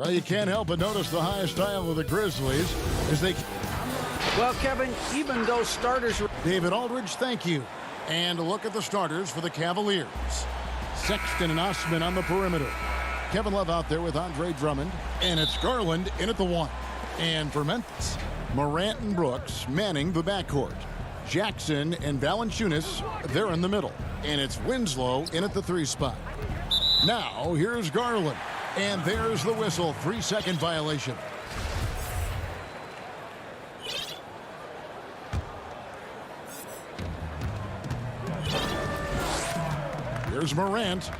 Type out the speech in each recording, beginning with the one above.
Well, you can't help but notice the high style of the Grizzlies as they... Well, Kevin, even though starters... David Aldridge, thank you. And a look at the starters for the Cavaliers. Sexton and Osman on the perimeter. Kevin Love out there with Andre Drummond. And it's Garland in at the 1. And for Memphis, Morant and Brooks manning the backcourt. Jackson and Valanciunas, they're in the middle. And it's Winslow in at the 3 spot. Now, here's Garland. And there's the whistle. 3-second violation. Here's Morant.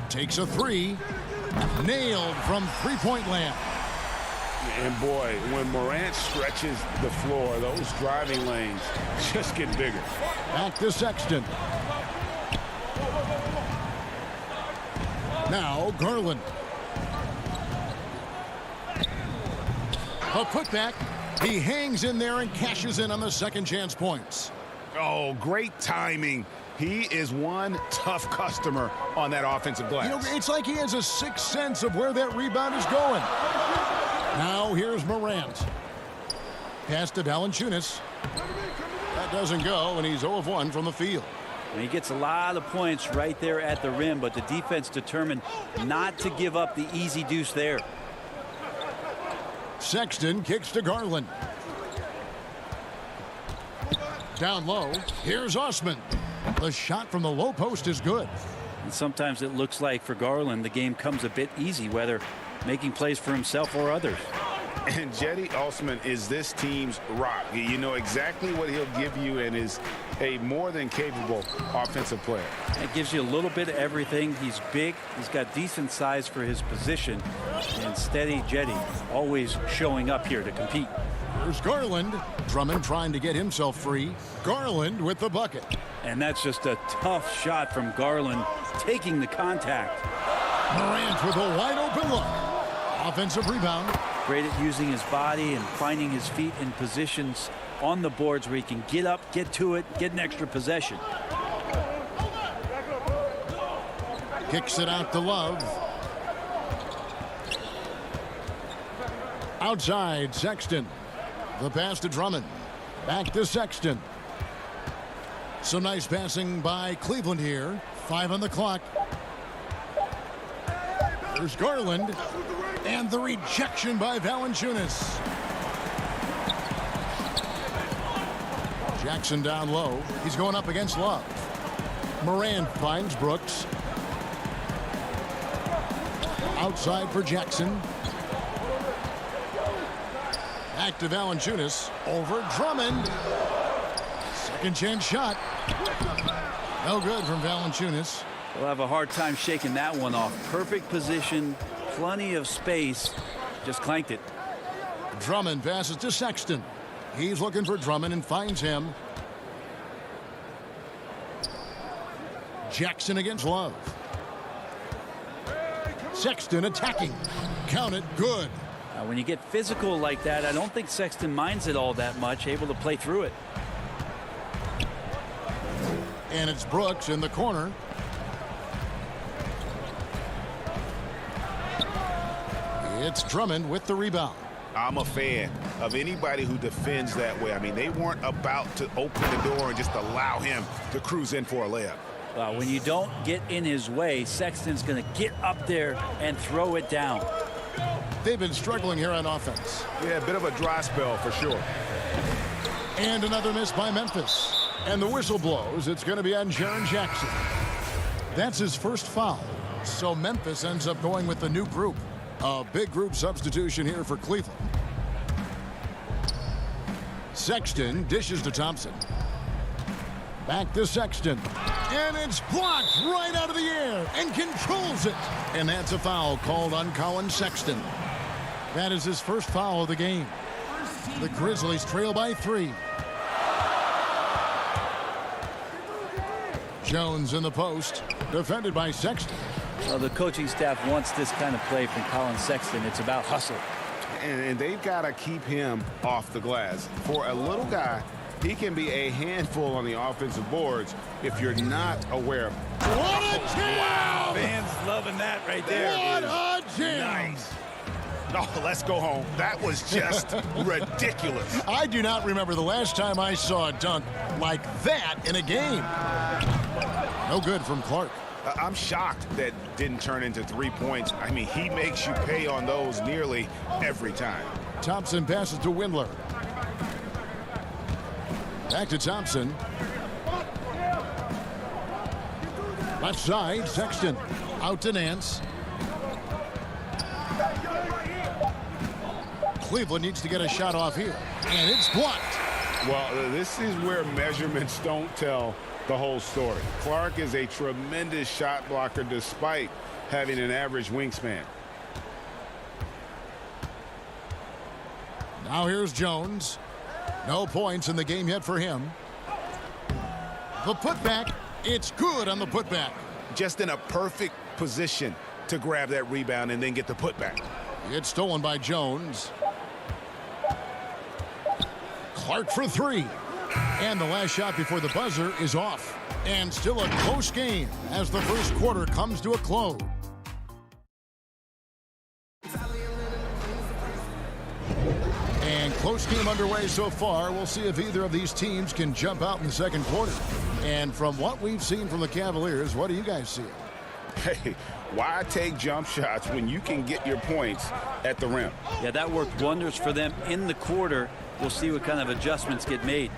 Takes a 3. Nailed from three-point land. And boy, when Morant stretches the floor, those driving lanes just get bigger. Back to Sexton. Now Garland. A putback. He hangs in there and cashes in on the second chance points. Oh, great timing. He is one tough customer on that offensive glass. You know, it's like he has a sixth sense of where that rebound is going. Now here's Morant. Pass to Valanciunas. That doesn't go, and he's 0 of 1 from the field. And he gets a lot of points right there at the rim, but the defense determined not to give up the easy deuce there. Sexton kicks to Garland. Down low, here's Osman. The shot from the low post is good. And sometimes it looks like for Garland the game comes a bit easy, whether making plays for himself or others. And Cedi Osman is this team's rock. You know exactly what he'll give you and is a more than capable offensive player. It gives you a little bit of everything. He's big. He's got decent size for his position. And steady Cedi always showing up here to compete. Here's Garland. Drummond trying to get himself free. Garland with the bucket. And that's just a tough shot from Garland, taking the contact. Morant with a wide open look. Offensive rebound. Great at using his body and finding his feet in positions on the boards where he can get up, get to it, get an extra possession. Kicks it out to Love. Outside, Sexton. The pass to Drummond. Back to Sexton. Some nice passing by Cleveland here. 5 on the clock. There's Garland. And the rejection by Valanciunas. Jackson down low. He's going up against Love. Morant finds Brooks. Outside for Jackson. Back to Valanciunas. Over Drummond. Second chance shot. No good from Valanciunas. They'll have a hard time shaking that one off. Perfect position. Plenty of space. Just clanked it. Drummond passes to Sexton. He's looking for Drummond and finds him. Jackson against Love. Sexton attacking. Count it. Good. When you get physical like that, I don't think Sexton minds it all that much. Able to play through it. And it's Brooks in the corner. It's Drummond with the rebound. I'm a fan of anybody who defends that way. I mean, they weren't about to open the door and just allow him to cruise in for a layup. When you don't get in his way, Sexton's going to get up there and throw it down. They've been struggling here on offense. Yeah, a bit of a dry spell for sure. And another miss by Memphis. And the whistle blows. It's going to be on Jaren Jackson. That's his first foul. So Memphis ends up going with the new group. A big group substitution here for Cleveland. Sexton dishes to Thompson. Back to Sexton. And it's blocked right out of the air and controls it. And that's a foul called on Colin Sexton. That is his first foul of the game. The Grizzlies trail by 3. Jones in the post, defended by Sexton. Well, the coaching staff wants this kind of play from Colin Sexton. It's about hustle. And they've got to keep him off the glass. For a little guy, he can be a handful on the offensive boards if you're not aware of him. What a jam! Fans loving that right there. What a Jam. Nice. Oh, let's go home. That was just ridiculous. I do not remember the last time I saw a dunk like that in a game. No good from Clark. I'm shocked that didn't turn into 3 points. I mean, he makes you pay on those nearly every time. Thompson passes to Windler. Back to Thompson. Left side, Sexton. Out to Nance. Cleveland needs to get a shot off here. And it's blocked. Well, this is where measurements don't tell the whole story. Clark is a tremendous shot blocker despite having an average wingspan. Now here's Jones. No points in the game yet for him. The putback. It's good on the putback. Just in a perfect position to grab that rebound and then get the putback. It's stolen by Jones. Clark for three. And the last shot before the buzzer is off. And still a close game as the first quarter comes to a close. And close game underway so far. We'll see if either of these teams can jump out in the second quarter. And from what we've seen from the Cavaliers, what do you guys see? Hey, why take jump shots when you can get your points at the rim? Yeah, that worked wonders for them in the quarter. We'll see what kind of adjustments get made.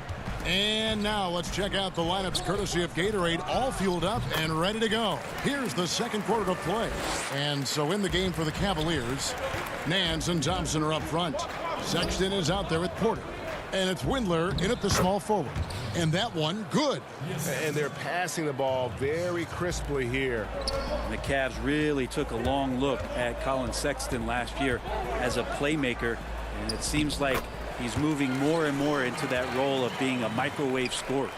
And now let's check out the lineups courtesy of Gatorade, all fueled up and ready to go. Here's the second quarter to play. And so in the game for the Cavaliers, Nance and Thompson are up front. Sexton is out there with Porter. And it's Windler in at the small forward. And that one, good. And they're passing the ball very crisply here. And the Cavs really took a long look at Colin Sexton last year as a playmaker. And it seems like he's moving more and more into that role of being a microwave scorer.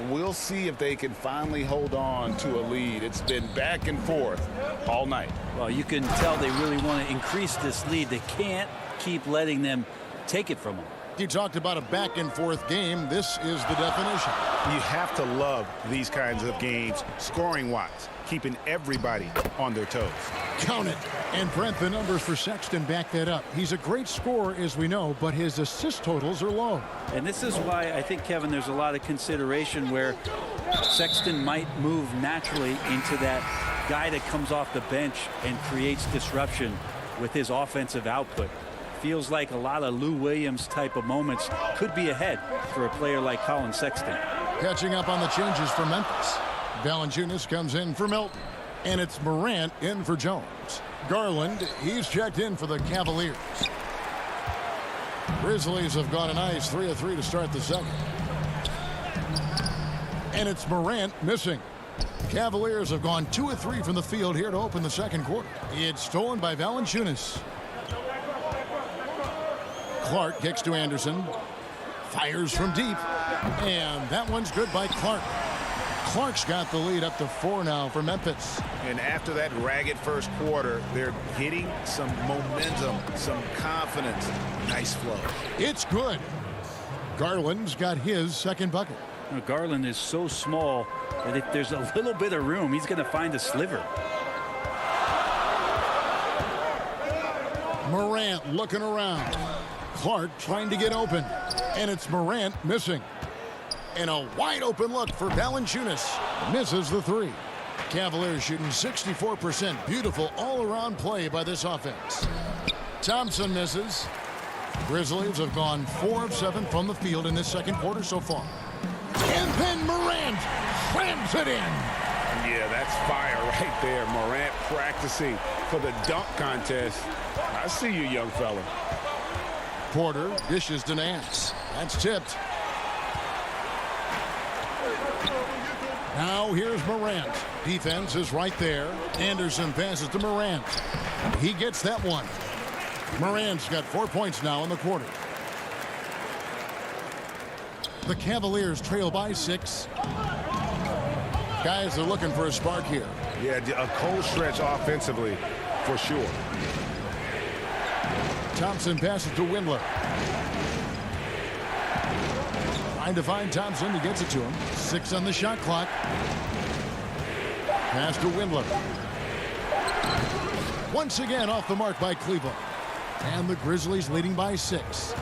We'll see if they can finally hold on to a lead. It's been back and forth all night. Well, you can tell they really want to increase this lead. They can't keep letting them take it from them. You talked about a back and forth game. This is the definition. You have to love these kinds of games scoring-wise, keeping everybody on their toes. Count it. And Brent, the numbers for Sexton back that up. He's a great scorer, as we know, but his assist totals are low. And this is why I think, Kevin, there's a lot of consideration where Sexton might move naturally into that guy that comes off the bench and creates disruption with his offensive output. Feels like a lot of Lou Williams type of moments could be ahead for a player like Colin Sexton. Catching up on the changes for Memphis. Valanciunas comes in for Melton. And it's Morant in for Jones. Garland, he's checked in for the Cavaliers. Grizzlies have got a nice 3 of 3 to start the second. And it's Morant missing. Cavaliers have gone 2 of 3 from the field here to open the second quarter. It's stolen by Valanciunas. Clark kicks to Anderson. Fires from deep. And that one's good by Clark. Clark's got the lead up to 4 now for Memphis. And after that ragged first quarter, they're getting some momentum, some confidence. Nice flow. It's good. Garland's got his second bucket. Garland is so small that if there's a little bit of room, he's going to find a sliver. Morant looking around. Clark trying to get open. And it's Morant missing. And a wide open look for Valanciunas. Misses the 3. Cavaliers shooting 64%. Beautiful all-around play by this offense. Thompson misses. Grizzlies have gone 4 of 7 from the field in this second quarter so far. And then Morant slams it in. Yeah, that's fire right there. Morant practicing for the dunk contest. I see you, young fella. Porter dishes to Nance. That's tipped. Now here's Morant. Defense is right there. Anderson passes to Morant. He gets that one. Morant's got 4 points now in the quarter. The Cavaliers trail by 6. Guys are looking for a spark here. Yeah, a cold stretch offensively for sure. Thompson passes to Windler. Trying to find Thompson. He gets it to him. 6 on the shot clock. Pass to Windler. Once again off the mark by Cleveland. And the Grizzlies leading by 6.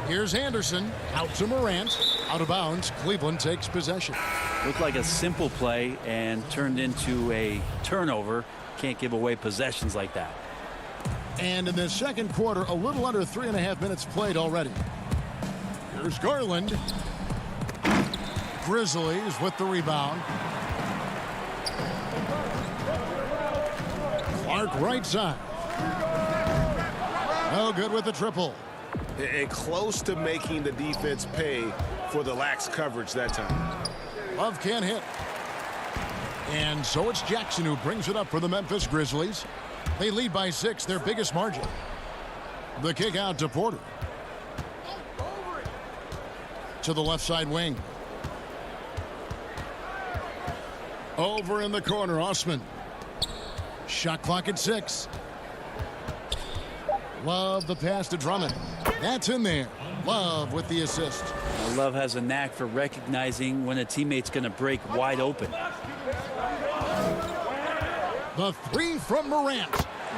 Here's Anderson. Out to Morant. Out of bounds. Cleveland takes possession. Looked like a simple play and turned into a turnover. Can't give away possessions like that. And in the second quarter, a little under 3.5 minutes played already. Here's Garland. Grizzlies with the rebound. Clark right side. No good with the triple. And close to making the defense pay for the lax coverage that time. Love can't hit. And so it's Jackson who brings it up for the Memphis Grizzlies. They lead by 6, their biggest margin. The kick out to Porter. To the left side wing. Over in the corner, Osman. Shot clock at 6. Love the pass to Drummond. That's in there. Love with the assist. Love has a knack for recognizing when a teammate's going to break wide open. The 3 from Morant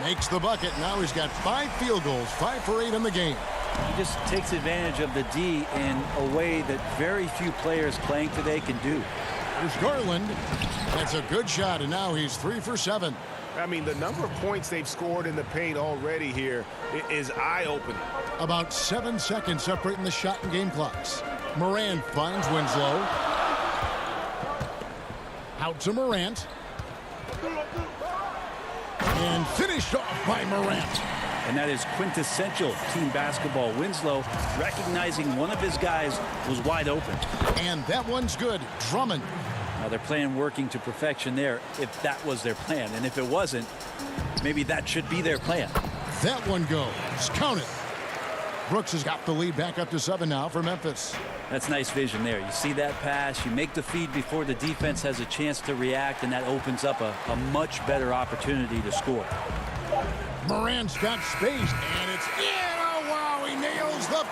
makes the bucket. Now he's got 5 field goals, 5 for 8 in the game. He just takes advantage of the D in a way that very few players playing today can do. There's Garland. That's a good shot, and now he's 3 for 7. I mean, the number of points they've scored in the paint already here is eye-opening. About 7 seconds separating the shot and game clocks. Morant finds Winslow. Out to Morant. And finished off by Morant. And that is quintessential team basketball. Winslow recognizing one of his guys was wide open. And that one's good. Drummond. Now they're playing working to perfection there if that was their plan. And if it wasn't, maybe that should be their plan. That one goes. Count it. Brooks has got the lead back up to 7 now for Memphis. That's nice vision there. You see that pass, you make the feed before the defense has a chance to react, and that opens up a much better opportunity to score. Morant's got space, and it's in. Oh, wow, he nails the...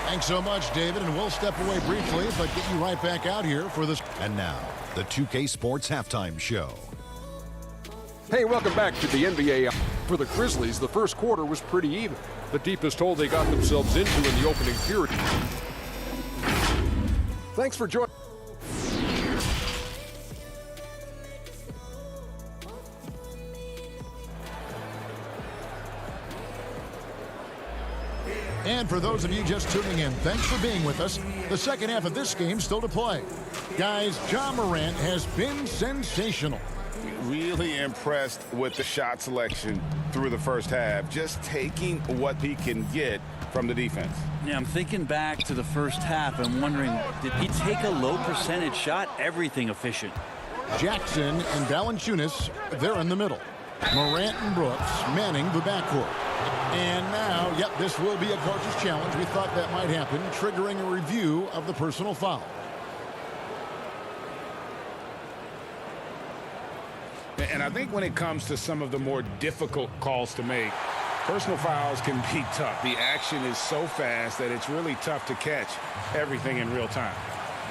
Thanks so much, David, and we'll step away briefly, but get you right back out here for this. And now, the 2K Sports Halftime Show. Hey, welcome back to the NBA. For the Grizzlies, the first quarter was pretty even. The deepest hole they got themselves into in the opening period. Thanks for joining. And for those of you just tuning in, thanks for being with us. The second half of this game still to play. Guys, Ja Morant has been sensational. Really impressed with the shot selection through the first half, just taking what he can get from the defense. Yeah, I'm thinking back to the first half and wondering, did he take a low percentage shot? Everything efficient. Jackson and Valanciunas, they're in the middle. Morant and Brooks manning the backcourt. And now, yep, this will be a coach's challenge. We thought that might happen, triggering a review of the personal foul. And I think when it comes to some of the more difficult calls to make, personal fouls can be tough. The action is so fast that it's really tough to catch everything in real time.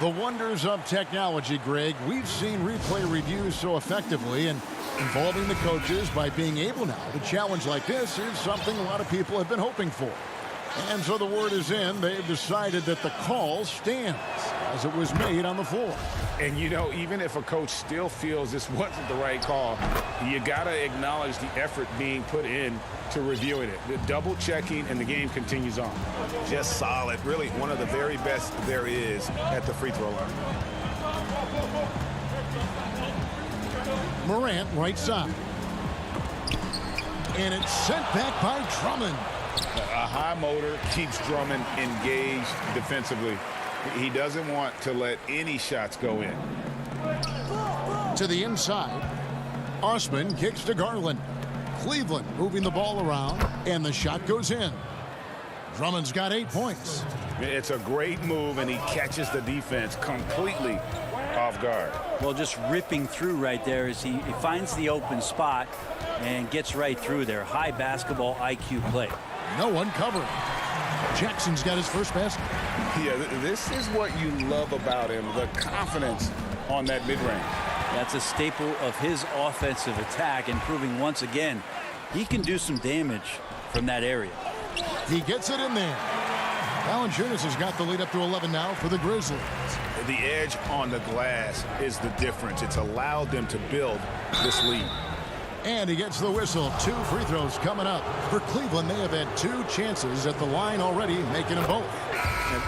The wonders of technology, Greg. We've seen replay reviews so effectively, and involving the coaches by being able now to challenge like this is something a lot of people have been hoping for. And so the word is in. They've decided that the call stands as it was made on the floor. And, you know, even if a coach still feels this wasn't the right call, you got to acknowledge the effort being put in to reviewing it. The double checking, and the game continues on. Just solid. Really one of the very best there is at the free throw line. Morant right side. And it's sent back by Drummond. A high motor keeps Drummond engaged defensively. He doesn't want to let any shots go in. To the inside. Osman kicks to Garland. Cleveland moving the ball around, and the shot goes in. Drummond's got 8 points. It's a great move, and he catches the defense completely off guard. Well, just ripping through right there as he finds the open spot and gets right through there. High basketball IQ play. No one covering. Jackson's got his first basket. Yeah, this is what you love about him, the confidence on that mid-range. That's a staple of his offensive attack, and proving once again he can do some damage from that area. He gets it in there. Valanciunas has got the lead up to 11 now for the Grizzlies. The edge on the glass is the difference. It's allowed them to build this lead. And he gets the whistle. 2 free throws coming up. For Cleveland, they have had 2 chances at the line already, making them both.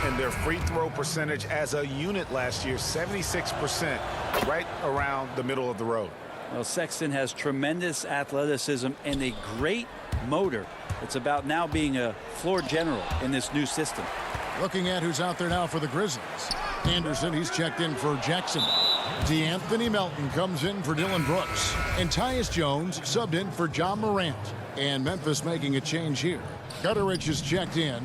And their free throw percentage as a unit last year, 76%, right around the middle of the road. Well, Sexton has tremendous athleticism and a great motor. It's about now being a floor general in this new system. Looking at who's out there now for the Grizzlies. Anderson, he's checked in for Jackson. DeAnthony Melton comes in for Dylan Brooks. And Tyus Jones subbed in for John Morant. And Memphis making a change here. Gutteridge is checked in.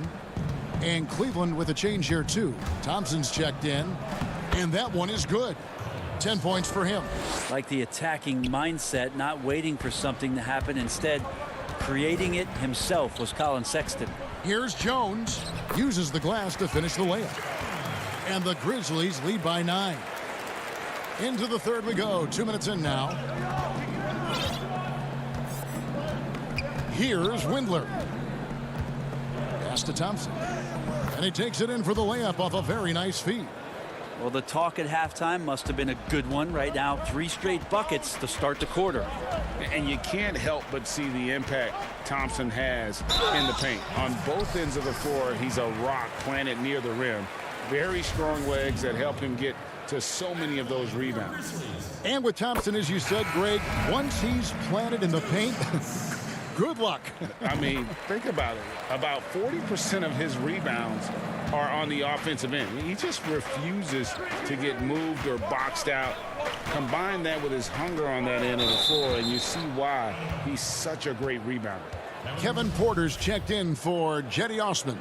And Cleveland with a change here too. Thompson's checked in. And that one is good. 10 points for him. Like the attacking mindset, not waiting for something to happen, instead creating it himself was Colin Sexton. Here's Jones. Uses the glass to finish the layup. And the Grizzlies lead by 9. Into the third we go. 2 minutes in now. Here's Windler. Pass to Thompson. And he takes it in for the layup off a very nice feed. Well, the talk at halftime must have been a good one. Right now, 3 straight buckets to start the quarter. And you can't help but see the impact Thompson has in the paint. On both ends of the floor, he's a rock planted near the rim. Very strong legs that help him get to so many of those rebounds. And with Thompson, as you said, Greg, once he's planted in the paint, good luck. I mean, think about it. About 40% of his rebounds are on the offensive end. He just refuses to get moved or boxed out. Combine that with his hunger on that end of the floor, and you see why he's such a great rebounder. Kevin Porter's checked in for Jetty Osman.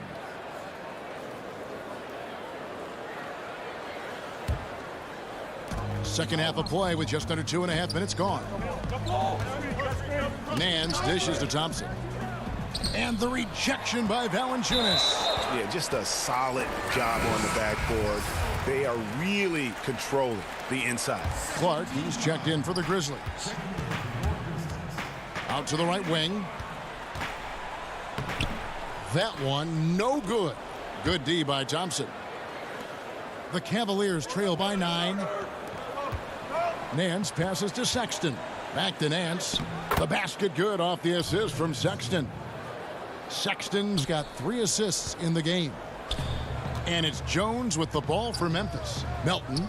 Second half of play with just under 2.5 minutes gone. Nance dishes to Thompson. And the rejection by Valanciunas. Yeah, just a solid job on the backboard. They are really controlling the inside. Clark, he's checked in for the Grizzlies. Out to the right wing. That one, no good. Good D by Thompson. The Cavaliers trail by 9. Nance passes to Sexton. Back to Nance. The basket good off the assist from Sexton. Sexton's got 3 assists in the game. And it's Jones with the ball for Memphis. Melton.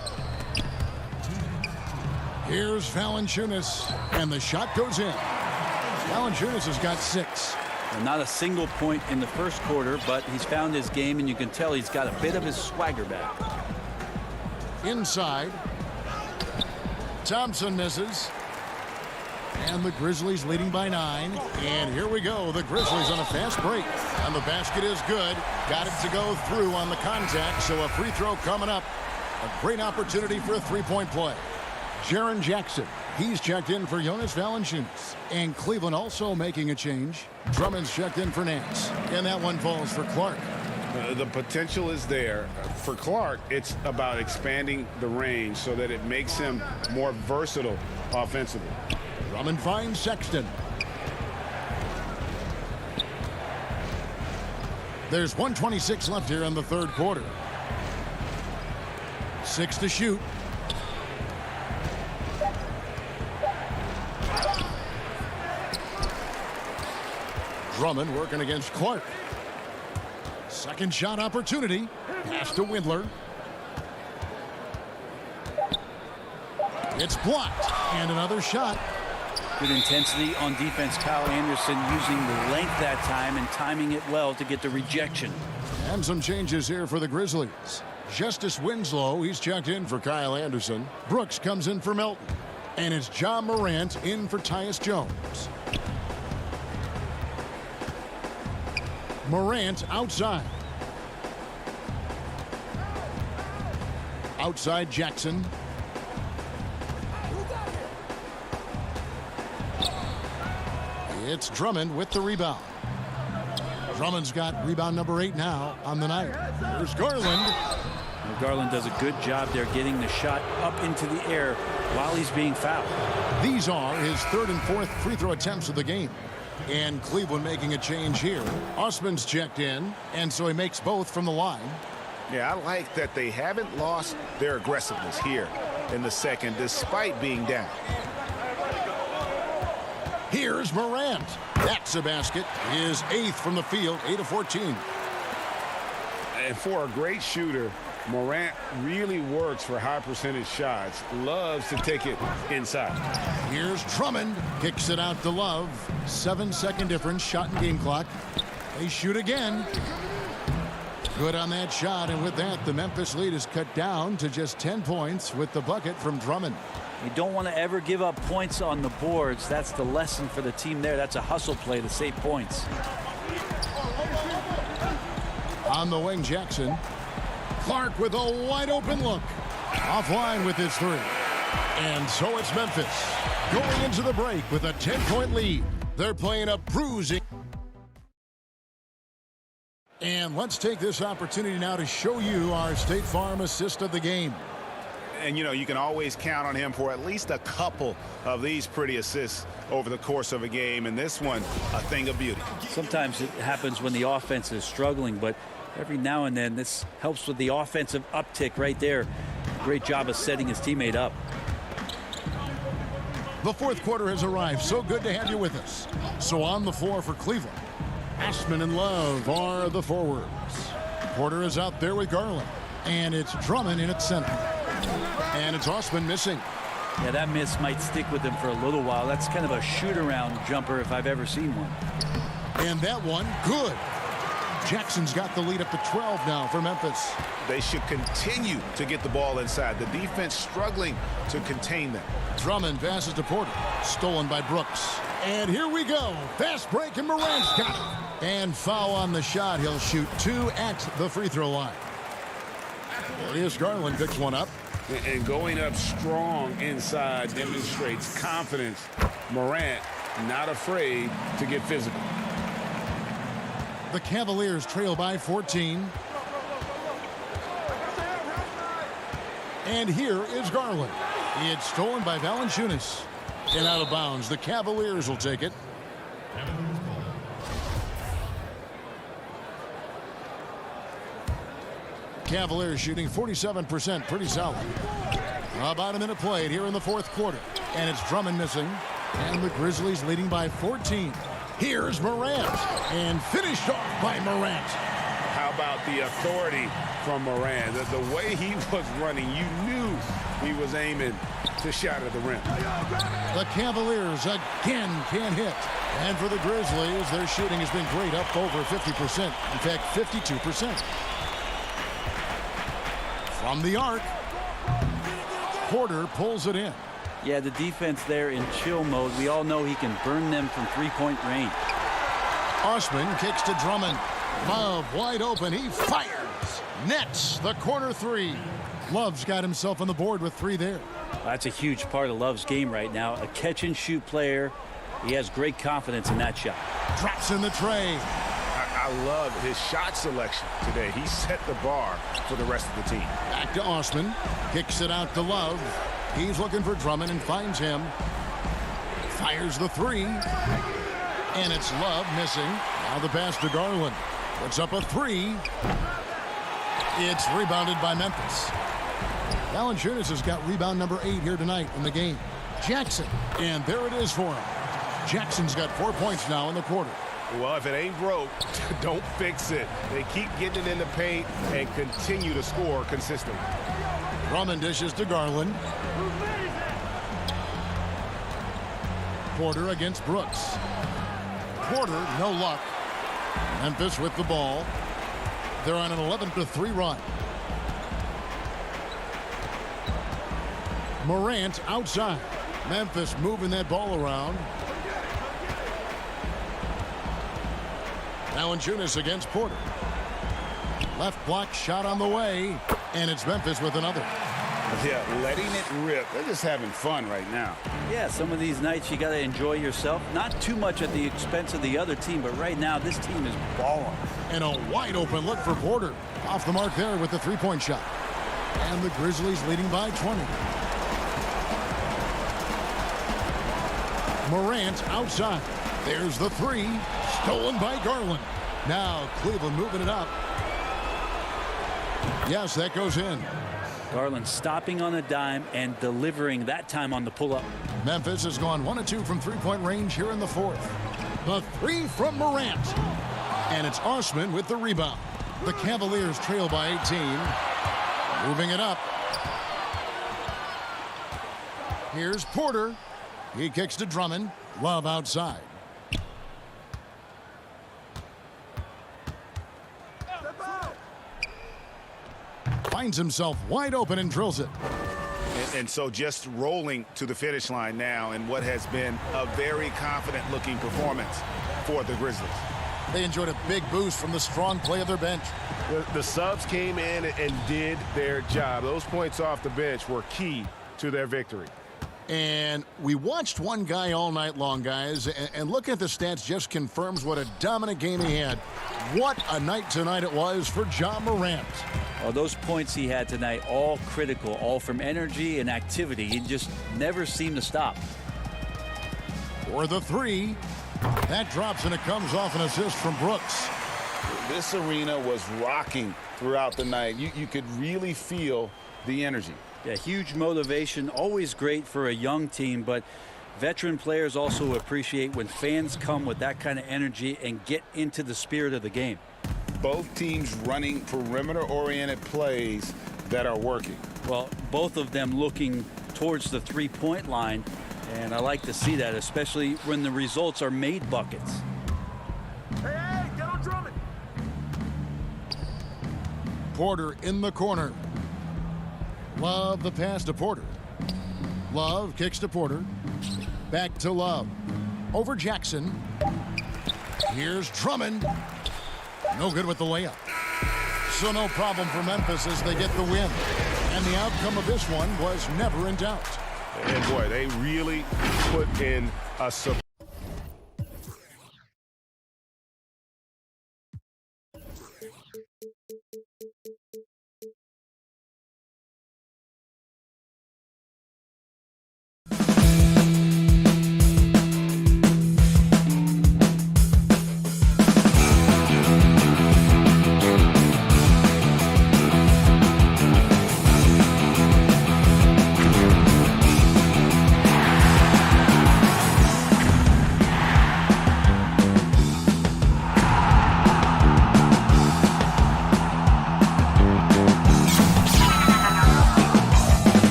Here's Valanciunas. And the shot goes in. Valanciunas has got 6. Well, not a single point in the first quarter, but he's found his game, and you can tell he's got a bit of his swagger back. Inside. Thompson misses. And the Grizzlies leading by 9. And here we go. The Grizzlies on a fast break. And the basket is good. Got it to go through on the contact. So a free throw coming up. A great opportunity for a three-point play. Jaren Jackson. He's checked in for Jonas Valanciunas. And Cleveland also making a change. Drummond's checked in for Nance. And that one falls for Clark. The potential is there. For Clark, it's about expanding the range so that it makes him more versatile offensively. Drummond finds Sexton. There's 1:26 left here in the third quarter. 6 to shoot. Drummond working against Clark. Second shot opportunity. Pass to Windler. It's blocked. And another shot. Good intensity on defense. Kyle Anderson using the length that time and timing it well to get the rejection. And some changes here for the Grizzlies. Justice Winslow, he's checked in for Kyle Anderson. Brooks comes in for Melton. And it's John Morant in for Tyus Jones. Morant outside. Outside Jackson. It's Drummond with the rebound. Drummond's got rebound number 8 now on the night. There's Garland. Well, Garland does a good job there getting the shot up into the air while he's being fouled. These are his third and fourth free throw attempts of the game. And Cleveland making a change here. Osman's checked in, and so he makes both from the line. Yeah, I like that they haven't lost their aggressiveness here in the second, despite being down. Here's Morant. That's a basket. His 8th from the field, 8 of 14. And for a great shooter, Morant really works for high percentage shots. Loves to take it inside. Here's Drummond. Kicks it out to Love. 7-second difference. Shot and game clock. They shoot again. Good on that shot. And with that, the Memphis lead is cut down to just 10 points with the bucket from Drummond. You don't want to ever give up points on the boards. That's the lesson for the team there. That's a hustle play to save points. On the wing, Jackson. Clark with a wide open look. Offline with his 3. And so it's Memphis going into the break with a 10-point lead. They're playing a bruising. And let's take this opportunity now to show you our State Farm assist of the game. And, you know, you can always count on him for at least a couple of these pretty assists over the course of a game. And this one, a thing of beauty. Sometimes it happens when the offense is struggling, but every now and then this helps with the offensive uptick right there. Great job of setting his teammate up. The fourth quarter has arrived. So good to have you with us. So on the floor for Cleveland, Ashman and Love are the forwards. Porter is out there with Garland. And it's Drummond in at center. And it's Osman missing. Yeah, that miss might stick with him for a little while. That's kind of a shoot-around jumper if I've ever seen one. And that one, good. Jackson's got the lead up to 12 now for Memphis. They should continue to get the ball inside. The defense struggling to contain them. Drummond passes to Porter. Stolen by Brooks. And here we go. Fast break, and Morant's got it. And foul on the shot. He'll shoot 2 at the free throw line. There is Garland, picks one up. And going up strong inside demonstrates confidence. Morant not afraid to get physical. The Cavaliers trail by 14. And here is Garland. It's stolen by Valanciunas. And out of bounds. The Cavaliers will take it. Cavaliers shooting 47%, pretty solid. About a minute played here in the fourth quarter. And it's Drummond missing. And the Grizzlies leading by 14. Here's Morant. And finished off by Morant. How about the authority from Morant? The way he was running, you knew he was aiming to shot at the rim. The Cavaliers again can't hit. And for the Grizzlies, their shooting has been great, up over 50%. In fact, 52%. From the arc, Porter pulls it in. Yeah, the defense there in chill mode. We all know he can burn them from three-point range. Osman kicks to Drummond. Love wide open. He fires. Nets the corner 3. Love's got himself on the board with 3 there. That's a huge part of Love's game right now. A catch-and-shoot player. He has great confidence in that shot. Drops in the tray. I love his shot selection today. He set the bar for the rest of the team. Back to Osman. Kicks it out to Love. He's looking for Drummond and finds him. Fires the 3. And it's Love missing. Now the pass to Garland. Puts up a 3. It's rebounded by Memphis. Valanciunas has got rebound number 8 here tonight in the game. Jackson. And there it is for him. Jackson's got 4 points now in the quarter. Well, if it ain't broke, don't fix it. They keep getting it in the paint and continue to score consistently. Drummond dishes to Garland. Porter against Brooks. Porter, no luck. Memphis with the ball. They're on an 11-3 run. Morant outside. Memphis moving that ball around. Valanciunas against Porter. Left block shot on the way. And it's Memphis with another. Yeah, letting it rip. They're just having fun right now. Yeah, some of these nights you got to enjoy yourself. Not too much at the expense of the other team, but right now this team is balling. And a wide open look for Porter. Off the mark there with the 3-point shot. And the Grizzlies leading by 20. Morant outside. There's the three. Stolen by Garland. Now Cleveland moving it up. Yes, that goes in. Garland stopping on a dime and delivering that time on the pull-up. Memphis has gone 1 of 2 from three-point range here in the fourth. The three from Morant. And it's Osman with the rebound. The Cavaliers trail by 18. Moving it up. Here's Porter. He kicks to Drummond. Love outside. Finds himself wide open and drills it. And so just rolling to the finish line now in what has been a very confident looking performance for the Grizzlies. They enjoyed a big boost from the strong play of their bench. The subs came in and did their job. Those points off the bench were key to their victory. And we watched one guy all night long, guys, and looking at the stats just confirms what a dominant game he had. What a night tonight it was for Ja Morant. Well, those points he had tonight, all critical, all from energy and activity. He just never seemed to stop. For the three, that drops and it comes off an assist from Brooks. This arena was rocking throughout the night. You could really feel the energy. Yeah, huge motivation, always great for a young team, but veteran players also appreciate when fans come with that kind of energy and get into the spirit of the game. Both teams running perimeter-oriented plays that are working. Well, both of them looking towards the three-point line, and I like to see that, especially when the results are made buckets. Hey, get on Drummond. Porter in the corner. Love the pass to Porter. Love kicks to Porter. Back to Love. Over Jackson. Here's Drummond. No good with the layup. So no problem for Memphis as they get the win. And the outcome of this one was never in doubt. And boy, they really put in a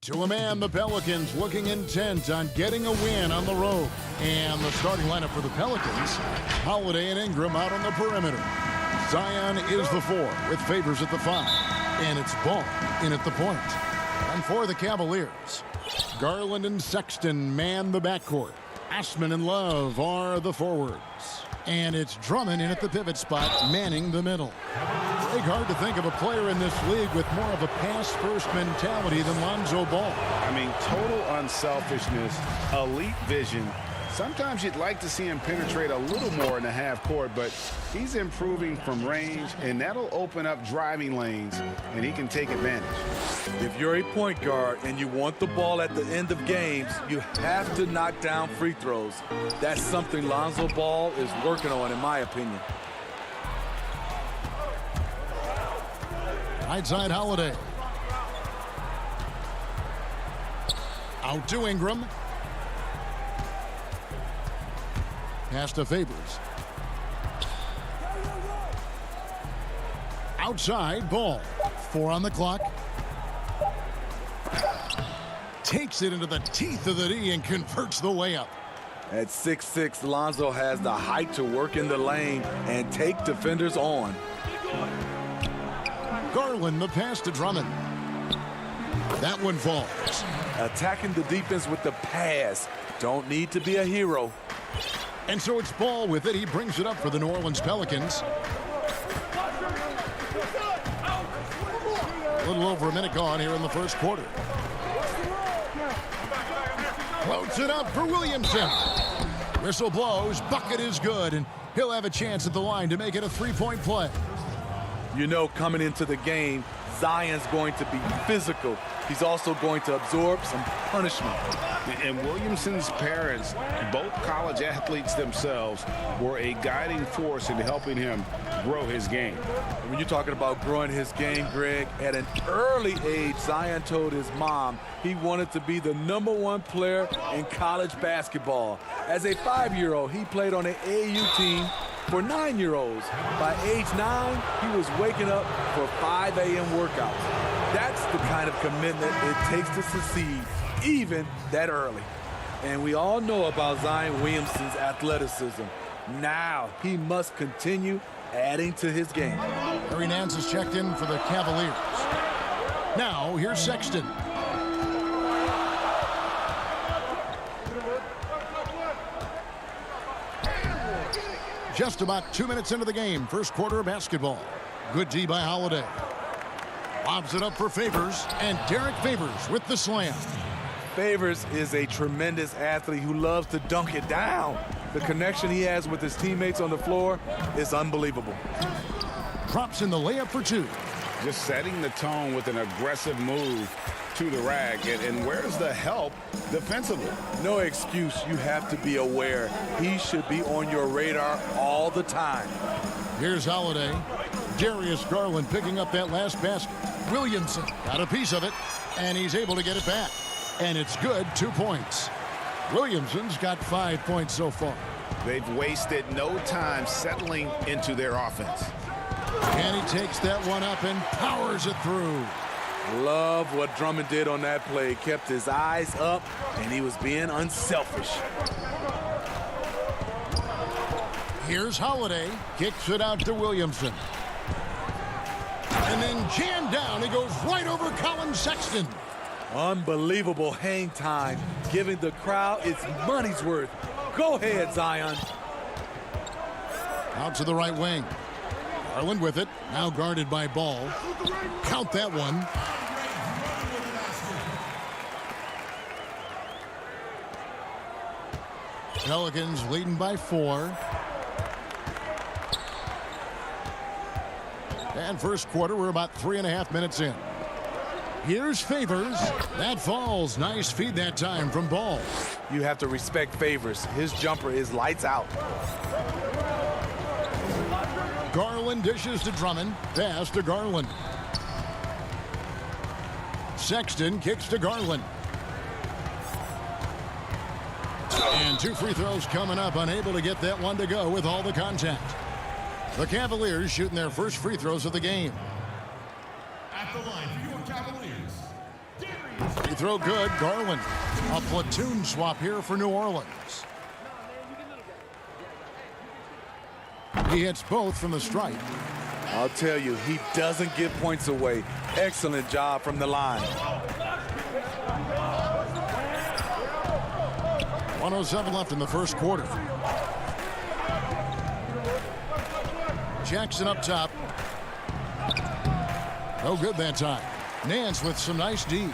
To a man, the Pelicans looking intent on getting a win on the road. And the starting lineup for the Pelicans, Holiday and Ingram out on the perimeter. Zion is the 4 with Favors at the 5. And it's Ball in at the point. And for the Cavaliers, Garland and Sexton man the backcourt. Osman and Love are the forwards. And it's Drummond in at the pivot spot, manning the middle. It's hard to think of a player in this league with more of a pass-first mentality than Lonzo Ball. I mean, total unselfishness, elite vision. Sometimes you'd like to see him penetrate a little more in the half court, but he's improving from range, and that'll open up driving lanes, and he can take advantage. If you're a point guard and you want the ball at the end of games, you have to knock down free throws. That's something Lonzo Ball is working on, in my opinion. Right side, Holiday. Out to Ingram. Pass to Favors. Outside, Ball. 4 on the clock. Takes it into the teeth of the D and converts the layup. At 6'6", Lonzo has the height to work in the lane and take defenders on. Garland, the pass to Drummond. That one falls. Attacking the defense with the pass. Don't need to be a hero. And so it's Ball with it. He brings it up for the New Orleans Pelicans. A little over a minute gone here in the first quarter. Floats it up for Williamson. Whistle blows. Bucket is good. And he'll have a chance at the line to make it a three-point play. You know, coming into the game, Zion's going to be physical. He's also going to absorb some punishment. And Williamson's parents, both college athletes themselves, were a guiding force in helping him grow his game. When you're talking about growing his game, Greg, at an early age, Zion told his mom he wanted to be the #1 player in college basketball. As a 5-year-old, he played on an AAU team for 9-year-olds. By age 9, he was waking up for 5 a.m. workouts. That's the kind of commitment it takes to succeed, even that early. And we all know about Zion Williamson's athleticism. Now he must continue adding to his game. Harry Nance is checked in for the Cavaliers. Now here's Sexton. Just about 2 minutes into the game, first quarter of basketball. Good D by Holiday. Lobs it up for Favors, and Derek Favors with the slam. Favors is a tremendous athlete who loves to dunk it down. The connection he has with his teammates on the floor is unbelievable. Drops in the layup for 2. Just setting the tone with an aggressive move to the rack. And where's the help defensively? No excuse. You have to be aware. He should be on your radar all the time. Here's Holiday. Darius Garland picking up that last basket. Williamson got a piece of it, and he's able to get it back. And it's good, 2 points. Williamson's got 5 points so far. They've wasted no time settling into their offense. And he takes that one up and powers it through. Love what Drummond did on that play. Kept his eyes up, and he was being unselfish. Here's Holiday. Kicks it out to Williamson. And then jammed down. He goes right over Colin Sexton. Unbelievable hang time, giving the crowd its money's worth. Go ahead, Zion. Out to the right wing. Garland with it. Now guarded by Ball. Count that one. Pelicans leading by 4. And first quarter, we're about 3.5 minutes in. Here's Favors. That falls. Nice feed that time from Ball. You have to respect Favors. His jumper is lights out. Garland dishes to Drummond. Pass to Garland. Sexton kicks to Garland. And 2 free throws coming up. Unable to get that one to go with all the contact. The Cavaliers shooting their first free throws of the game. At the line for your Cavaliers, free throw good. Garland. A platoon swap here for New Orleans. He hits both from the stripe. I'll tell you, he doesn't give points away. Excellent job from the line. 1:07 left in the first quarter. Jackson up top. No good that time. Nance with some nice D.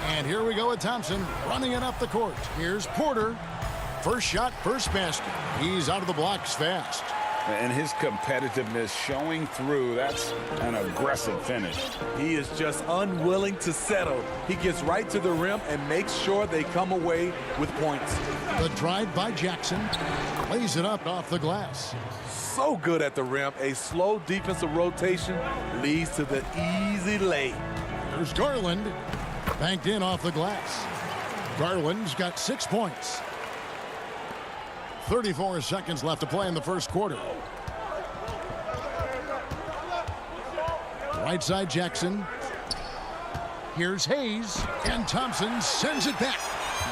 And here we go with Thompson running it up the court. Here's Porter. First shot, first basket. He's out of the blocks fast. And his competitiveness showing through. That's an aggressive finish. He is just unwilling to settle. He gets right to the rim and makes sure they come away with points. The drive by Jackson. Lays it up off the glass. So good at the rim. A slow defensive rotation leads to the easy lay. There's Garland. Banked in off the glass. Garland's got 6 points. 34 seconds left to play in the first quarter. Right side Jackson. Here's Hayes. And Thompson sends it back.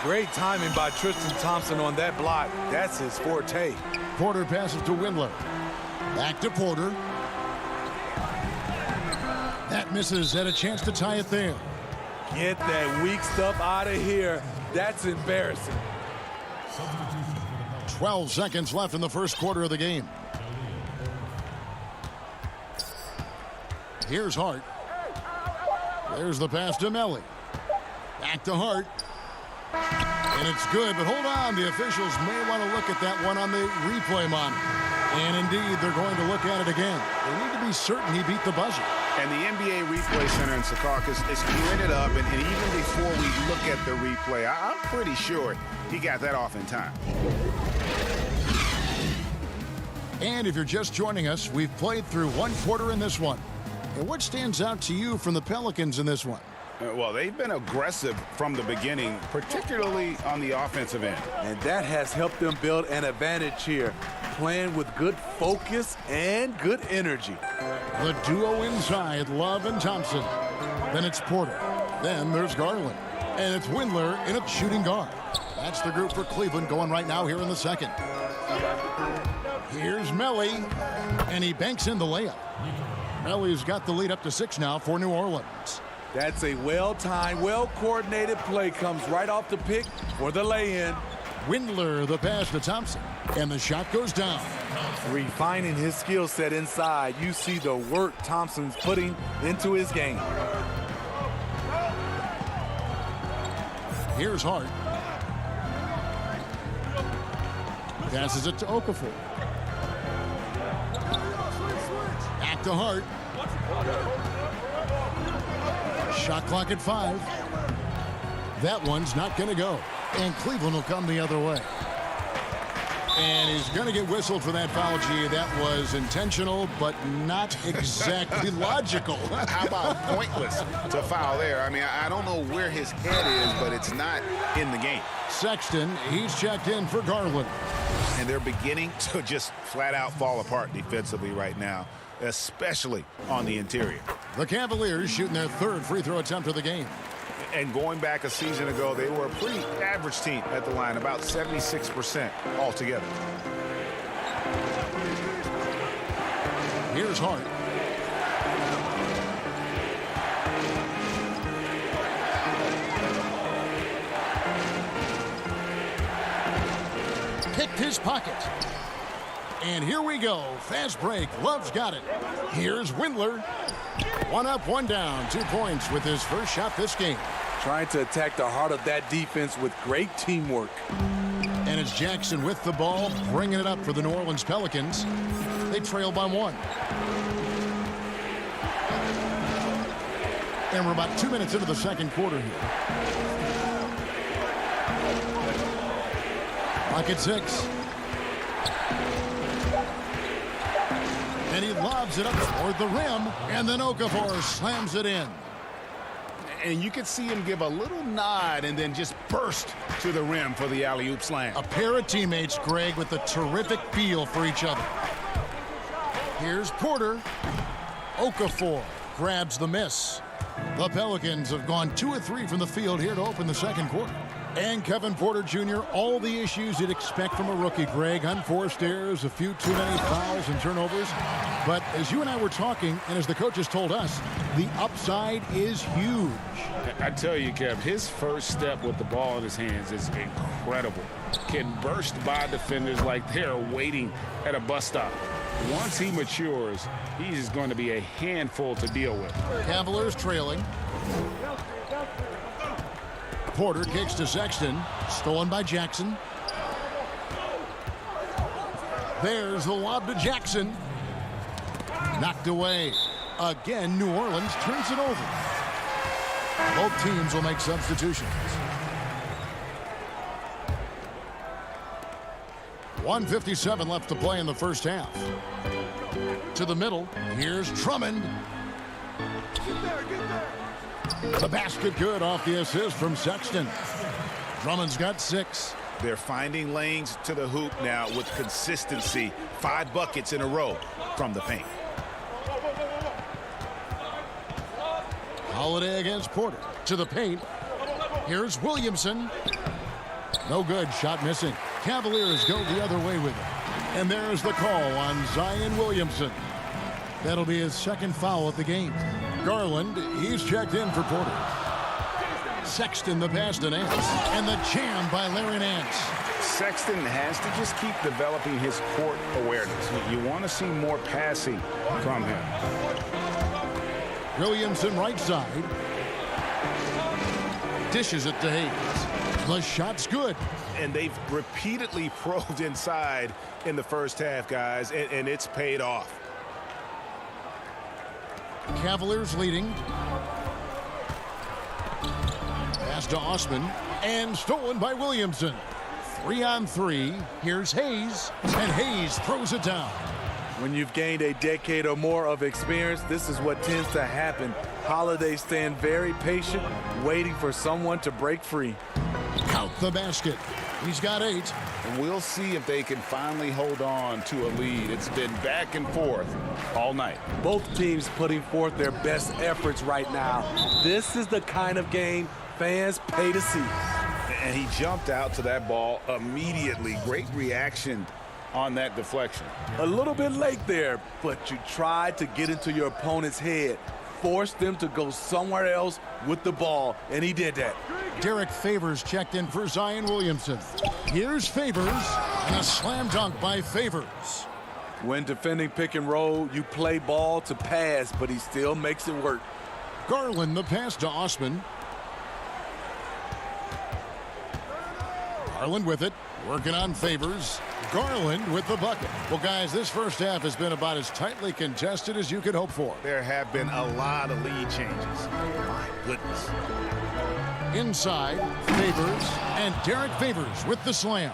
Great timing by Tristan Thompson on that block. That's his forte. Porter passes to Windler. Back to Porter. That misses. Had a chance to tie it there. Get that weak stuff out of here. That's embarrassing. 12 seconds left in the first quarter of the game. Here's Hart. There's the pass to Melly. Back to Hart. And it's good, but hold on. The officials may want to look at that one on the replay monitor. And indeed, they're going to look at it again. They need to be certain he beat the buzzer. And the NBA Replay Center in Secaucus is queuing it up, and even before we look at the replay, I'm pretty sure he got that off in time. And if you're just joining us, we've played through one quarter in this one. And what stands out to you from the Pelicans in this one? Well, they've been aggressive from the beginning, particularly on the offensive end. And that has helped them build an advantage here, playing with good focus and good energy. The duo inside, Love and Thompson. Then it's Porter. Then there's Garland. And it's Windler in a shooting guard. That's the group for Cleveland going right now here in the second. Here's Melly. And he banks in the layup. Melly's got the lead up to 6 now for New Orleans. That's a well-timed, well-coordinated play. Comes right off the pick for the lay-in. Windler, the pass to Thompson. And the shot goes down. Refining his skill set inside. You see the work Thompson's putting into his game. Here's Hart. Passes it to Okafor. Back to Hart. Shot clock at 5. That one's not going to go. And Cleveland will come the other way. And he's going to get whistled for that foul, G. That was intentional, but not exactly logical. How about pointless to foul there? I mean, I don't know where his head is, but it's not in the game. Sexton, he's checked in for Garland. And they're beginning to just flat out fall apart defensively right now, especially on the interior. The Cavaliers shooting their 3rd free throw attempt of the game. And going back a season ago, they were a pretty average team at the line, about 76% altogether. Here's Hart. Picked his pocket. And here we go. Fast break. Love's got it. Here's Windler. 1 up, 1 down. 2 points with his first shot this game. Trying to attack the heart of that defense with great teamwork. And it's Jackson with the ball, bringing it up for the New Orleans Pelicans. They trail by 1. And we're about 2 minutes into the second quarter here. Clock at 6. And he lobs it up toward the rim, and then Okafor slams it in. And you could see him give a little nod and then just burst to the rim for the alley-oop slam. A pair of teammates, Greg, with a terrific feel for each other. Here's Porter. Okafor grabs the miss. The Pelicans have gone 2 of 3 from the field here to open the second quarter. And Kevin Porter Jr., all the issues you'd expect from a rookie, Greg. Unforced errors, a few too many fouls and turnovers. But as you and I were talking, and as the coaches told us, the upside is huge. I tell you, Kev, his first step with the ball in his hands is incredible. Can burst by defenders like they're waiting at a bus stop. Once he matures, he's going to be a handful to deal with. Cavaliers trailing. Porter kicks to Sexton. Stolen by Jackson. There's the lob to Jackson. Knocked away. Again, New Orleans turns it over. Both teams will make substitutions. 1:57 left to play in the first half. To the middle. Here's Drummond. The basket good off the assist from Sexton. Drummond's got 6. They're finding lanes to the hoop now with consistency. 5 buckets in a row from the paint. Holiday against Porter. To the paint. Here's Williamson. No good. Shot missing. Cavaliers go the other way with it. And there's the call on Zion Williamson. That'll be his second foul of the game. Garland, he's checked in for Porter. Sexton, the pass to Nance. And the jam by Larry Nance. Sexton has to just keep developing his court awareness. You want to see more passing from him. Williamson right side. Dishes it to Hayes. The shot's good. And they've repeatedly probed inside in the first half, guys, and it's paid off. Cavaliers leading. Pass to Osman. And stolen by Williamson. 3-on-3. Here's Hayes. And Hayes throws it down. When you've gained a decade or more of experience, this is what tends to happen. Holiday staying very patient, waiting for someone to break free. Count the basket. He's got 8. And we'll see if they can finally hold on to a lead. It's been back and forth all night. Both teams putting forth their best efforts right now. This is the kind of game fans pay to see. And he jumped out to that ball immediately. Great reaction on that deflection. A little bit late there, but you tried to get into your opponent's head. Force them to go somewhere else with the ball, and he did that. Derek Favors checked in for Zion Williamson. Here's Favors, and a slam dunk by Favors. When defending pick and roll, you play ball to pass, but he still makes it work. Garland, the pass to Osman. Garland with it, working on Favors. Garland with the bucket. Well, guys, this first half has been about as tightly contested as you could hope for. There have been a lot of lead changes. My goodness. Inside, Favors, and Derek Favors with the slam.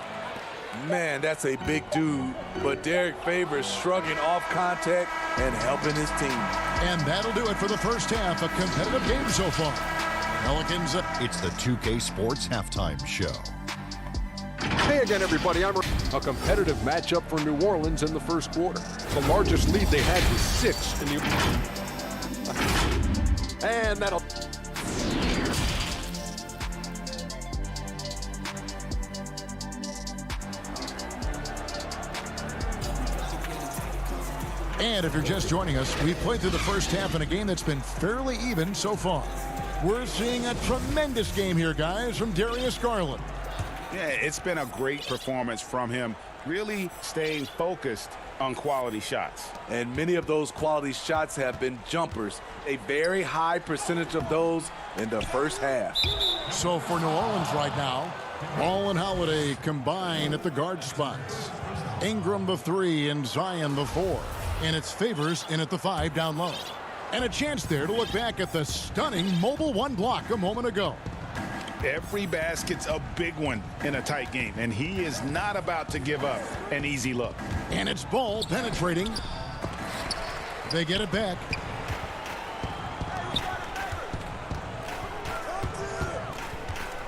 Man, that's a big dude, but Derek Favors shrugging off contact and helping his team. And that'll do it for the first half. A competitive game so far. Pelicans. It's the 2K Sports Halftime Show. Hey again, everybody. A competitive matchup for New Orleans in the first quarter. The largest lead they had was 6 in the... And that'll... And if you're just joining us, we've played through the first half in a game that's been fairly even so far. We're seeing a tremendous game here, guys, from Darius Garland. Yeah, it's been a great performance from him, really staying focused on quality shots. And many of those quality shots have been jumpers. A very high percentage of those in the first half. So for New Orleans right now, Ball and Holiday combine at the guard spots. Ingram the 3 and Zion the 4. And it's Favors in at the 5 down low. And a chance there to look back at the stunning mobile 1 block a moment ago. Every basket's a big one in a tight game, and he is not about to give up an easy look. And it's Ball penetrating. They get it back.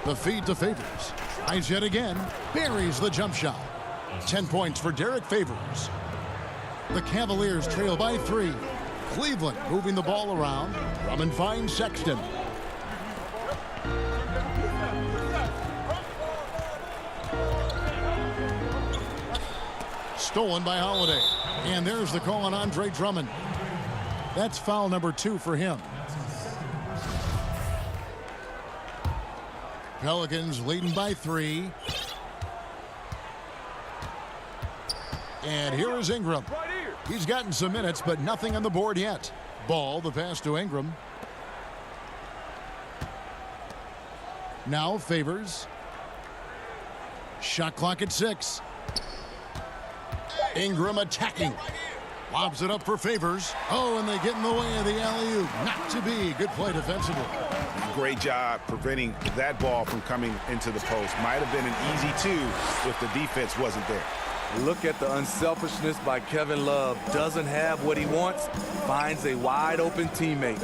The feed to Favors. Tries yet again. Buries the jump shot. 10 points for Derek Favors. The Cavaliers trail by 3. Cleveland moving the ball around. Drummond finds Sexton. Stolen by Holiday. And there's the call on Andre Drummond. That's foul number 2 for him. Pelicans leading by 3. And here is Ingram. He's gotten some minutes, but nothing on the board yet. Ball, the pass to Ingram. Now Favors. Shot clock at 6. Ingram attacking. Lobs it up for Favors. Oh, and they get in the way of the alley-oop. Not to be. Good play defensively. Great job preventing that ball from coming into the post. Might have been an easy 2 if the defense wasn't there. Look at the unselfishness by Kevin Love. Doesn't have what he wants, finds a wide open teammate.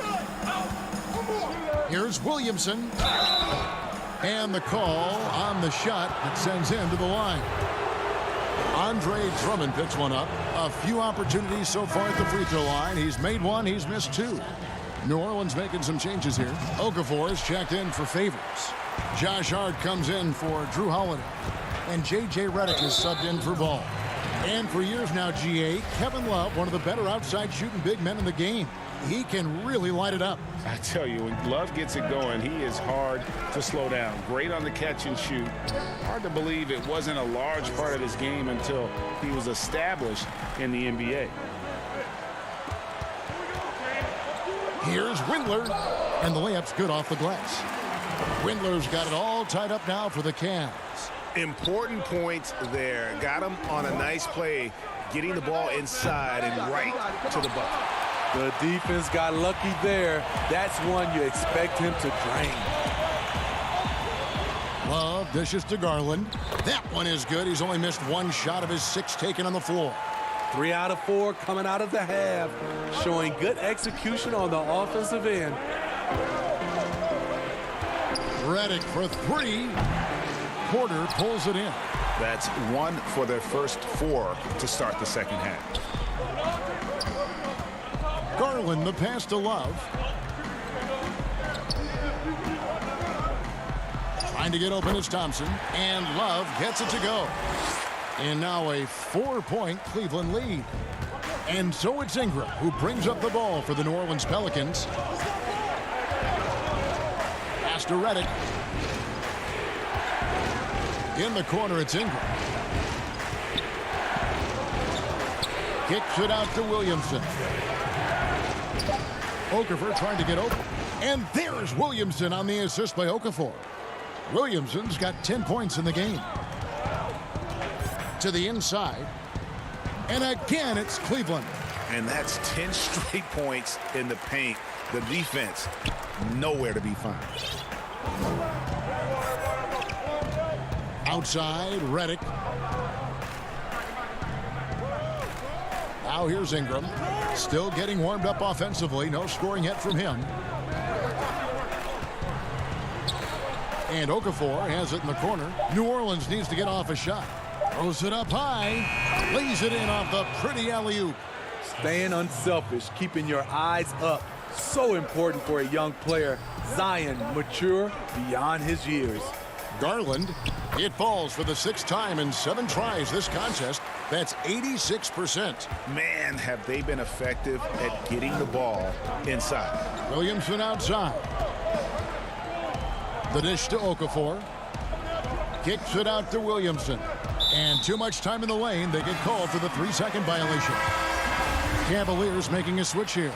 Here's Williamson. And the call on the shot that sends him to the line. Andre Drummond picks one up. A few opportunities so far at the free throw line. He's made 1, he's missed 2. New Orleans making some changes here. Okafor is checked in for Favors. Josh Hart comes in for Drew Holiday. And J.J. Redick is subbed in for Ball. And for years now, GA, Kevin Love, one of the better outside shooting big men in the game. He can really light it up. I tell you, when Love gets it going, he is hard to slow down. Great on the catch and shoot. Hard to believe it wasn't a large part of his game until he was established in the NBA. Here's Windler. And the layup's good off the glass. Windler's got it all tied up now for the Cavs. Important points there. Got him on a nice play, getting the ball inside and right to the bucket. The defense got lucky there. That's one you expect him to drain. Love dishes to Garland. That one is good. He's only missed 1 shot of his 6 taken on the floor. 3 out of 4 coming out of the half, showing good execution on the offensive end. Redick for 3. Porter pulls it in. That's 1 for their first 4 to start the second half. Garland, the pass to Love. Trying to get open is Thompson. And Love gets it to go. And now a 4-point Cleveland lead. And so it's Ingram who brings up the ball for the New Orleans Pelicans. Pass to Redick. In the corner, it's Ingram. Kicks it out to Williamson. Okafor trying to get open. And there's Williamson on the assist by Okafor. Williamson's got 10 points in the game. To the inside. And again, it's Cleveland. And that's 10 straight points in the paint. The defense, nowhere to be found. Outside, Redick. Now here's Ingram. Still getting warmed up offensively. No scoring yet from him. And Okafor has it in the corner. New Orleans needs to get off a shot. Throws it up high. Lays it in off the pretty alley-oop. Staying unselfish, keeping your eyes up. So important for a young player. Zion, mature beyond his years. Garland, it falls for the 6th time in 7 tries this contest. That's 86%. Man, have they been effective at getting the ball inside. Williamson outside. The dish to Okafor. Kicks it out to Williamson. And too much time in the lane. They get called for the 3-second violation. Cavaliers making a switch here.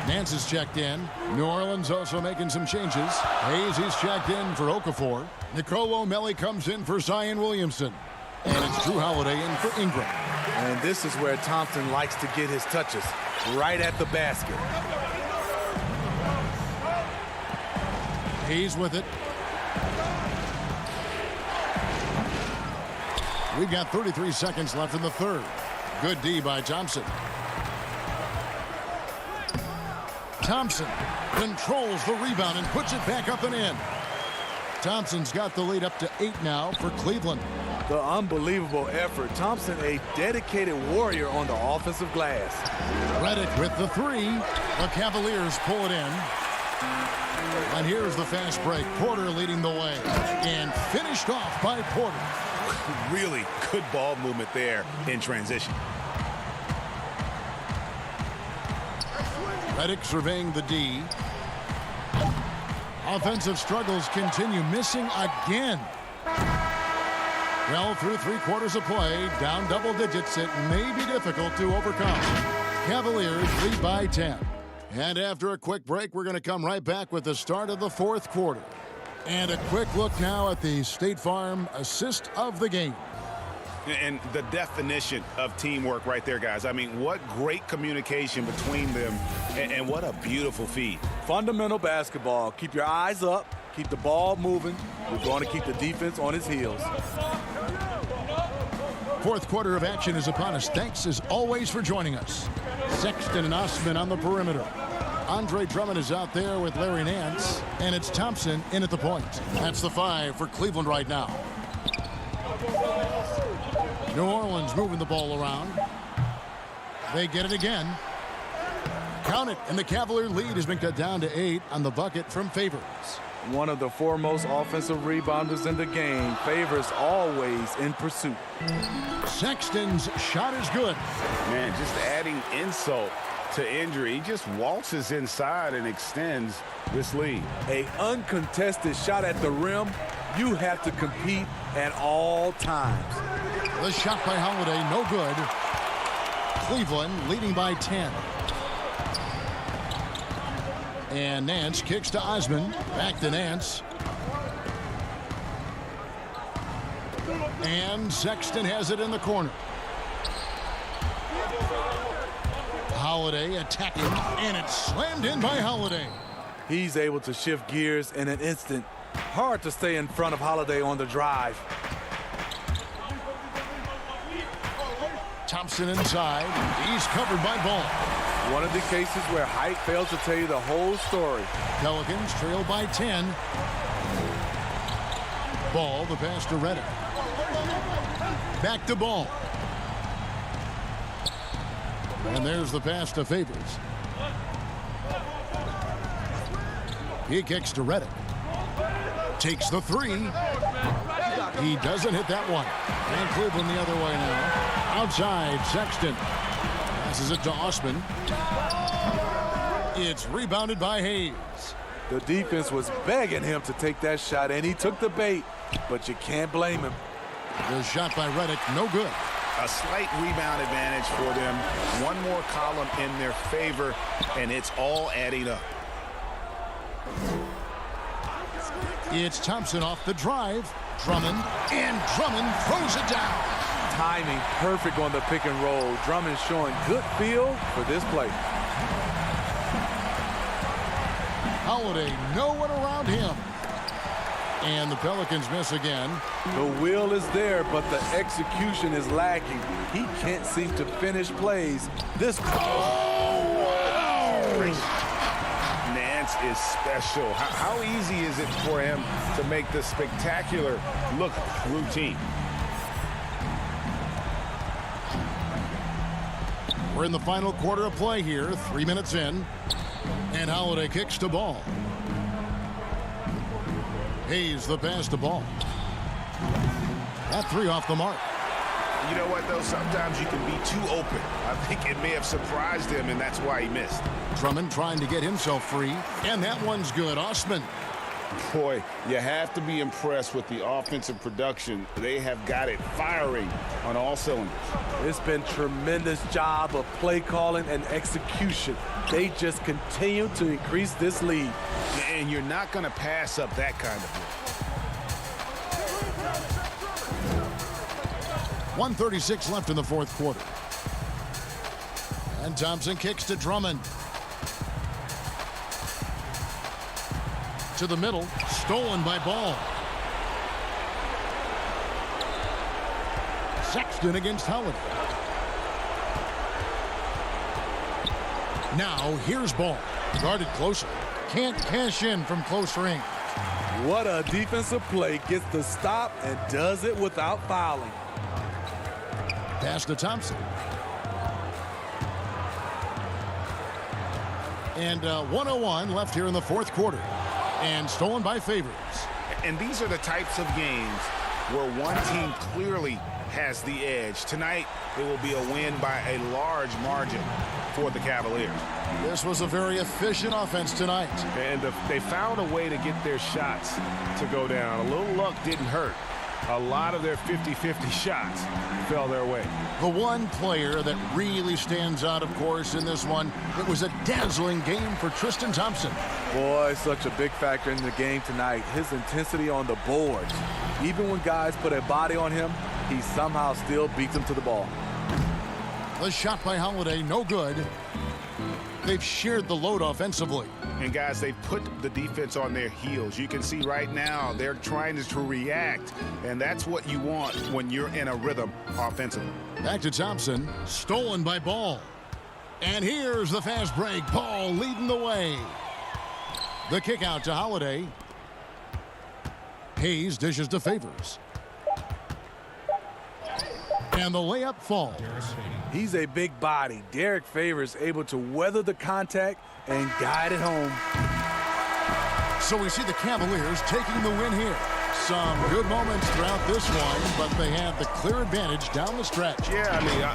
Nance is checked in. New Orleans also making some changes. Hayes is checked in for Okafor. Nicole O'Malley comes in for Zion Williamson. And it's Drew Holiday in for Ingram. And this is where Thompson likes to get his touches, right at the basket. Hayes with it. We've got 33 seconds left in the third. Good D by Thompson. Thompson controls the rebound and puts it back up and in. Thompson's got the lead up to 8 now for Cleveland. The unbelievable effort. Thompson, a dedicated warrior on the offensive glass. Reddick with the three. The Cavaliers pull it in. And here's the fast break. Porter leading the way. And finished off by Porter. Really good ball movement there in transition. Reddick surveying the D. Offensive struggles continue, missing again. Well, through 3/4 of play, down double digits, it may be difficult to overcome. Cavaliers lead by 10. And after a quick break, we're going to come right back with the start of the 4th quarter. And a quick look now at the State Farm assist of the game. And the definition of teamwork right there, guys. I mean, what great communication between them, and what a beautiful feed. Fundamental basketball. Keep your eyes up. Keep the ball moving. We're going to keep the defense on its heels. 4th quarter of action is upon us. Thanks, as always, for joining us. Sexton and Osman on the perimeter. Andre Drummond is out there with Larry Nance, and it's Thompson in at the point. That's the 5 for Cleveland right now. New Orleans moving the ball around. They get it again. Count it, and the Cavalier lead has been cut down to 8 on the bucket from Favors. One of the foremost offensive rebounders in the game. Favors always in pursuit. Sexton's shot is good. Man, just adding insult to injury. He just waltzes inside and extends this lead. A uncontested shot at the rim. You have to compete at all times. The shot by Holiday, no good. Cleveland leading by 10. And Nance kicks to Osman. Back to Nance. And Sexton has it in the corner. Holiday attacking, and it's slammed in by Holiday. He's able to shift gears in an instant. Hard to stay in front of Holiday on the drive. Thompson inside. He's covered by Ball. One of the cases where height fails to tell you the whole story. Pelicans trail by 10. Ball, the pass to Reddick. Back to Ball. And there's the pass to Favors. He kicks to Reddick. Takes the 3. He doesn't hit that one. And Cleveland the other way now. Outside, Sexton. Passes it to Osman. It's rebounded by Hayes. The defense was begging him to take that shot, and he took the bait, but you can't blame him. The shot by Reddick, no good. A slight rebound advantage for them. One more column in their favor, and it's all adding up. It's Thompson off the drive. Drummond, and Drummond throws it down. Timing perfect on the pick and roll. Drummond showing good feel for this play. Holiday, no one around him. And the Pelicans miss again. The will is there, but the execution is lacking. He can't seem to finish plays. This. Nance is special. How easy is it for him to make the spectacular look routine? We're in the final quarter of play here, 3 minutes in. And Holiday kicks to Ball. Hayes the pass to Ball. That 3 off the mark. You know what, though? Sometimes you can be too open. I think it may have surprised him, and that's why he missed. Drummond trying to get himself free. And that one's good. Osman. Boy, you have to be impressed with the offensive production. They have got it firing on all cylinders. It's been tremendous job of play calling and execution. They just continue to increase this lead. And you're not going to pass up that kind of play. 1:36 left in the 4th quarter. And Thompson kicks to Drummond. To the middle, stolen by Ball. Sexton against Holiday. Now here's Ball. Guarded closer. Can't cash in from close range. What a defensive play. Gets the stop and does it without fouling. Pass to Thompson. And 1:01 left here in the fourth quarter. And stolen by Favors. And these are the types of games where one team clearly has the edge. Tonight, it will be a win by a large margin for the Cavaliers. This was a very efficient offense tonight. And they found a way to get their shots to go down. A little luck didn't hurt. A lot of their 50-50 shots fell their way. The one player that really stands out, of course, in this one, it was a dazzling game for Tristan Thompson. Boy, such a big factor in the game tonight. His intensity on the boards. Even when guys put a body on him, he somehow still beats them to the ball. The shot by Holiday, no good. They've shared the load offensively. And guys, they put the defense on their heels. You can see right now they're trying to react, and that's what you want when you're in a rhythm offensively. Back to Thompson, stolen by Ball. And here's the fast break. Ball leading the way. The kick out to Holiday. Hayes dishes to Favors. And the layup falls. He's a big body. Derek Favors able to weather the contact and guide it home. So we see the Cavaliers taking the win here. Some good moments throughout this one, but they had the clear advantage down the stretch. Yeah, I mean,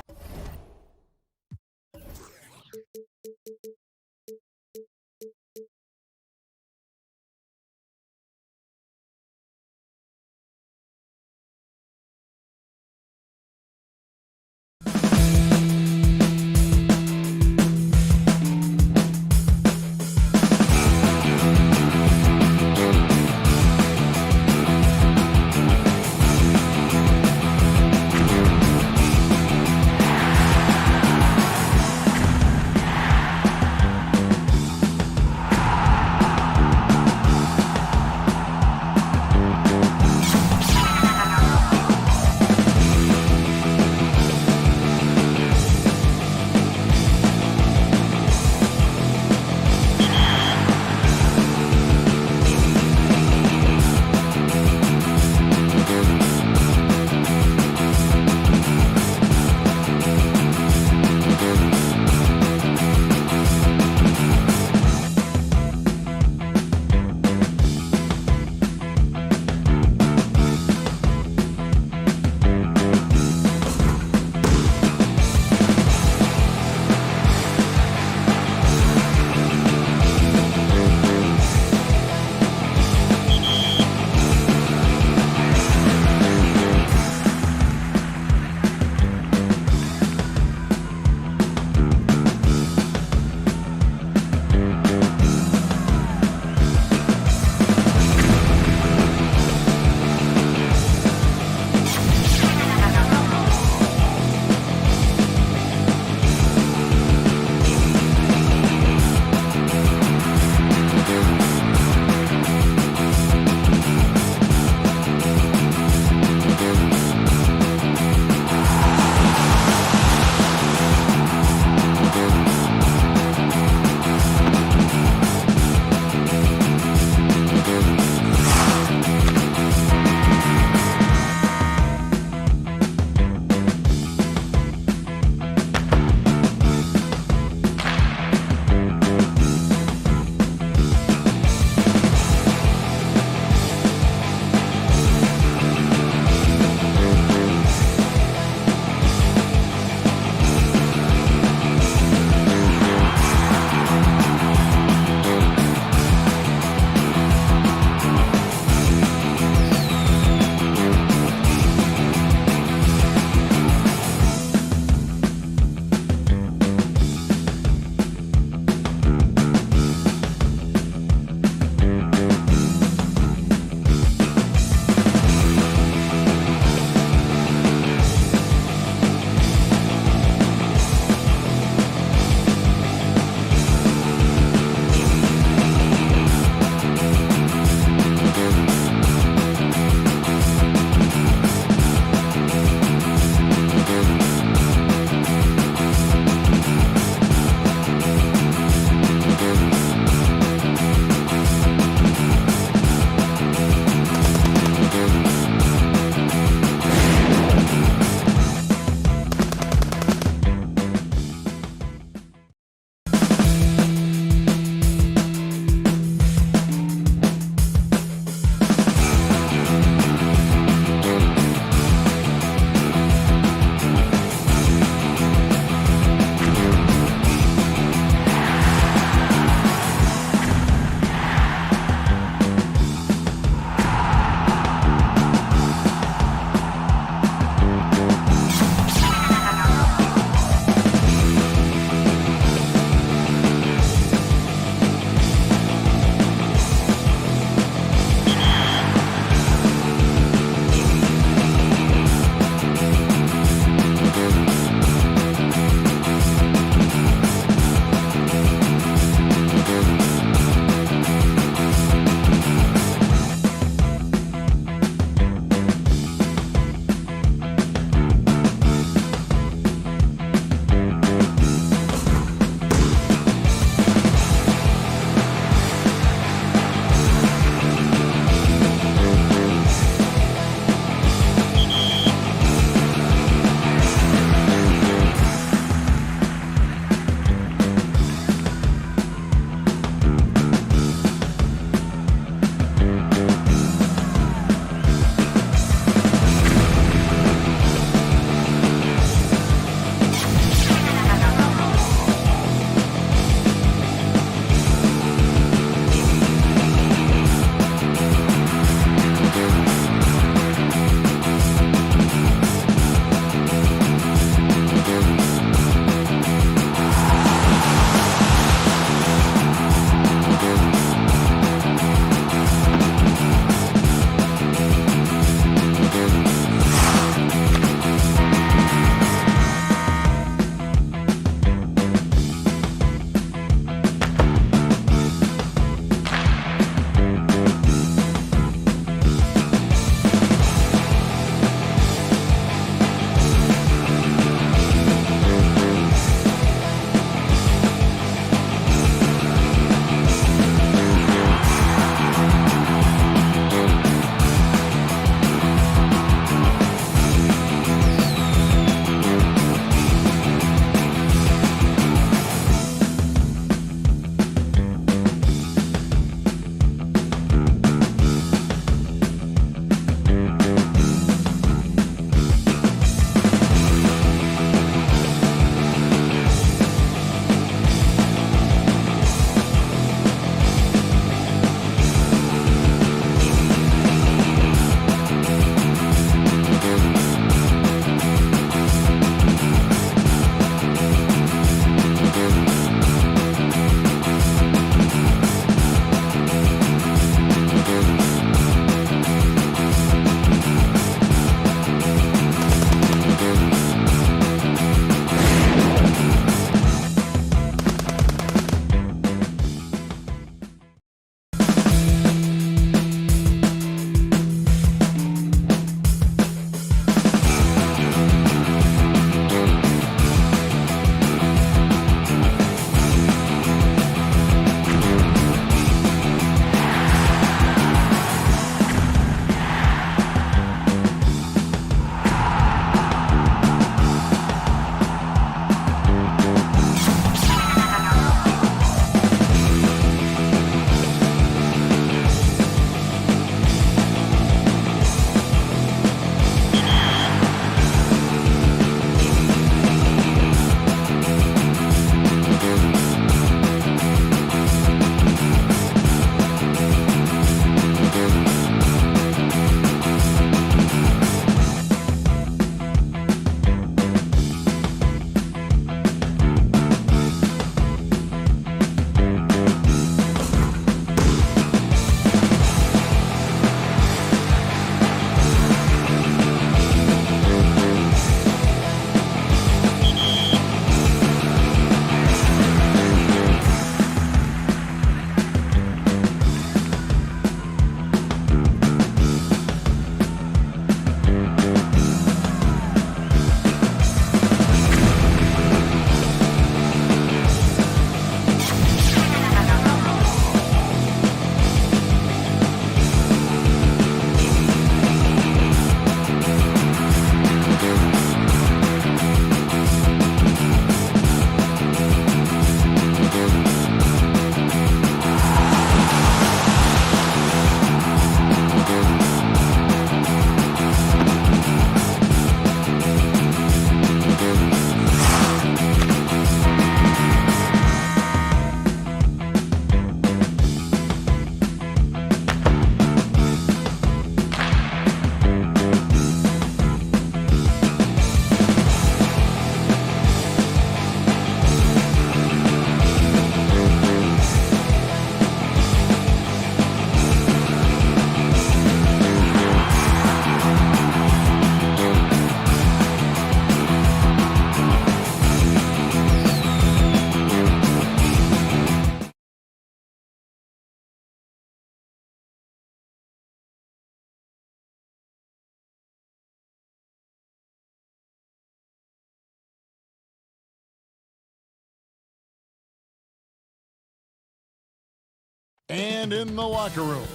And in the locker room,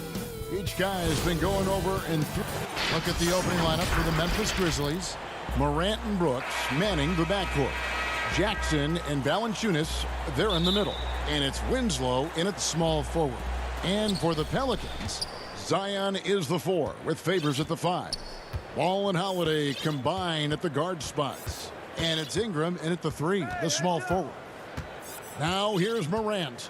each guy has been going over and through. Look at the opening lineup for the Memphis Grizzlies. Morant and Brooks manning the backcourt. Jackson and Valanciunas, they're in the middle. And it's Winslow in at the small forward. And for the Pelicans, Zion is the 4 with Favors at the 5. Ball and Holiday combine at the guard spots. And it's Ingram in at the 3, the small forward. Now here's Morant.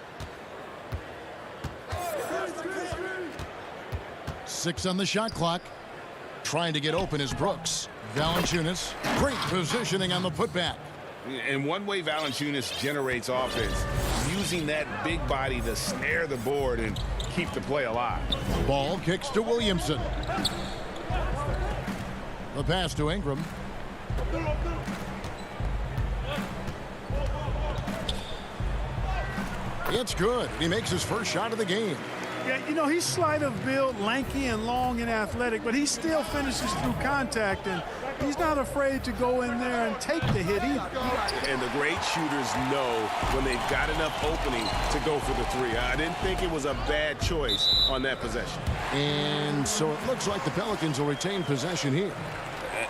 6 on the shot clock. Trying to get open is Brooks. Valanciunas, great positioning on the putback. And one way Valanciunas generates offense, using that big body to snare the board and keep the play alive. Ball kicks to Williamson. The pass to Ingram. It's good. He makes his first shot of the game. Yeah, you know, he's slight of build, lanky and long and athletic, but he still finishes through contact, and he's not afraid to go in there and take the hit either. And the great shooters know when they've got enough opening to go for the 3. I didn't think it was a bad choice on that possession. And so it looks like the Pelicans will retain possession here.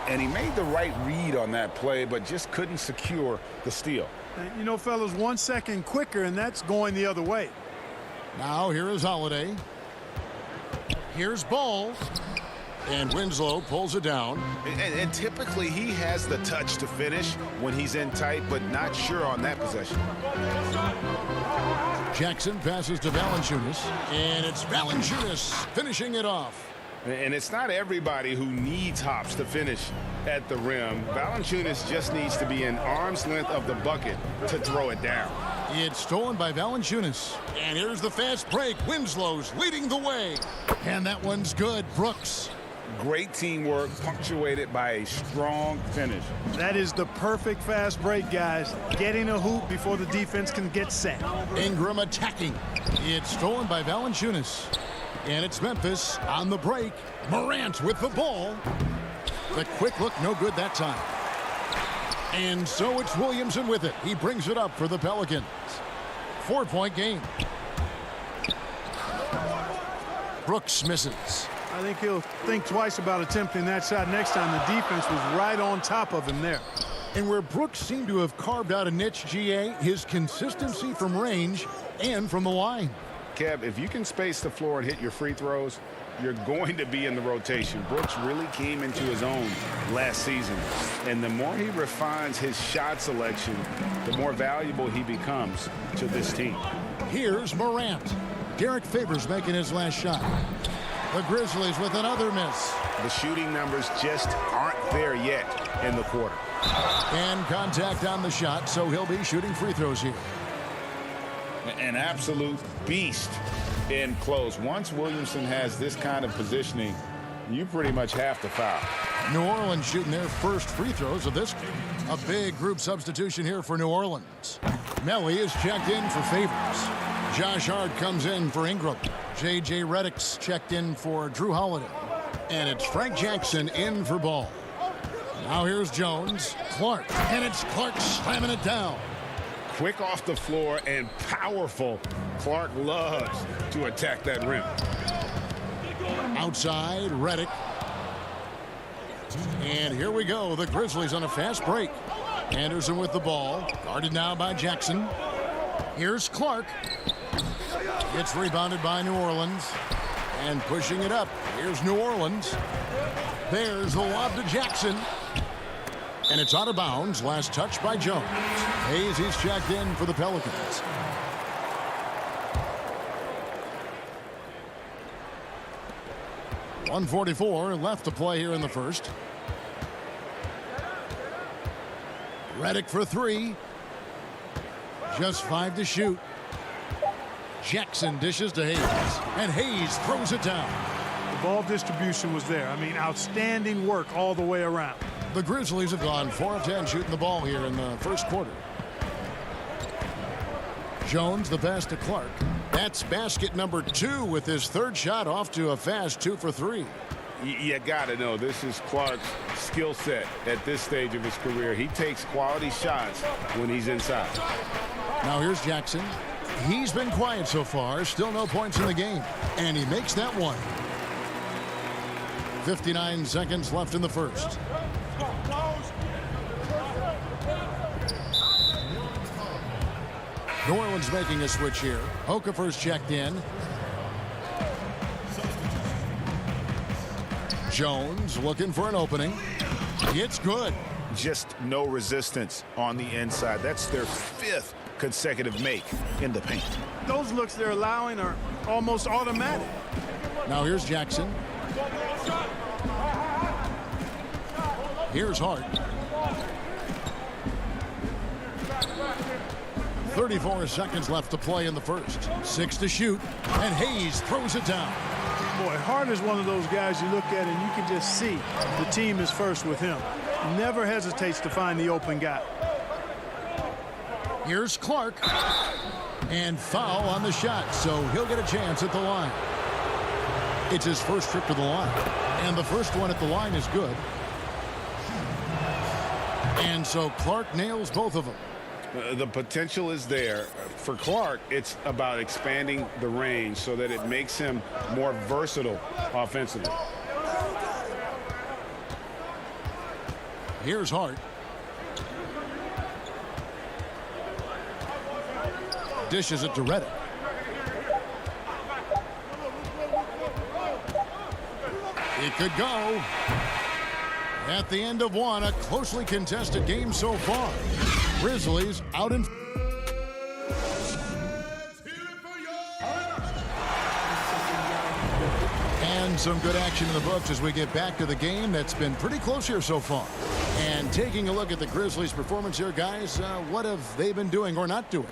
And he made the right read on that play, but just couldn't secure the steal. You know, fellas, 1 second quicker, and that's going the other way. Now here is Holiday. Here's Ball. And Winslow pulls it down. And typically he has the touch to finish when he's in tight, but not sure on that possession. Jackson passes to Valanciunas. And it's Valanciunas finishing it off. And it's not everybody who needs hops to finish at the rim. Valanciunas just needs to be an arm's length of the bucket to throw it down. It's stolen by Valanciunas. And here's the fast break. Winslow's leading the way. And that one's good. Brooks. Great teamwork punctuated by a strong finish. That is the perfect fast break, guys. Getting a hoop before the defense can get set. Ingram attacking. It's stolen by Valanciunas. And it's Memphis on the break. Morant with the ball. The quick look, no good that time. And so it's Williamson with it. He brings it up for the Pelicans. 4-point game. Brooks misses. I think he'll think twice about attempting that shot next time. The defense was right on top of him there. And where Brooks seemed to have carved out a niche, GA, his consistency from range and from the line. Kev, if you can space the floor and hit your free throws, you're going to be in the rotation. Brooks really came into his own last season. And the more he refines his shot selection, the more valuable he becomes to this team. Here's Morant. Derek Favors making his last shot. The Grizzlies with another miss. The shooting numbers just aren't there yet in the quarter. And contact on the shot, so he'll be shooting free throws here. An absolute beast in close. Once Williamson has this kind of positioning, you pretty much have to foul. New Orleans shooting their first free throws of this game. A big group substitution here for New Orleans. Melly is checked in for Favors. Josh Hart comes in for Ingram. J.J. Redick's checked in for Drew Holiday. And it's Frank Jackson in for Ball. Now here's Jones. Clark. And it's Clark slamming it down. Quick off the floor and powerful. Clark loves to attack that rim. Outside, Redick. And here we go. The Grizzlies on a fast break. Anderson with the ball. Guarded now by Jackson. Here's Clark. It's rebounded by New Orleans. And pushing it up. Here's New Orleans. There's the lob to Jackson. And it's out of bounds. Last touch by Jones. Hayes, he's checked in for the Pelicans. .144 left to play here in the first. Redick for 3. Just 5 to shoot. Jackson dishes to Hayes. And Hayes throws it down. The ball distribution was there. I mean, outstanding work all the way around. The Grizzlies have gone 4 of 10 shooting the ball here in the first quarter. Jones, the pass to Clark. That's basket number 2 with his third shot off to a fast 2 for 3. You got to know this is Clark's skill set at this stage of his career. He takes quality shots when he's inside. Now here's Jackson. He's been quiet so far. Still no points in the game. And he makes that one. 59 seconds left in the first. New Orleans making a switch here. Okafor's checked in. Jones looking for an opening. It's good. Just no resistance on the inside. That's their 5th consecutive make in the paint. Those looks they're allowing are almost automatic. Now here's Jackson. Here's Hart. 34 seconds left to play in the first. 6 to shoot, and Hayes throws it down. Boy, Hart is one of those guys you look at and you can just see the team is first with him. Never hesitates to find the open guy. Here's Clark. And foul on the shot, so he'll get a chance at the line. It's his first trip to the line. And the first one at the line is good. And so Clark nails both of them. The potential is there. For Clark, it's about expanding the range so that it makes him more versatile offensively. Here's Hart. Dishes it to Reddick. It could go. At the end of one, a closely contested game so far. Grizzlies out in. And some good action in the books as we get back to the game that's been pretty close here so far. And taking a look at the Grizzlies' performance here, guys, what have they been doing or not doing?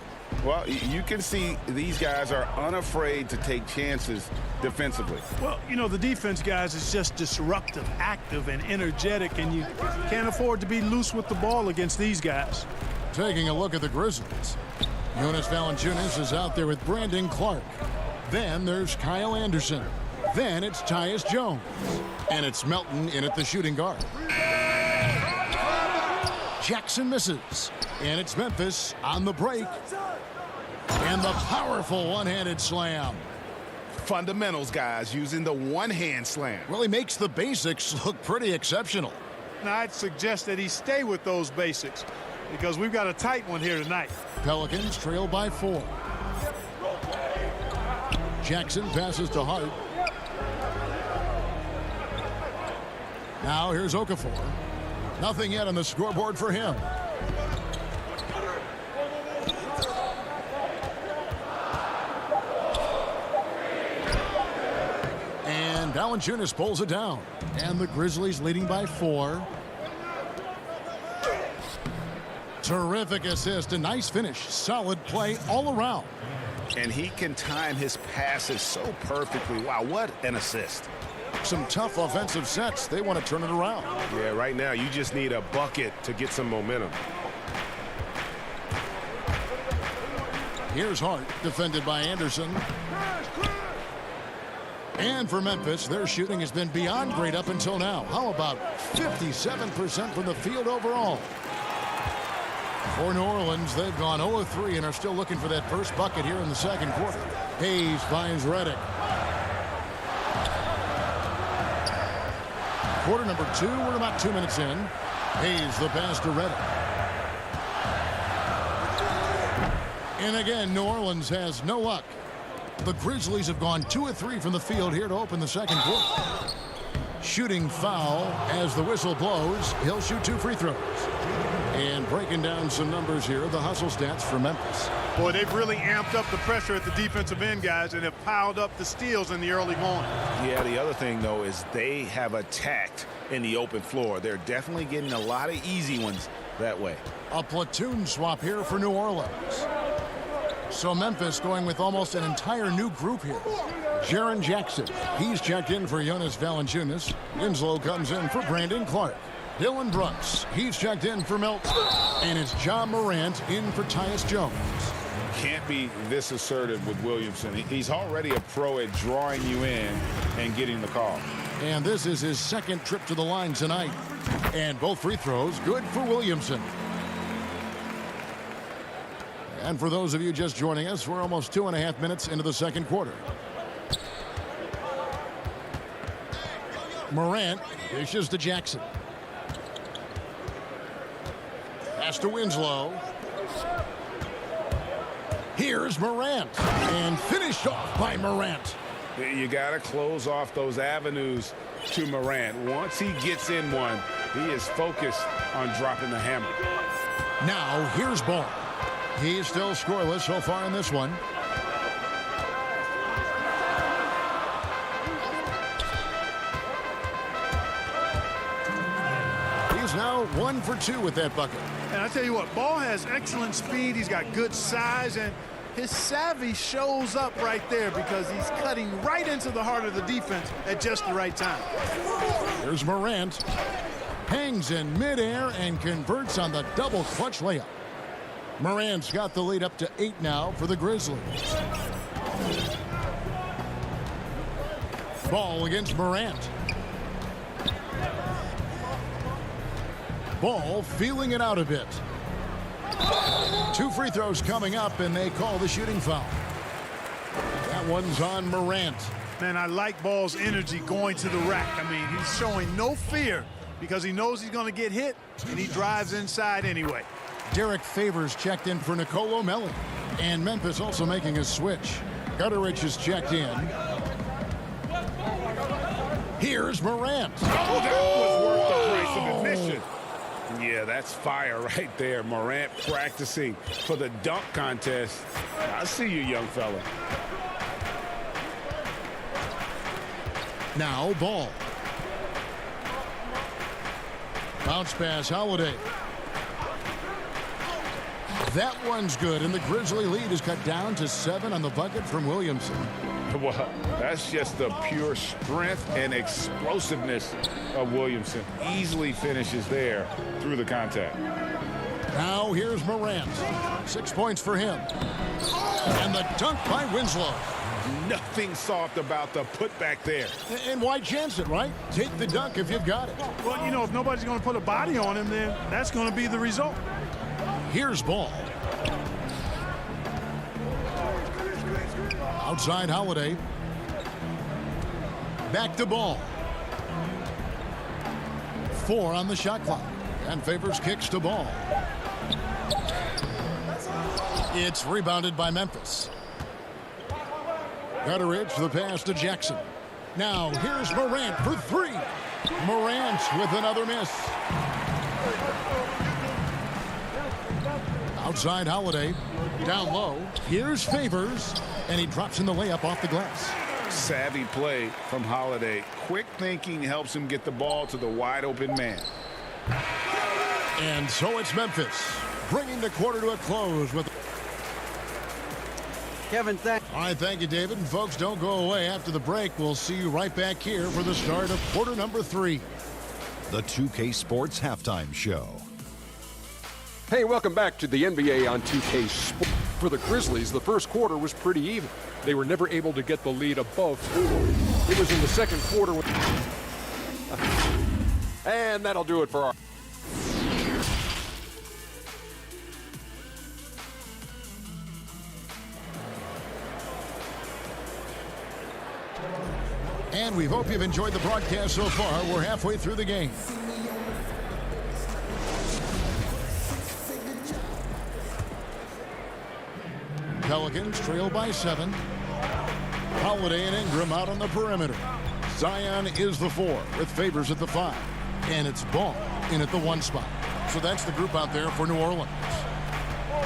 Well, you can see these guys are unafraid to take chances defensively. Well, you know, the defense, guys, is just disruptive, active, and energetic, and you can't afford to be loose with the ball against these guys. Taking a look at the Grizzlies. Jonas Valanciunas is out there with Brandon Clark. Then there's Kyle Anderson. Then it's Tyus Jones. And it's Melton in at the shooting guard. Jackson misses. And it's Memphis on the break. And the powerful one-handed slam. Fundamentals, guys, using the one-hand slam. Well, he makes the basics look pretty exceptional. Now, I'd suggest that he stay with those basics because we've got a tight one here tonight. Pelicans trail by 4. Jackson passes to Hart. Now here's Okafor. Nothing yet on the scoreboard for him. And Valanciunas pulls it down. And the Grizzlies leading by 4. Terrific assist, a nice finish, solid play all around. And he can time his passes so perfectly. Wow, what an assist. Some tough offensive sets. They want to turn it around. Yeah, right now you just need a bucket to get some momentum. Here's Hart, defended by Anderson. And for Memphis, their shooting has been beyond great up until now. How about 57% from the field overall? For New Orleans, they've gone 0-3 and are still looking for that first bucket here in the second quarter. Hayes finds Reddick. Quarter number 2, we're about 2 minutes in. Hayes the pass to Reddick. And again, New Orleans has no luck. The Grizzlies have gone 2 of 3 from the field here to open the second quarter. Shooting foul as the whistle blows. He'll shoot 2 free throws. And breaking down some numbers here, the hustle stats for Memphis. Boy, they've really amped up the pressure at the defensive end, guys, and have piled up the steals in the early going. Yeah, the other thing, though, is they have attacked in the open floor. They're definitely getting a lot of easy ones that way. A platoon swap here for New Orleans. So Memphis going with almost an entire new group here. Jaren Jackson, he's checked in for Jonas Valanciunas. Winslow comes in for Brandon Clark. Dylan Brooks, he's checked in for Melton. And it's John Morant in for Tyus Jones. Can't be this assertive with Williamson. He's already a pro at drawing you in and getting the call. And this is his second trip to the line tonight. And both free throws good for Williamson. And for those of you just joining us, we're almost 2.5 minutes into the second quarter. Morant dishes to Jackson. Pass to Winslow. Here's Morant. And finished off by Morant. You got to close off those avenues to Morant. Once he gets in one, he is focused on dropping the hammer. Now here's Ball. He's still scoreless so far in this one. He's now 1 for 2 with that bucket. And I tell you what, Ball has excellent speed. He's got good size, and his savvy shows up right there because he's cutting right into the heart of the defense at just the right time. Here's Morant. Hangs in midair and converts on the double clutch layup. Morant's got the lead up to 8 now for the Grizzlies. Ball against Morant. Ball feeling it out a bit. 2 free throws coming up, and they call the shooting foul. That one's on Morant. Man, I like Ball's energy going to the rack. I mean, he's showing no fear because he knows he's going to get hit, and he drives inside anyway. Derek Favors checked in for Nicolo Melli. And Memphis also making a switch. Gutteridge is checked in. Here's Morant. Oh, that was worth the price of admission. Yeah, that's fire right there. Morant practicing for the dunk contest. I see you, young fella. Now Ball. Bounce pass, Holiday. That one's good, and the Grizzly lead is cut down to 7 on the bucket from Williamson. Well, that's just the pure strength and explosiveness of Williamson. Easily finishes there through the contact. Now here's Morant. 6 points for him. And the dunk by Winslow. Nothing soft about the putback there. And why chance it, right? Take the dunk if you've got it. Well, you know, if nobody's going to put a body on him, then that's going to be the result. Here's Ball. Outside Holiday. Back to Ball. 4 on the shot clock. And Favors kicks to Ball. It's rebounded by Memphis. Gutteridge the pass to Jackson. Now here's Morant for 3. Morant with another miss. Outside Holiday. Down low. Here's Favors. And he drops in the layup off the glass. Savvy play from Holiday. Quick thinking helps him get the ball to the wide open man. And so it's Memphis bringing the quarter to a close with Kevin, All right, thank you, David. And folks, don't go away. After the break, we'll see you right back here for the start of quarter number 3. The 2K Sports Halftime Show. Hey, welcome back to the NBA on 2K Sports. For the Grizzlies, the first quarter was pretty even. They were never able to get the lead above 4. It was in the second quarter. And that'll do it for our... And we hope you've enjoyed the broadcast so far. We're halfway through the game. Pelicans trail by 7. Holiday and Ingram out on the perimeter. Zion is the 4 with Favors at the 5. And it's Ball in at the 1 spot. So that's the group out there for New Orleans.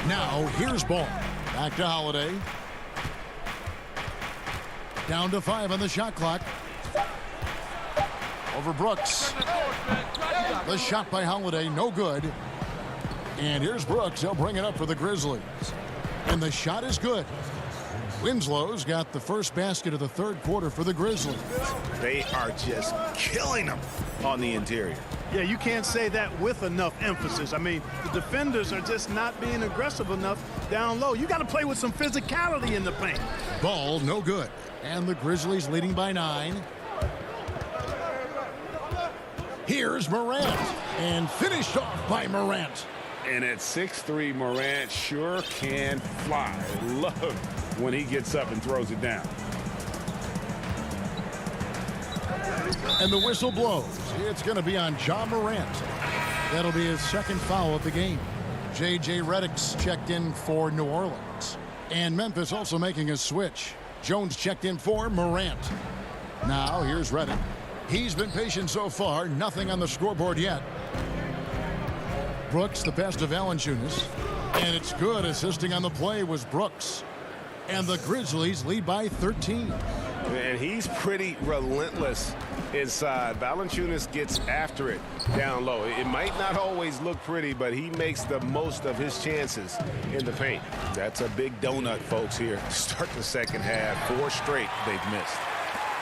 Now here's Ball. Back to Holiday. Down to 5 on the shot clock. Over Brooks. The shot by Holiday, no good. And here's Brooks. He'll bring it up for the Grizzlies. And the shot is good. Winslow's got the first basket of the third quarter for the Grizzlies. They are just killing them on the interior. Yeah, you can't say that with enough emphasis. I mean, the defenders are just not being aggressive enough down low. You got to play with some physicality in the paint. Ball, no good. And the Grizzlies leading by 9. Here's Morant. And finished off by Morant. And at 6'3", Morant sure can fly. Love when he gets up and throws it down. And the whistle blows. It's going to be on Ja Morant. That'll be his second foul of the game. J.J. Redick's checked in for New Orleans. And Memphis also making a switch. Jones checked in for Morant. Now here's Redick. He's been patient so far. Nothing on the scoreboard yet. Brooks, the pass to Valanciunas. And it's good. Assisting on the play was Brooks. And the Grizzlies lead by 13. And he's pretty relentless inside. Valanciunas gets after it down low. It might not always look pretty, but he makes the most of his chances in the paint. That's a big donut, folks, here to start the second half. 4 straight they've missed.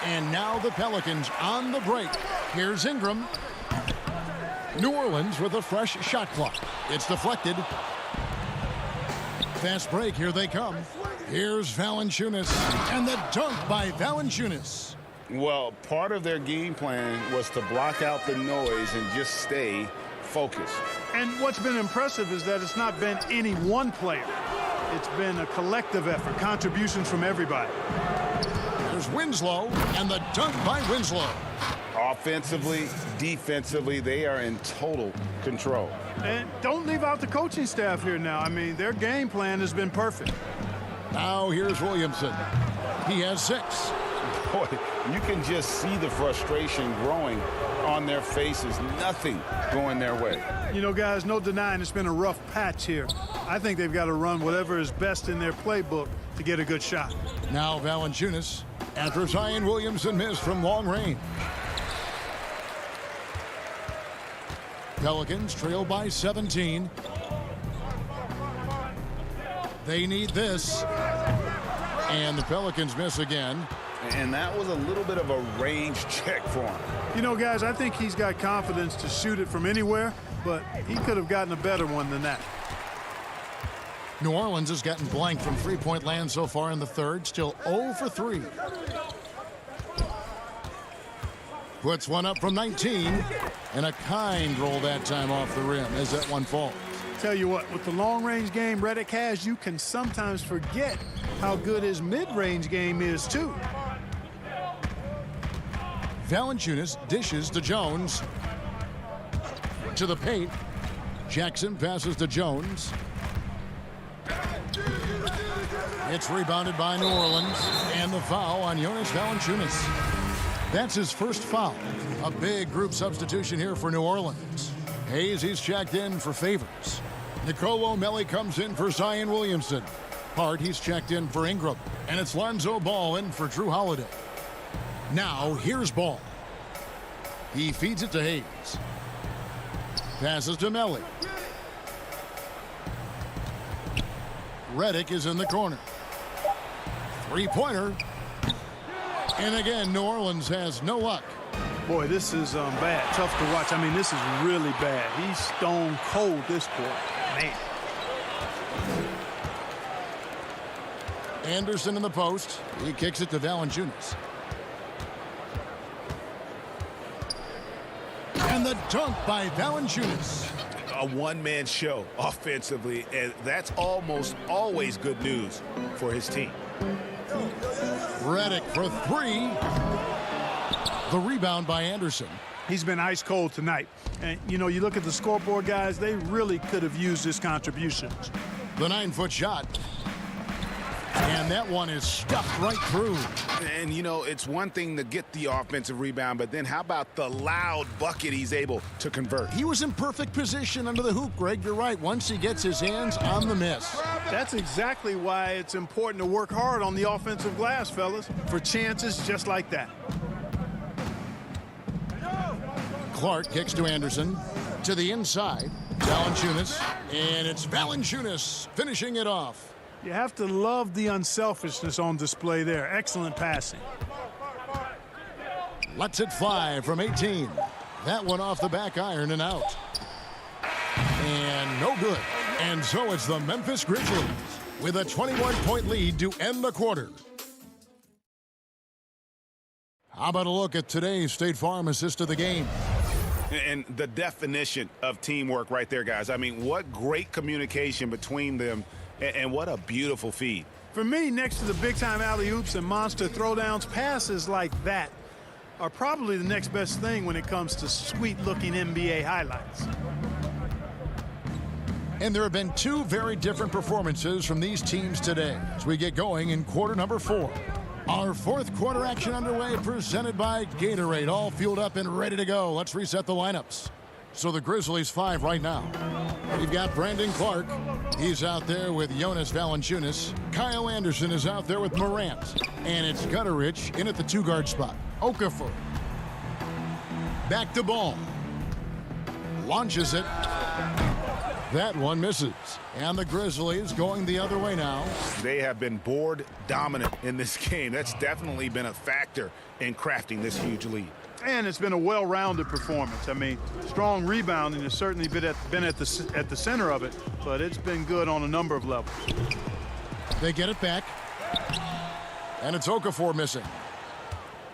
And now the Pelicans on the break. Here's Ingram. New Orleans with a fresh shot clock. It's deflected. Fast break. Here they come. Here's Valanciunas. And the dunk by Valanciunas. Well, part of their game plan was to block out the noise and just stay focused. And what's been impressive is that it's not been any one player. It's been a collective effort, contributions from everybody. There's Winslow, and the dunk by Winslow. Offensively, defensively, they are in total control. And don't leave out the coaching staff here now. I mean, their game plan has been perfect. Now here's Williamson. He has 6. Boy, you can just see the frustration growing on their faces. Nothing going their way. You know, guys, no denying it's been a rough patch here. I think they've got to run whatever is best in their playbook to get a good shot. Now Valanciunas after Zion Williamson missed from long range. Pelicans trail by 17. They need this. And the Pelicans miss again. And that was a little bit of a range check for him. You know, guys, I think he's got confidence to shoot it from anywhere, but he could have gotten a better one than that. New Orleans has gotten blank from three-point land so far in the third. Still 0 for 3. Puts one up from 19. And a kind roll that time off the rim as that one falls. Tell you what, with the long-range game Redick has, you can sometimes forget how good his mid-range game is, too. Valanciunas dishes to Jones. To the paint. Jackson passes to Jones. It's rebounded by New Orleans. And the foul on Jonas Valanciunas. That's his first foul. A big group substitution here for New Orleans. Hayes, he's checked in for Favors. Nicolo O'Malley comes in for Zion Williamson. Hart, he's checked in for Ingram. And it's Lonzo Ball in for Drew Holiday. Now, here's Ball. He feeds it to Hayes. Passes to Melly. Redick is in the corner. Three-pointer. And again, New Orleans has no luck. Boy, this is bad. Tough to watch. I mean, this is really bad. He's stone cold this quarter. Man. Anderson in the post. He kicks it to Valanciunas. And the dunk by Valanciunas. A one-man show offensively, and that's almost always good news for his team. Redick for 3. The rebound by Anderson. He's been ice cold tonight. And, you know, you look at the scoreboard, guys, they really could have used his contributions. The 9-foot shot. And that one is stuffed right through. And, you know, it's one thing to get the offensive rebound, but then how about the loud bucket he's able to convert? He was in perfect position under the hoop, Greg. You're right. Once he gets his hands on the miss. That's exactly why it's important to work hard on the offensive glass, fellas, for chances just like that. Clark kicks to Anderson. To the inside. Valanciunas. And it's Valanciunas finishing it off. You have to love the unselfishness on display there. Excellent passing. Lets it fly from 18. That one off the back iron and out. And no good. And so it's the Memphis Grizzlies with a 21-point lead to end the quarter. How about a look at today's State Farm assist of the game? And the definition of teamwork right there, guys. I mean, what great communication between them, and what a beautiful feed. For me, next to the big-time alley-oops and monster throwdowns, passes like that are probably the next best thing when it comes to sweet-looking NBA highlights. And there have been two very different performances from these teams today as we get going in quarter number 4. Our fourth quarter action underway, presented by Gatorade, all fueled up and ready to go. Let's reset the lineups. So the Grizzlies 5 right now. We've got Brandon Clark. He's out there with Jonas Valanciunas. Kyle Anderson is out there with Morant. And it's Gutterich in at the 2-guard spot. Okafor. Back to Ball. Launches it. That one misses. And the Grizzlies going the other way now. They have been board dominant in this game. That's definitely been a factor in crafting this huge lead. And it's been a well-rounded performance. I mean, strong rebounding has certainly been at the center of it, but it's been good on a number of levels. They get it back. And it's Okafor missing.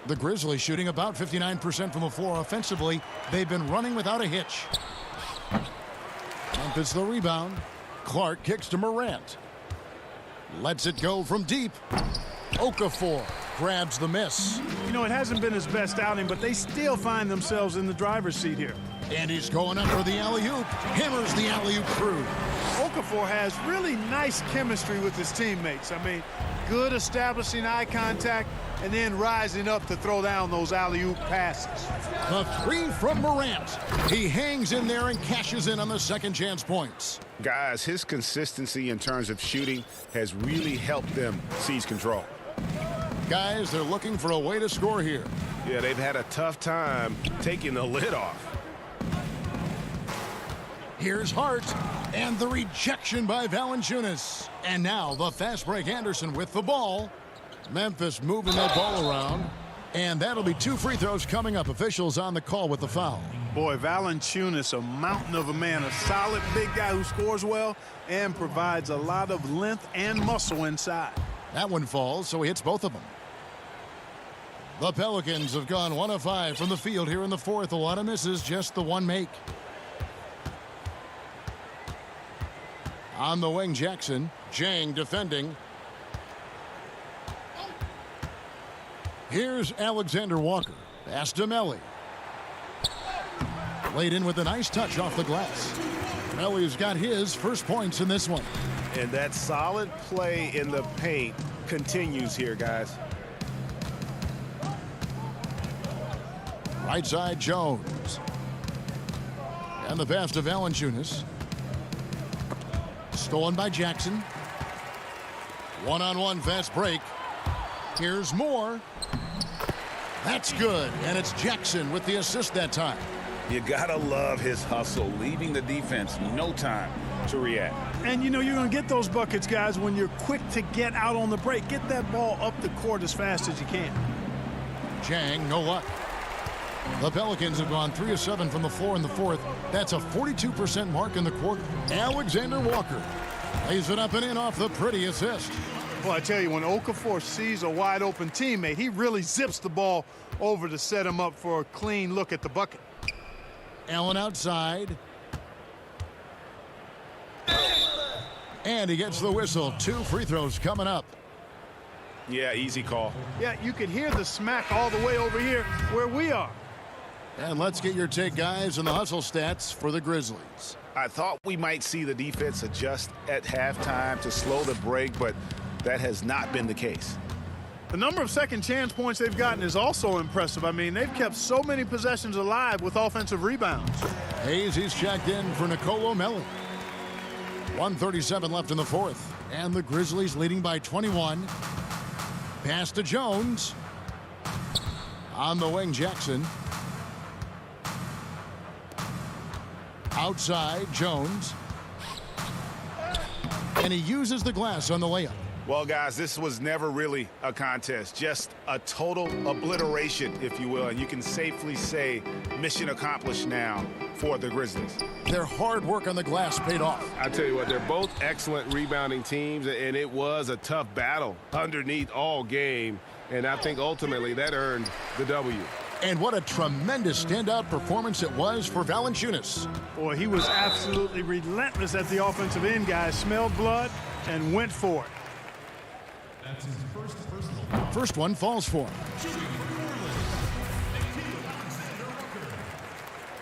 The Grizzlies shooting about 59% from the floor offensively. They've been running without a hitch. Memphis the rebound. Clark kicks to Morant. Lets it go from deep. Okafor grabs the miss. You know, it hasn't been his best outing, but they still find themselves in the driver's seat here. And he's going up for the alley-oop. Hammers the alley-oop through. Okafor has really nice chemistry with his teammates. I mean, good establishing eye contact and then rising up to throw down those alley-oop passes. The 3 from Morant. He hangs in there and cashes in on the second chance points. Guys, his consistency in terms of shooting has really helped them seize control. Guys, they're looking for a way to score here. Yeah, they've had a tough time taking the lid off. Here's Hart, and the rejection by Valanciunas. And now the fast break Anderson with the ball. Memphis moving that ball around. And that'll be 2 free throws coming up. Officials on the call with the foul. Boy, Valanciunas, a mountain of a man, a solid big guy who scores well and provides a lot of length and muscle inside. That one falls, so he hits both of them. The Pelicans have gone 1 of 5 from the field here in the fourth. A lot of misses, just the one make. On the wing, Jackson. Jang defending. Here's Alexander Walker. Pass to Melly. Laid in with a nice touch off the glass. Melly's got his first points in this one. And that solid play in the paint continues here, guys. Right side, Jones. And the pass to Valanciunas. Stolen by Jackson. One-on-one fast break. Here's Moore. That's good, and it's Jackson with the assist that time. You gotta love his hustle, leaving the defense no time to react. And you know you're going to get those buckets, guys, when you're quick to get out on the break. Get that ball up the court as fast as you can. Jang, no luck. The Pelicans have gone 3 of 7 from the floor in the fourth. That's a 42% mark in the quarter. Alexander Walker lays it up and in off the pretty assist. Well, I tell you, when Okafor sees a wide-open teammate, he really zips the ball over to set him up for a clean look at the bucket. Allen outside. And he gets the whistle. 2 free throws coming up. Yeah, easy call. Yeah, you could hear the smack all the way over here where we are. And let's get your take, guys, on the hustle stats for the Grizzlies. I thought we might see the defense adjust at halftime to slow the break, but that has not been the case. The number of second chance points they've gotten is also impressive. I mean, they've kept so many possessions alive with offensive rebounds. Hayes, he's checked in for Nicolo Melli. 1:37 left in the fourth. And the Grizzlies leading by 21. Pass to Jones. On the wing, Jackson. Outside, Jones. And he uses the glass on the layup. Well, guys, this was never really a contest, just a total obliteration, if you will. And you can safely say mission accomplished now for the Grizzlies. Their hard work on the glass paid off. I tell you what, they're both excellent rebounding teams, and it was a tough battle underneath all game. And I think ultimately that earned the W. And what a tremendous standout performance it was for Valanciunas. Boy, he was absolutely relentless at the offensive end, guys. Smelled blood and went for it. That's his first personal. First one falls for him.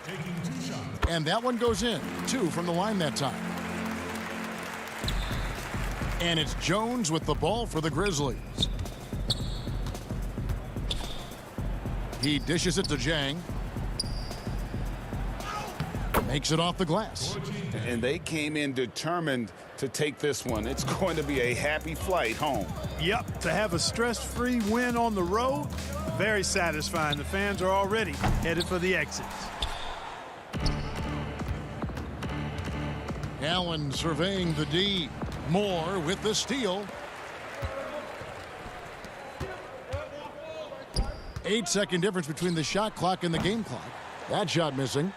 Taking 2 shots. And that one goes in. 2 from the line that time. And it's Jones with the ball for the Grizzlies. He dishes it to Jang. Makes it off the glass. And they came in determined to take this one. It's going to be a happy flight home. Yep, to have a stress-free win on the road, very satisfying. The fans are already headed for the exits. Allen surveying the D. Moore with the steal. 8-second difference between the shot clock and the game clock. That shot missing.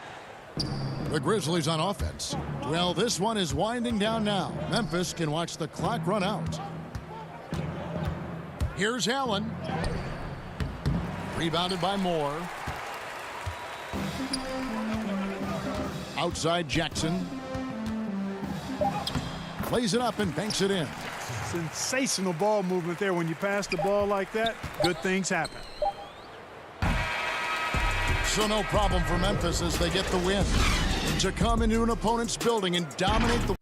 The Grizzlies on offense. Well, this one is winding down now. Memphis can watch the clock run out. Here's Allen. Rebounded by Moore. Outside Jackson. Plays it up and banks it in. Sensational ball movement there. When you pass the ball like that, good things happen. So no problem for Memphis as they get the win. To come into an opponent's building and dominate the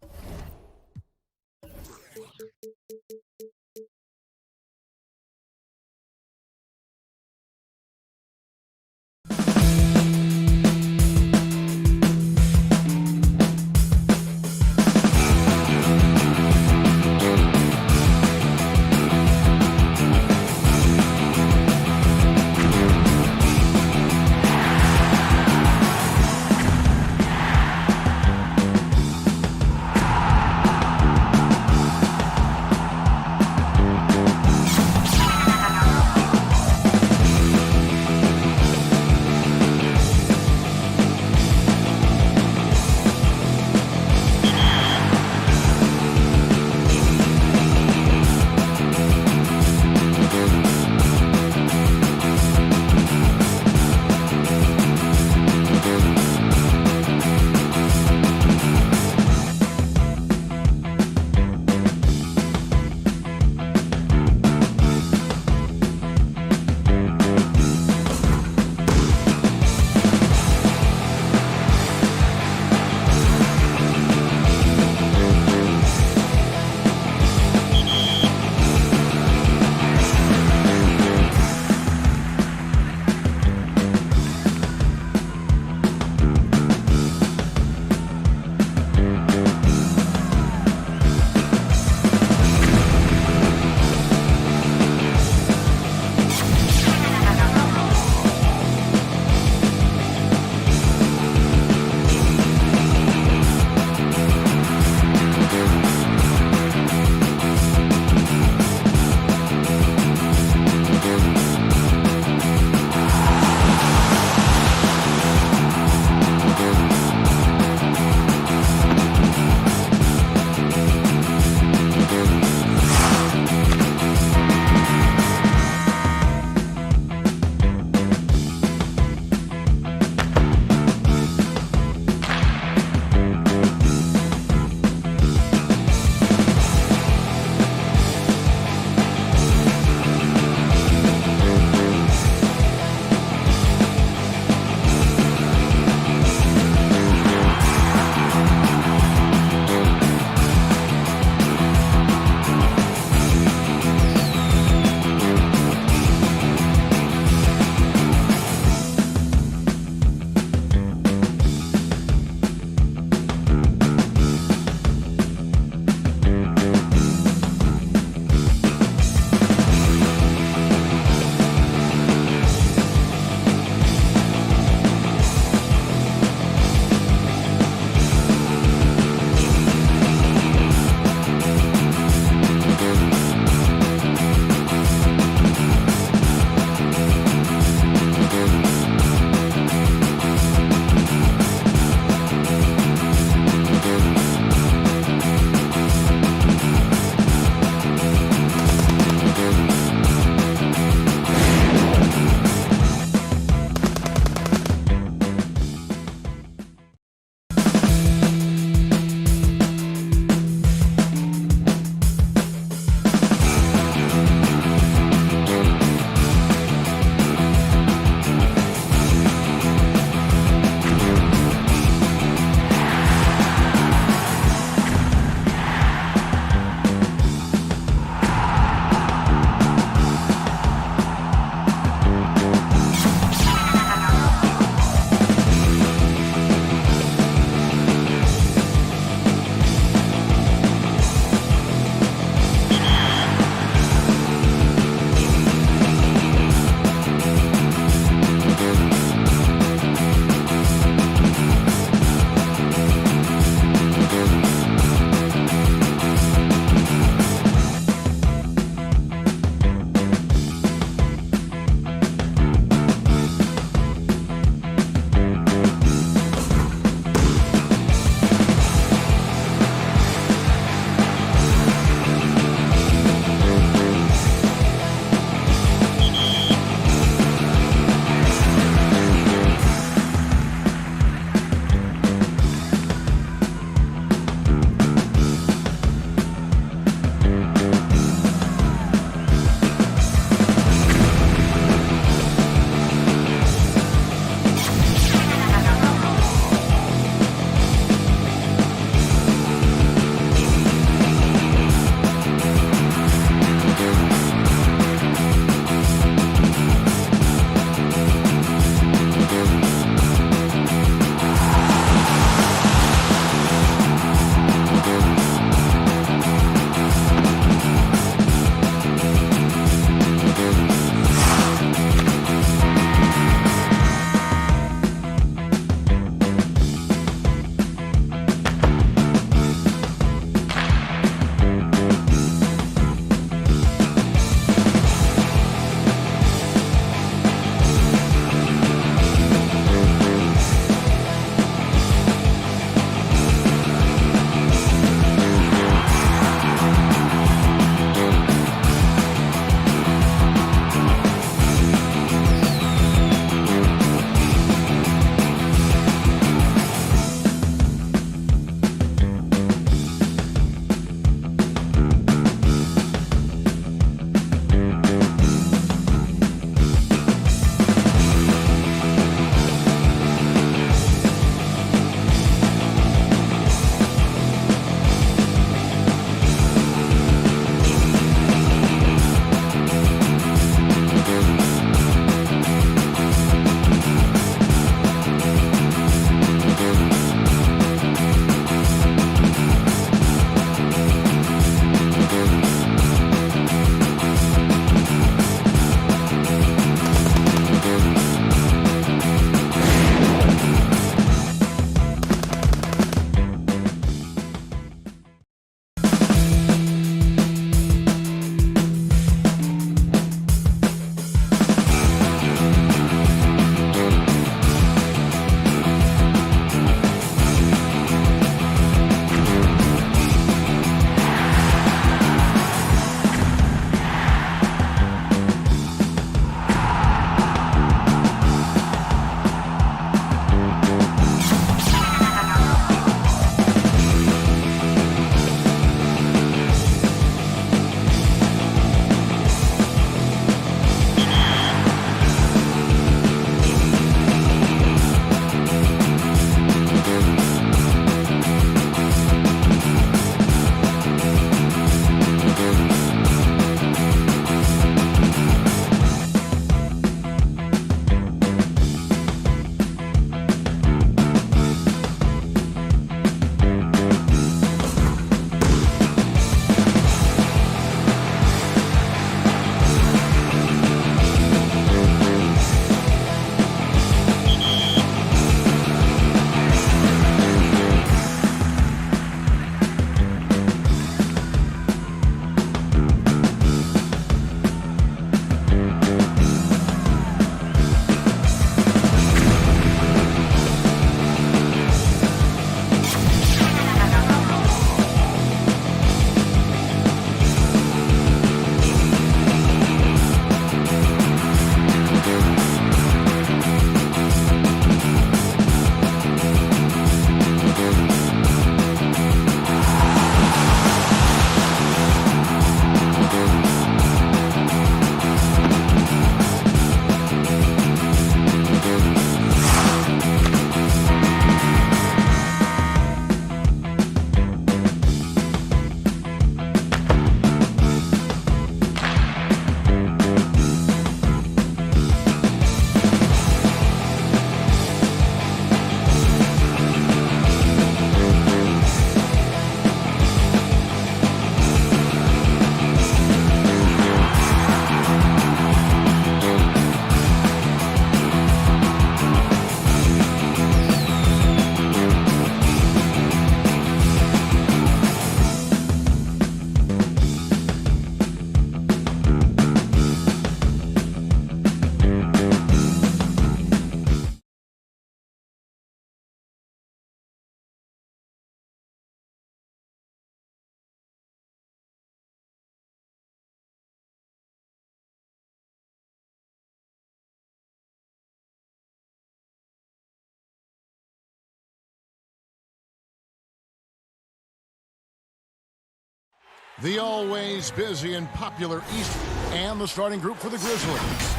The always busy and popular East and the starting group for the Grizzlies.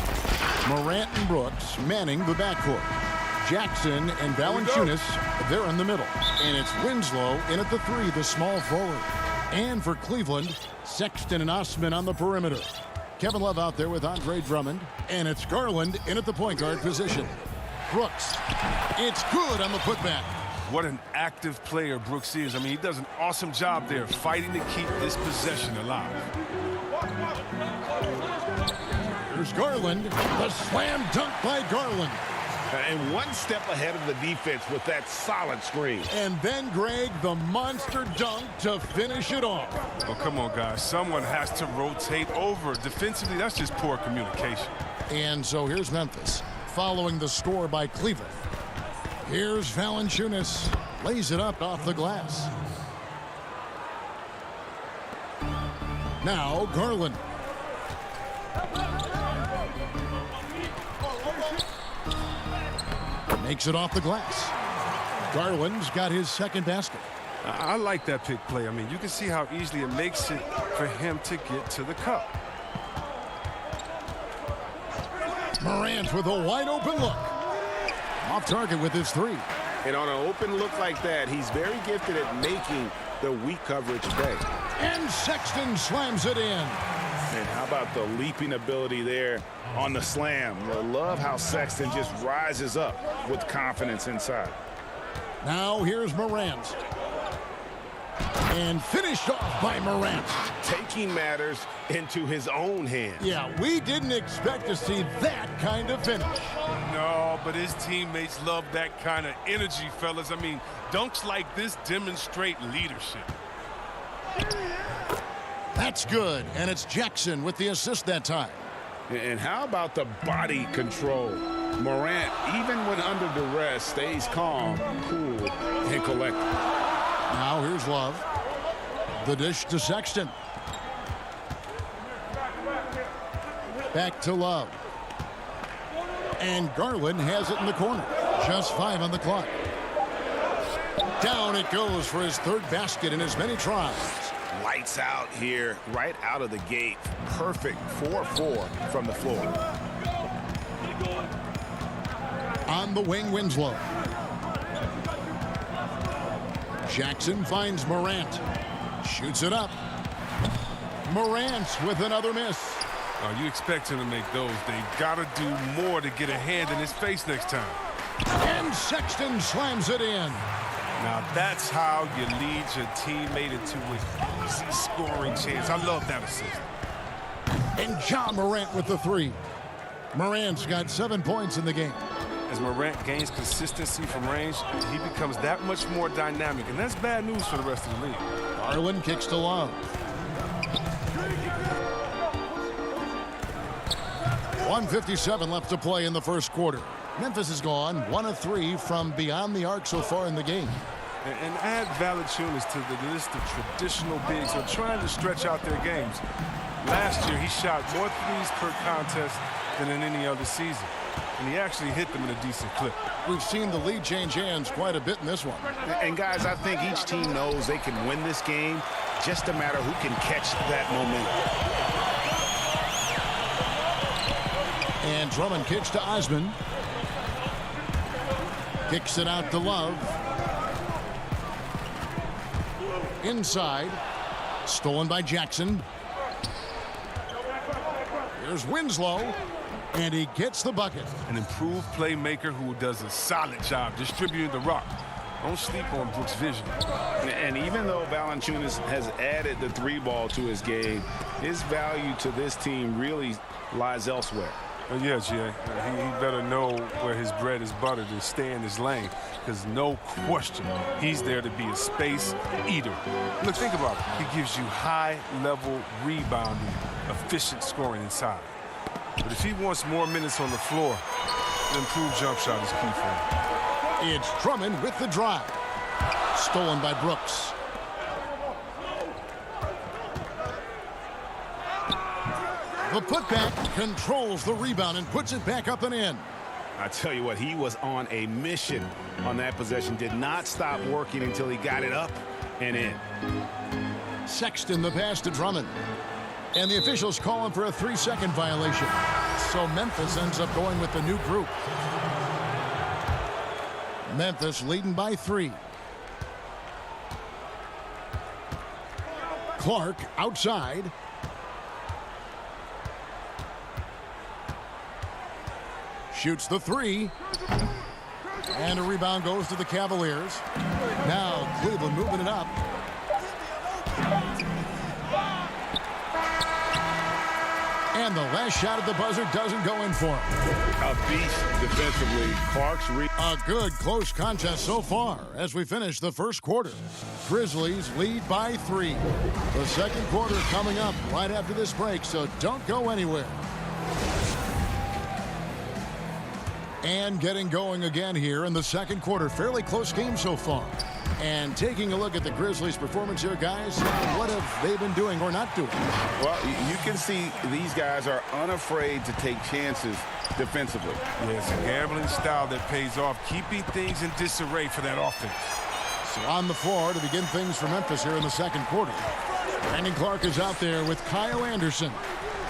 Morant and Brooks manning the backcourt. Jackson and Valanciunas, they're in the middle. And it's Winslow in at the 3, the small forward. And for Cleveland, Sexton and Osman on the perimeter. Kevin Love out there with Andre Drummond. And it's Garland in at the point guard position. Brooks, it's good on the putback. What an active player Brooks is. I mean, he does an awesome job there fighting to keep this possession alive. Here's Garland, the slam dunk by Garland. And one step ahead of the defense with that solid screen. And then, Greg, the monster dunk to finish it off. Well, come on, guys. Someone has to rotate over. Defensively, that's just poor communication. And so here's Memphis, following the score by Cleveland. Here's Valanciunas, lays it up off the glass. Now Garland. Makes it off the glass. Garland's got his second basket. I like that pick play. I mean, you can see how easily it makes it for him to get to the cup. Morant with a wide open look. Off target with his 3. And on an open look like that, he's very gifted at making the weak coverage pay. And Sexton slams it in. And how about the leaping ability there on the slam? I love how Sexton just rises up with confidence inside. Now here's Morant. And finished off by Morant. Taking matters into his own hands. Yeah, we didn't expect to see that kind of finish. No, but his teammates love that kind of energy, fellas. I mean, dunks like this demonstrate leadership. That's good, and it's Jackson with the assist that time. And how about the body control? Morant, even when under duress, stays calm, cool, and collected. Now here's Love. The dish to Sexton. Back to Love. And Garland has it in the corner. Just 5 on the clock. Down it goes for his 3rd basket in as many tries. Lights out here, right out of the gate. Perfect 4-4 from the floor. On the wing, Winslow. Jackson finds Morant. Shoots it up. Morant with another miss. Oh, you expect him to make those. They've got to do more to get a hand in his face next time. And Sexton slams it in. Now that's how you lead your teammate into an easy scoring chance. I love that assist. And John Morant with the 3. Morant's got 7 points in the game. As Morant gains consistency from range, he becomes that much more dynamic, and that's bad news for the rest of the league. Garland kicks to Love. 1:57 left to play in the first quarter. Memphis has gone 1 of 3 from beyond the arc so far in the game. And add Valanciunas to the list of traditional bigs who are trying to stretch out their games. Last year, he shot more threes per contest than in any other season. And he actually hit them in a decent clip. We've seen the lead change hands quite a bit in this one. And guys, I think each team knows they can win this game. Just a matter who can catch that momentum. And Drummond kicks to Osman. Kicks it out to Love. Inside. Stolen by Jackson. Here's Winslow. And he gets the bucket. An improved playmaker who does a solid job distributing the rock. Don't sleep on Brooks' vision. And even though Valanciunas has added the 3-ball to his game, his value to this team really lies elsewhere. Yeah, Jay. He better know where his bread is buttered and stay in his lane, because no question, he's there to be a space eater. Look, think about it. He gives you high-level rebounding, efficient scoring inside. But if he wants more minutes on the floor, an improved jump shot is key for him. It's Drummond with the drive. Stolen by Brooks. The putback controls the rebound and puts it back up and in. I tell you what, he was on a mission on that possession. Did not stop working until he got it up and in. Sexton the pass to Drummond. And the officials call him for a 3-second violation. So Memphis ends up going with the new group. Memphis leading by 3. Clark outside. Shoots the 3. And a rebound goes to the Cavaliers. Now Cleveland moving it up. And the last shot at the buzzer doesn't go in for him. A beast defensively. Clark's a good close contest so far as we finish the first quarter. Grizzlies lead by 3. The second quarter coming up right after this break, so don't go anywhere. And getting going again here in the second quarter. Fairly close game so far. And taking a look at the Grizzlies' performance here, guys, what have they been doing or not doing? Well, you can see these guys are unafraid to take chances defensively. Yeah, it's a gambling style that pays off, keeping things in disarray for that offense. So on the floor to begin things for Memphis here in the second quarter. Brandon Clark is out there with Kyle Anderson.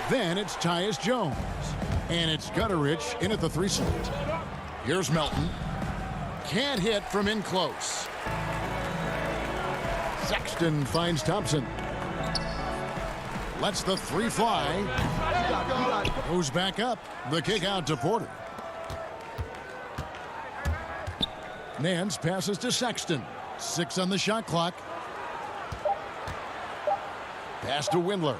Then it's Tyus Jones. And it's Gutterich in at the 3 slot. Here's Melton. Can't hit from in close. Sexton finds Thompson. Lets the 3 fly. Goes back up. The kick out to Porter. Nance passes to Sexton. 6 on the shot clock. Pass to Windler.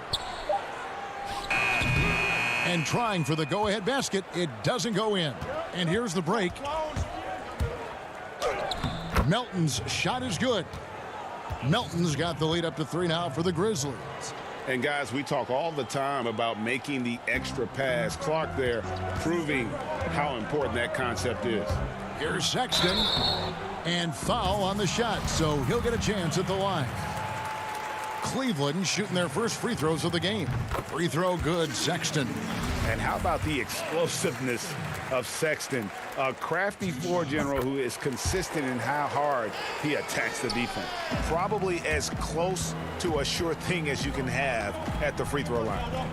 And trying for the go-ahead basket. It doesn't go in. And here's the break. Melton's shot is good. Melton's got the lead up to 3 now for the Grizzlies. And guys, we talk all the time about making the extra pass. Clark there proving how important that concept is. Here's Sexton. And foul on the shot, so he'll get a chance at the line. Cleveland shooting their first free throws of the game. Free throw good, Sexton. And how about the explosiveness of Sexton? A crafty floor general who is consistent in how hard he attacks the defense. Probably as close to a sure thing as you can have at the free throw line.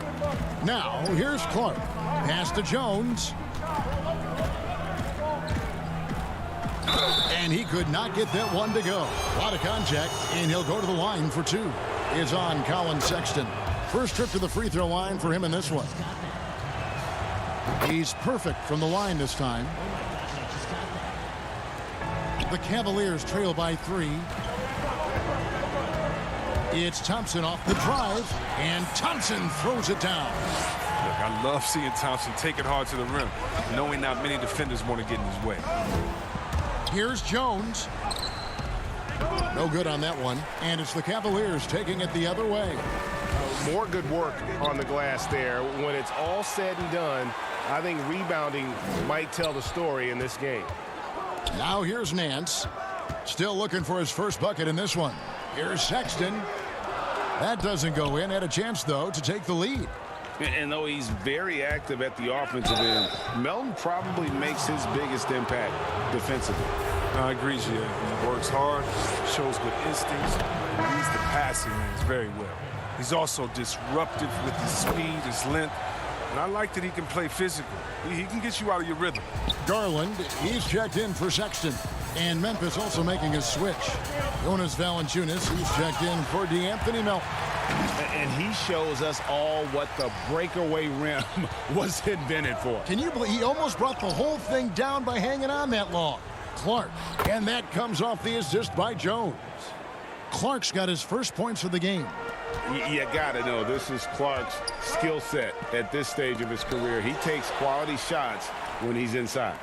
Now, here's Clark. Pass to Jones. And he could not get that one to go. A lot of contact, and he'll go to the line for 2. Is on Colin Sexton. First trip to the free throw line for him in this one. He's perfect from the line this time. The Cavaliers trail by 3. It's Thompson off the drive, and Thompson throws it down. Look, I love seeing Thompson take it hard to the rim, knowing not many defenders want to get in his way. Here's Jones. No good on that one. And it's the Cavaliers taking it the other way. More good work on the glass there. When it's all said and done, I think rebounding might tell the story in this game. Now here's Nance. Still looking for his first bucket in this one. Here's Sexton. That doesn't go in. Had a chance, though, to take the lead. And though he's very active at the offensive end, Melton probably makes his biggest impact defensively. I agree, Gia. He works hard, shows good instincts, and reads the passing lanes very well. He's also disruptive with his speed, his length, and I like that he can play physical. He can get you out of your rhythm. Garland, he's checked in for Sexton. And Memphis also making a switch. Jonas Valanciunas, he's checked in for DeAnthony Melton. And he shows us all what the breakaway rim was invented for. Can you believe he almost brought the whole thing down by hanging on that long? Clark, and that comes off the assist by Jones. Clark's got his first points of the game. You got to know this is Clark's skill set at this stage of his career. He takes quality shots when he's inside.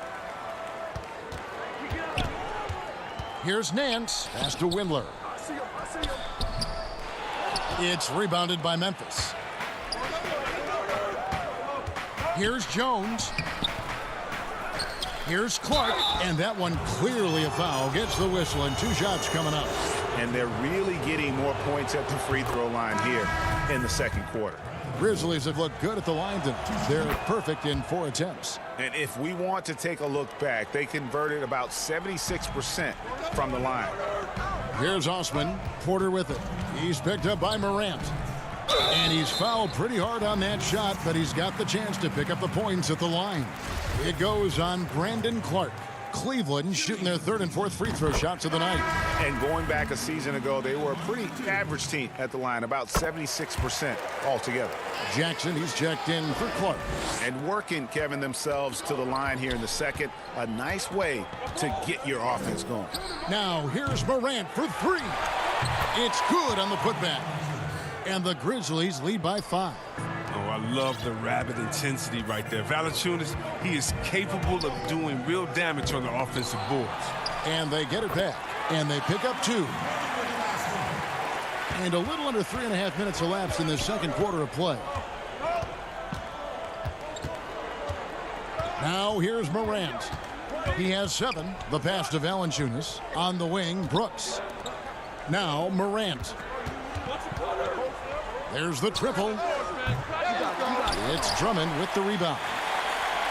Here's Nance. Pass to Windler. It's rebounded by Memphis. Here's Jones. Here's Clark, and that one clearly a foul. Gets the whistle, and 2 shots coming up. And they're really getting more points at the free throw line here in the second quarter. Grizzlies have looked good at the line tonight. They're perfect in 4 attempts. And if we want to take a look back, they converted about 76% from the line. Here's Osman. Porter with it. He's picked up by Morant. And he's fouled pretty hard on that shot, but he's got the chance to pick up the points at the line. It goes on Brandon Clark. Cleveland shooting their third and fourth free throw shots of the night. And going back a season ago, they were a pretty average team at the line, about 76% altogether. Jackson, he's checked in for Clark. And working, Kevin, themselves to the line here in the second. A nice way to get your offense going. Now, here's Morant for three. It's good on the putback. And the Grizzlies lead by 5. Oh, I love the rapid intensity right there. Valanciunas, he is capable of doing real damage on the offensive boards. And they get it back. And they pick up 2. And a little under 3.5 minutes elapsed in the second quarter of play. Now here's Morant. He has 7. The pass to Valanciunas. On the wing, Brooks. Now Morant. There's the triple. It's Drummond with the rebound.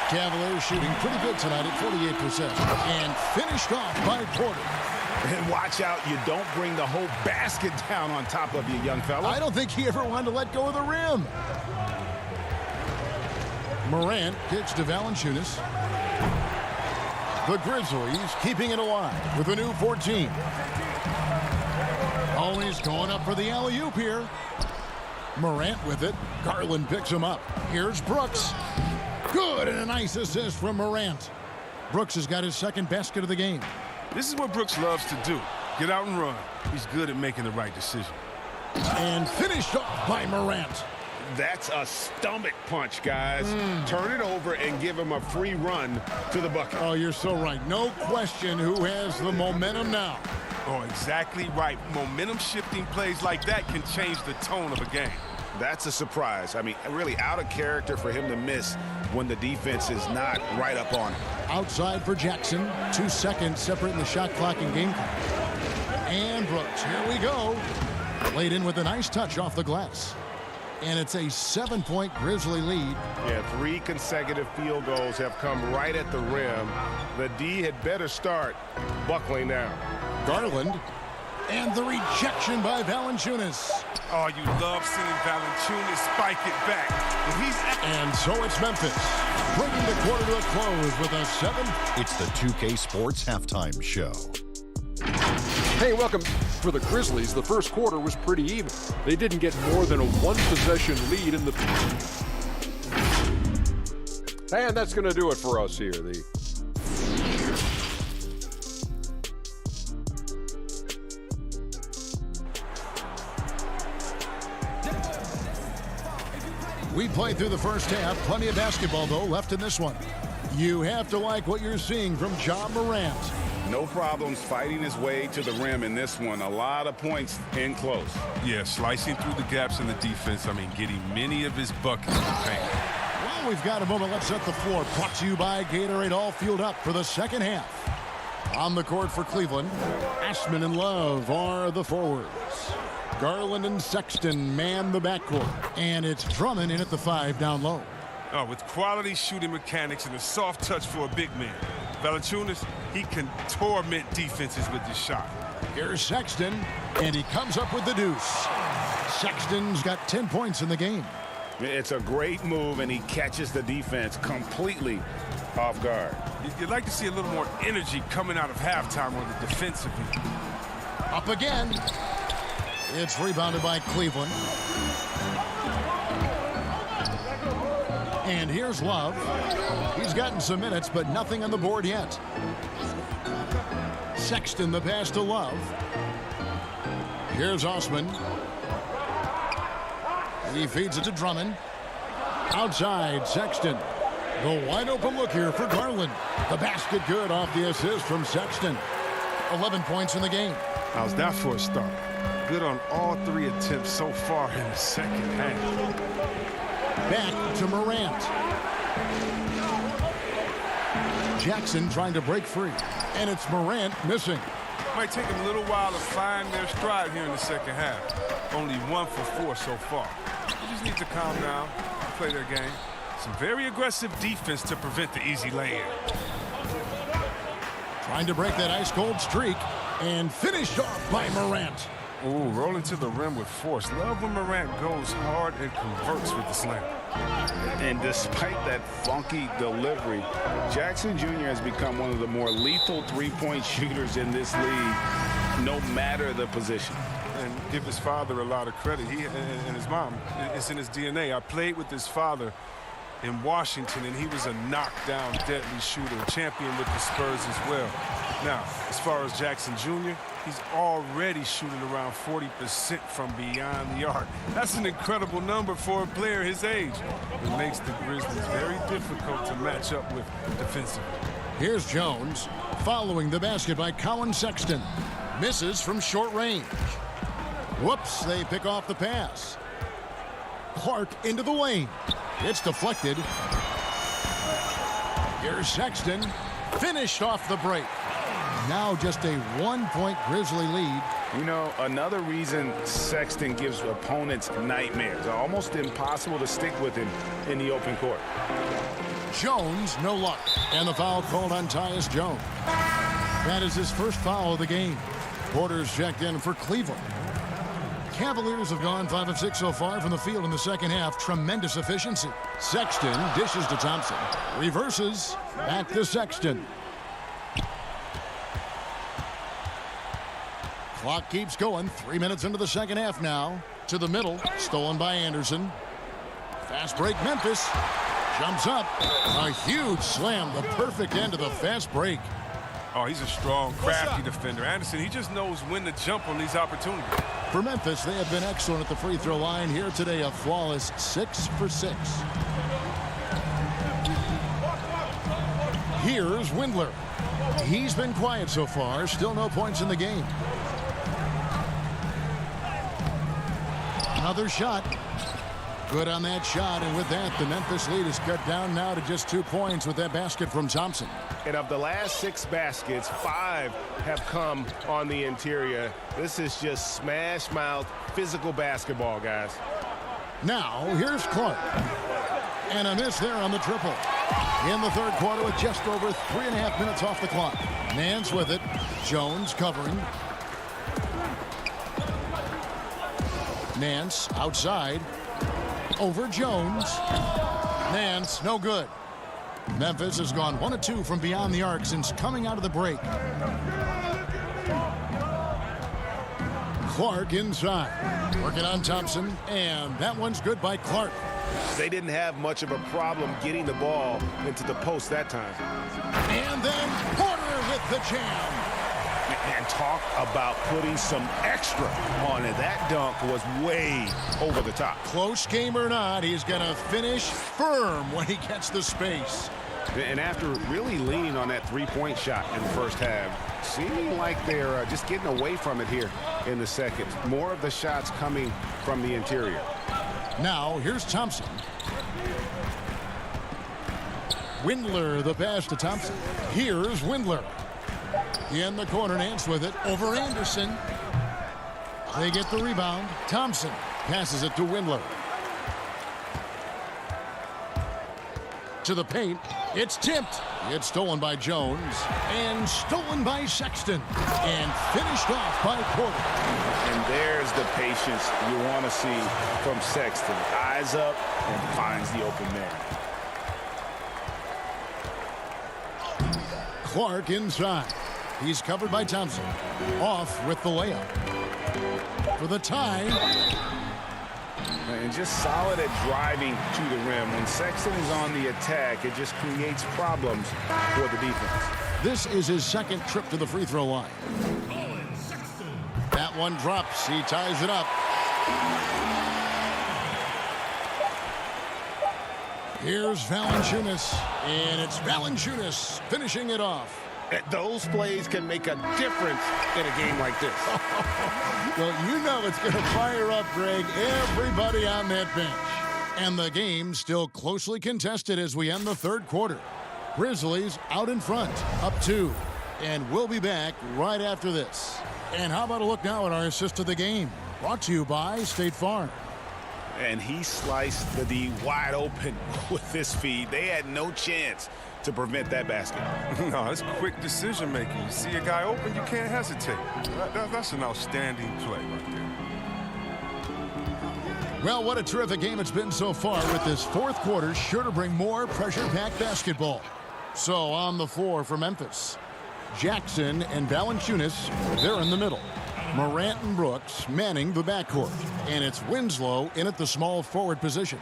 Cavaliers shooting pretty good tonight at 48%. And finished off by Porter. And watch out, you don't bring the whole basket down on top of you, young fella. I don't think he ever wanted to let go of the rim. Morant kicks to Valanciunas. The Grizzlies keeping it alive with a new 14. Always going up for the alley-oop here. Morant with it. Garland picks him up. Here's Brooks. Good, and a nice assist from Morant. Brooks has got his second basket of the game. This is what Brooks loves to do. Get out and run. He's good at making the right decision. And finished off by Morant. That's a stomach punch, guys. Turn it over and give him a free run to the bucket. Oh, you're so right. No question who has the momentum now. Oh, exactly right. Momentum-shifting plays like that can change the tone of a game. That's a surprise. I mean, really out of character for him to miss when the defense is not right up on him. Outside for Jackson. 2 seconds separating the shot clock and game clock. And Brooks, here we go. Laid in with a nice touch off the glass. And it's a 7-point Grizzly lead. Yeah, 3 consecutive field goals have come right at the rim. The D had better start buckling down. Garland. And the rejection by Valanciunas. Oh, you love seeing Valanciunas spike it back. And so it's Memphis, bringing the quarter to a close with a 7. It's the 2K Sports Halftime Show. Hey, welcome. For the Grizzlies, the first quarter was pretty even. They didn't get more than a 1-possession lead in the... And that's going to do it for us here. We played through the first half. Plenty of basketball, though, left in this one. You have to like what you're seeing from Ja Morant. No problems fighting his way to the rim in this one. A lot of points in close. Yeah, slicing through the gaps in the defense. I mean, getting many of his buckets in the paint. Well, we've got a moment. Let's set the floor. Brought to you by Gatorade. All fueled up for the second half. On the court for Cleveland, Ashman and Love are the forwards. Garland and Sexton man the backcourt. And it's Drummond in at the 5 down low. Oh, with quality shooting mechanics and a soft touch for a big man. Valanciunas, he can torment defenses with his shot. Here's Sexton, and he comes up with the deuce. Sexton's got 10 points in the game. It's a great move, and he catches the defense completely off guard. You'd like to see a little more energy coming out of halftime on the defensive end. Up again. It's rebounded by Cleveland. And here's Love. He's gotten some minutes, but nothing on the board yet. Sexton, the pass to Love. Here's Osman. He feeds it to Drummond. Outside, Sexton. The wide open look here for Garland. The basket good off the assist from Sexton. 11 points in the game. How's that for a start? Good on all 3 attempts so far in the second half. Back to Morant. Jackson trying to break free. And it's Morant missing. Might take them a little while to find their stride here in the second half. Only 1 for 4 so far. They just need to calm down, play their game. Some very aggressive defense to prevent the easy lay-in. Trying to break that ice-cold streak. And finished off by Morant. Ooh, rolling to the rim with force. Love when Morant goes hard and converts with the slam. And despite that funky delivery, Jackson Jr. has become one of the more lethal three-point shooters in this league, no matter the position. And give his father a lot of credit. He and his mom, it's in his DNA. I played with his father in Washington, and he was a knockdown, deadly shooter, champion with the Spurs as well. Now, as far as Jackson Jr., he's already shooting around 40% from beyond the arc. That's an incredible number for a player his age. It makes the Grizzlies very difficult to match up with defensively. Here's Jones following the basket by Colin Sexton. Misses from short range. Whoops, they pick off the pass. Clark into the lane. It's deflected. Here's Sexton. Finished off the break. Now just a 1-point Grizzly lead. You know, another reason Sexton gives opponents nightmares. Almost impossible to stick with him in the open court. Jones, no luck. And the foul called on Tyus Jones. That is his first foul of the game. Porter's checked in for Cleveland. Cavaliers have gone 5 of 6 so far from the field in the second half. Tremendous efficiency. Sexton dishes to Thompson. Reverses. Back to Sexton. Clock keeps going. 3 minutes into the second half now. To the middle. Stolen by Anderson. Fast break Memphis. Jumps up. A huge slam. The perfect end of the fast break. Oh, he's a strong, crafty defender. Anderson, he just knows when to jump on these opportunities. For Memphis, they have been excellent at the free throw line here today. A flawless 6 for 6. Here's Windler. He's been quiet so far. Still no points in the game. Another shot. Good on that shot, and with that, the Memphis lead is cut down now to just 2 points with that basket from Thompson. And of the last 6 baskets, 5 have come on the interior. This is just smash mouth, physical basketball, guys. Now, here's Clark. And a miss there on the triple. In the third quarter with just over 3.5 minutes off the clock. Nance with it. Jones covering. Nance outside. Over Jones. Nance, no good. Memphis has gone 1 of 2 from beyond the arc since coming out of the break. Clark inside. Working on Thompson, and that one's good by Clark. They didn't have much of a problem getting the ball into the post that time. And then Porter with the jam. And talk about putting some extra on it. That dunk was way over the top. Close game or not, he's going to finish firm when he gets the space. And after really leaning on that three-point shot in the first half, seeming like they're just getting away from it here in the second. More of the shots coming from the interior. Now, here's Thompson. Windler, the pass to Thompson. Here's Windler. In the corner, Nance with it. Over Anderson. They get the rebound. Thompson passes it to Windler. To the paint. It's tipped. It's stolen by Jones. And stolen by Sexton. And finished off by Porter. And there's the patience you want to see from Sexton. Eyes up and finds the open man. Clark inside. He's covered by Thompson. Off with the layup. For the tie. And just solid at driving to the rim. When Sexton is on the attack, it just creates problems for the defense. This is his second trip to the free throw line. That one drops. He ties it up. Here's Valanciunas. And it's Valanciunas finishing it off. Those plays can make a difference in a game like this. Well, you know it's going to fire up, Greg, everybody on that bench. And the game still closely contested as we end the third quarter. Grizzlies out in front, up 2. And we'll be back right after this. And how about a look now at our assist of the game? Brought to you by State Farm. And he sliced the D wide open with this feed. They had no chance to prevent that basket. No, it's quick decision making. You see a guy open, you can't hesitate. That's an outstanding play right there. Well, what a terrific game it's been so far, with this fourth quarter sure to bring more pressure-packed basketball. So on the floor for Memphis, Jackson and Valanciunas, they're in the middle. Morant and Brooks manning the backcourt. And it's Winslow in at the small forward position.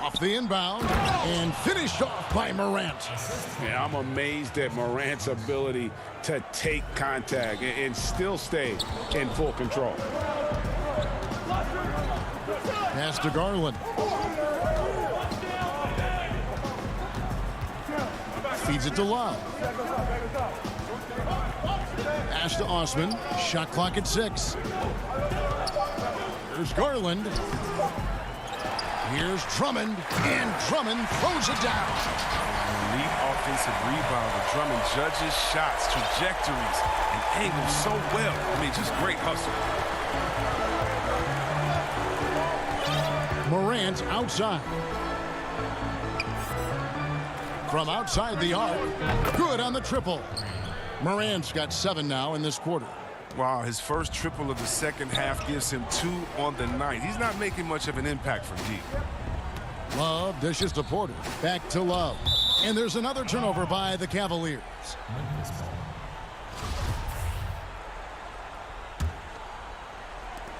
Off the inbound and finished off by Morant. Yeah, I'm amazed at Morant's ability to take contact and still stay in full control. Pass to Garland. Feeds it to Love. Pass to Osman. Shot clock at 6. Here's Garland. Here's Drummond, and Drummond throws it down. Elite offensive rebounder. Drummond judges shots, trajectories, and angles so well. I mean, just great hustle. Morant outside. From outside the arc, good on the triple. Morant's got 7 now in this quarter. Wow, his first triple of the second half gives him 2 on the night. He's not making much of an impact from deep. Love dishes to Porter. Back to Love. And there's another turnover by the Cavaliers.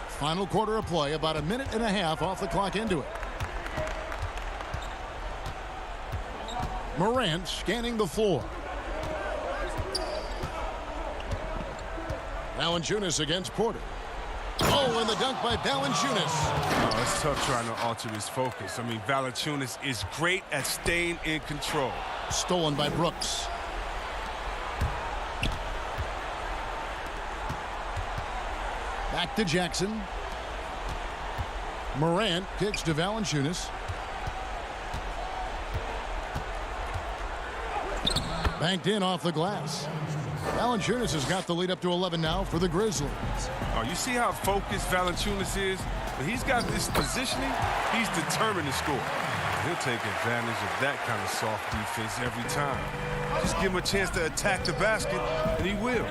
Final quarter of play, about a minute and a half off the clock into it. Morant scanning the floor. Valanciunas against Porter. Oh, and the dunk by Valanciunas. Oh, it's tough trying to alter his focus. I mean, Valanciunas is great at staying in control. Stolen by Brooks. Back to Jackson. Morant kicks to Valanciunas. Banked in off the glass. Valanciunas has got the lead up to 11 now for the Grizzlies. Oh, you see how focused Valanciunas is? When he's got this positioning, he's determined to score. He'll take advantage of that kind of soft defense every time. Just give him a chance to attack the basket, and he will.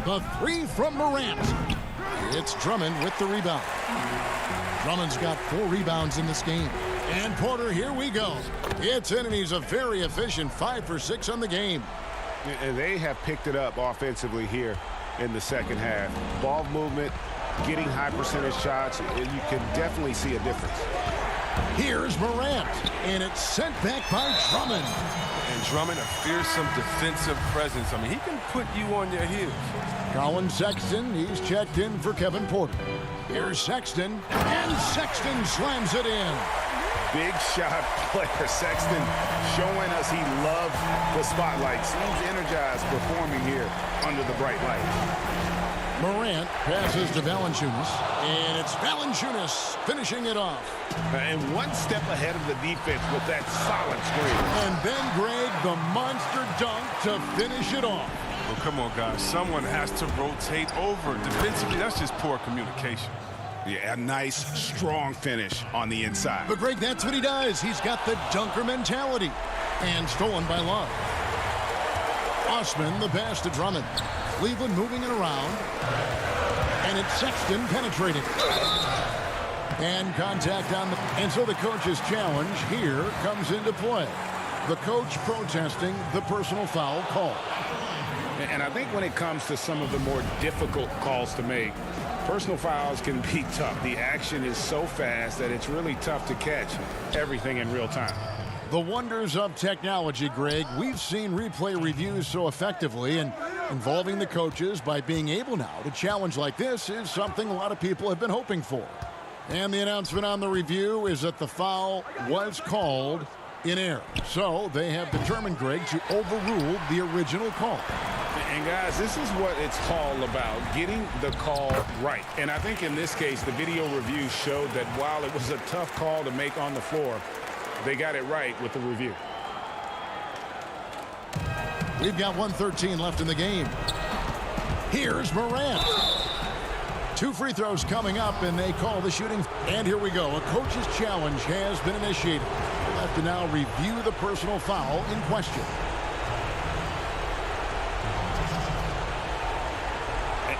The 3 from Morant. It's Drummond with the rebound. Drummond's got 4 rebounds in this game. And Porter, here we go. It's in, and he's a very efficient 5 for 6 on the game. And they have picked it up offensively here in the second half. Ball movement, getting high percentage shots, and you can definitely see a difference. Here's Morant, and it's sent back by Drummond. And Drummond, a fearsome defensive presence. I mean, he can put you on your heels. Colin Sexton, he's checked in for Kevin Porter. Here's Sexton, and Sexton slams it in. Big shot player. Sexton showing us he loves the spotlight. Seems energized performing here under the bright light. Morant passes to Valanciunas, and it's Valanciunas finishing it off. And one step ahead of the defense with that solid screen. And then Greg, the monster dunk to finish it off. Well, come on, guys. Someone has to rotate over. Defensively, that's just poor communication. Yeah, a nice, strong finish on the inside. But Greg, that's what he does. He's got the dunker mentality. And stolen by Love. Osman, the pass to Drummond. Cleveland moving it around. And it's Sexton penetrating. And contact on the... And so the coach's challenge here comes into play. The coach protesting the personal foul call. And I think when it comes to some of the more difficult calls to make, personal fouls can be tough. The action is so fast that it's really tough to catch everything in real time. The wonders of technology, Greg. We've seen replay reviews so effectively, and involving the coaches by being able now to challenge like this is something a lot of people have been hoping for. And the announcement on the review is that the foul was called in error. So they have determined, Greg, to overrule the original call. And guys, this is what it's all about, getting the call right. And I think in this case, the video review showed that while it was a tough call to make on the floor, they got it right with the review. We've got 1:13 left in the game. Here's Morant. 2 free throws coming up, and they call the shooting. And here we go. A coach's challenge has been initiated. We'll have to now review the personal foul in question.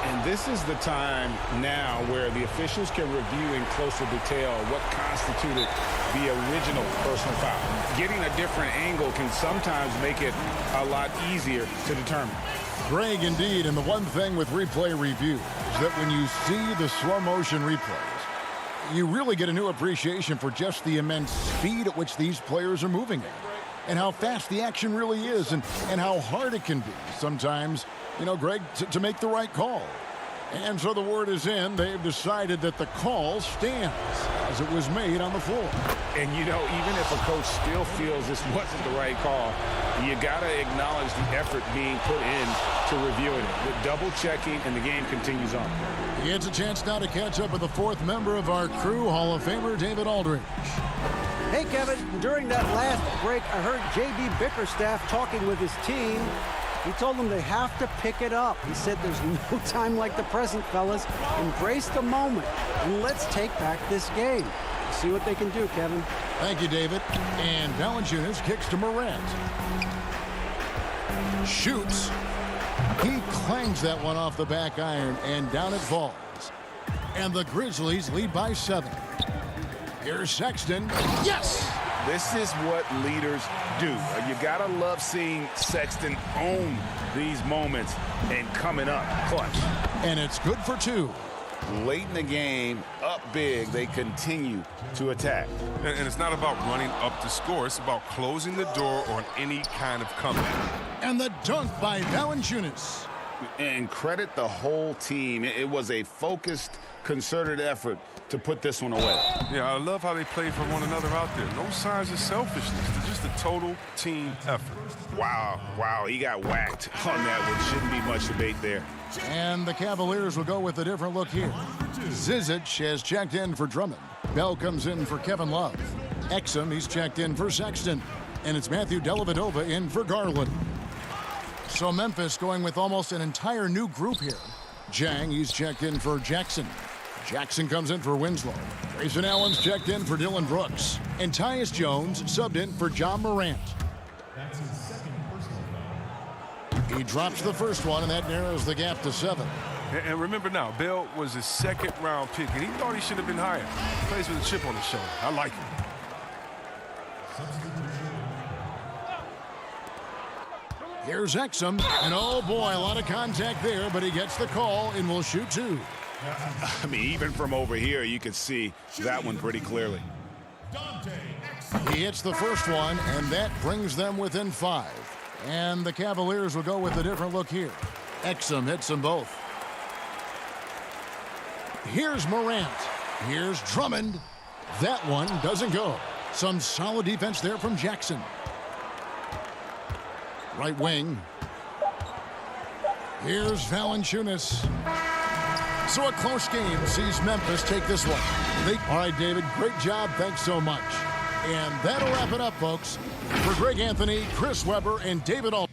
And this is the time now where the officials can review in closer detail what constituted the original personal foul. Getting a different angle can sometimes make it a lot easier to determine. Greg, indeed, and the one thing with replay review is that when you see the slow motion replays, you really get a new appreciation for just the immense speed at which these players are moving at, and how fast the action really is, and how hard it can be sometimes, you know, Greg, to make the right call. And so the word is in. They've decided that the call stands as it was made on the floor. And, you know, even if a coach still feels this wasn't the right call, you got to acknowledge the effort being put in to reviewing it. The double checking, and the game continues on. He gets a chance now to catch up with the 4th member of our crew, Hall of Famer David Aldridge. Hey, Kevin, during that last break, I heard J.B. Bickerstaff talking with his team. He told them they have to pick it up. He said there's no time like the present, fellas. Embrace the moment, and let's take back this game. See what they can do, Kevin. Thank you, David. And Valanciunas kicks to Morant. Shoots. He clangs that one off the back iron, and down it falls. And the Grizzlies lead by 7. Here's Sexton. Yes! This is what leaders do. You gotta love seeing Sexton own these moments and coming up clutch. And it's good for 2. Late in the game, up big, they continue to attack. And it's not about running up to score. It's about closing the door on any kind of comeback. And the dunk by Valanciunas. And credit the whole team. It was a focused, concerted effort to put this one away. Yeah, I love how they play for one another out there. No signs of selfishness. It's just a total team effort. Wow, he got whacked on that one. Shouldn't be much debate there. And the Cavaliers will go with a different look here. Zizic has checked in for Drummond. Bell comes in for Kevin Love. Exum, he's checked in for Sexton. And it's Matthew Dellavedova in for Garland. So Memphis going with almost an entire new group here. Jang, he's checked in for Jackson. Jackson comes in for Winslow. Grayson Allen's checked in for Dylan Brooks. And Tyus Jones subbed in for John Morant. That's his 2nd personal foul. He drops the first one, and that narrows the gap to 7. And remember now, Bell was his 2nd round pick, and he thought he should have been higher. He plays with a chip on his shoulder. I like him. Here's Exum, and oh boy, a lot of contact there, but he gets the call and will shoot 2. I mean, even from over here, you could see that one pretty clearly. He hits the first one, and that brings them within 5. And the Cavaliers will go with a different look here. Exum hits them both. Here's Morant. Here's Drummond. That one doesn't go. Some solid defense there from Jackson. Right wing. Here's Valanciunas. So a close game sees Memphis take this one. All right, David, great job. Thanks so much. And that'll wrap it up, folks. For Greg Anthony, Chris Webber, and David Aldridge.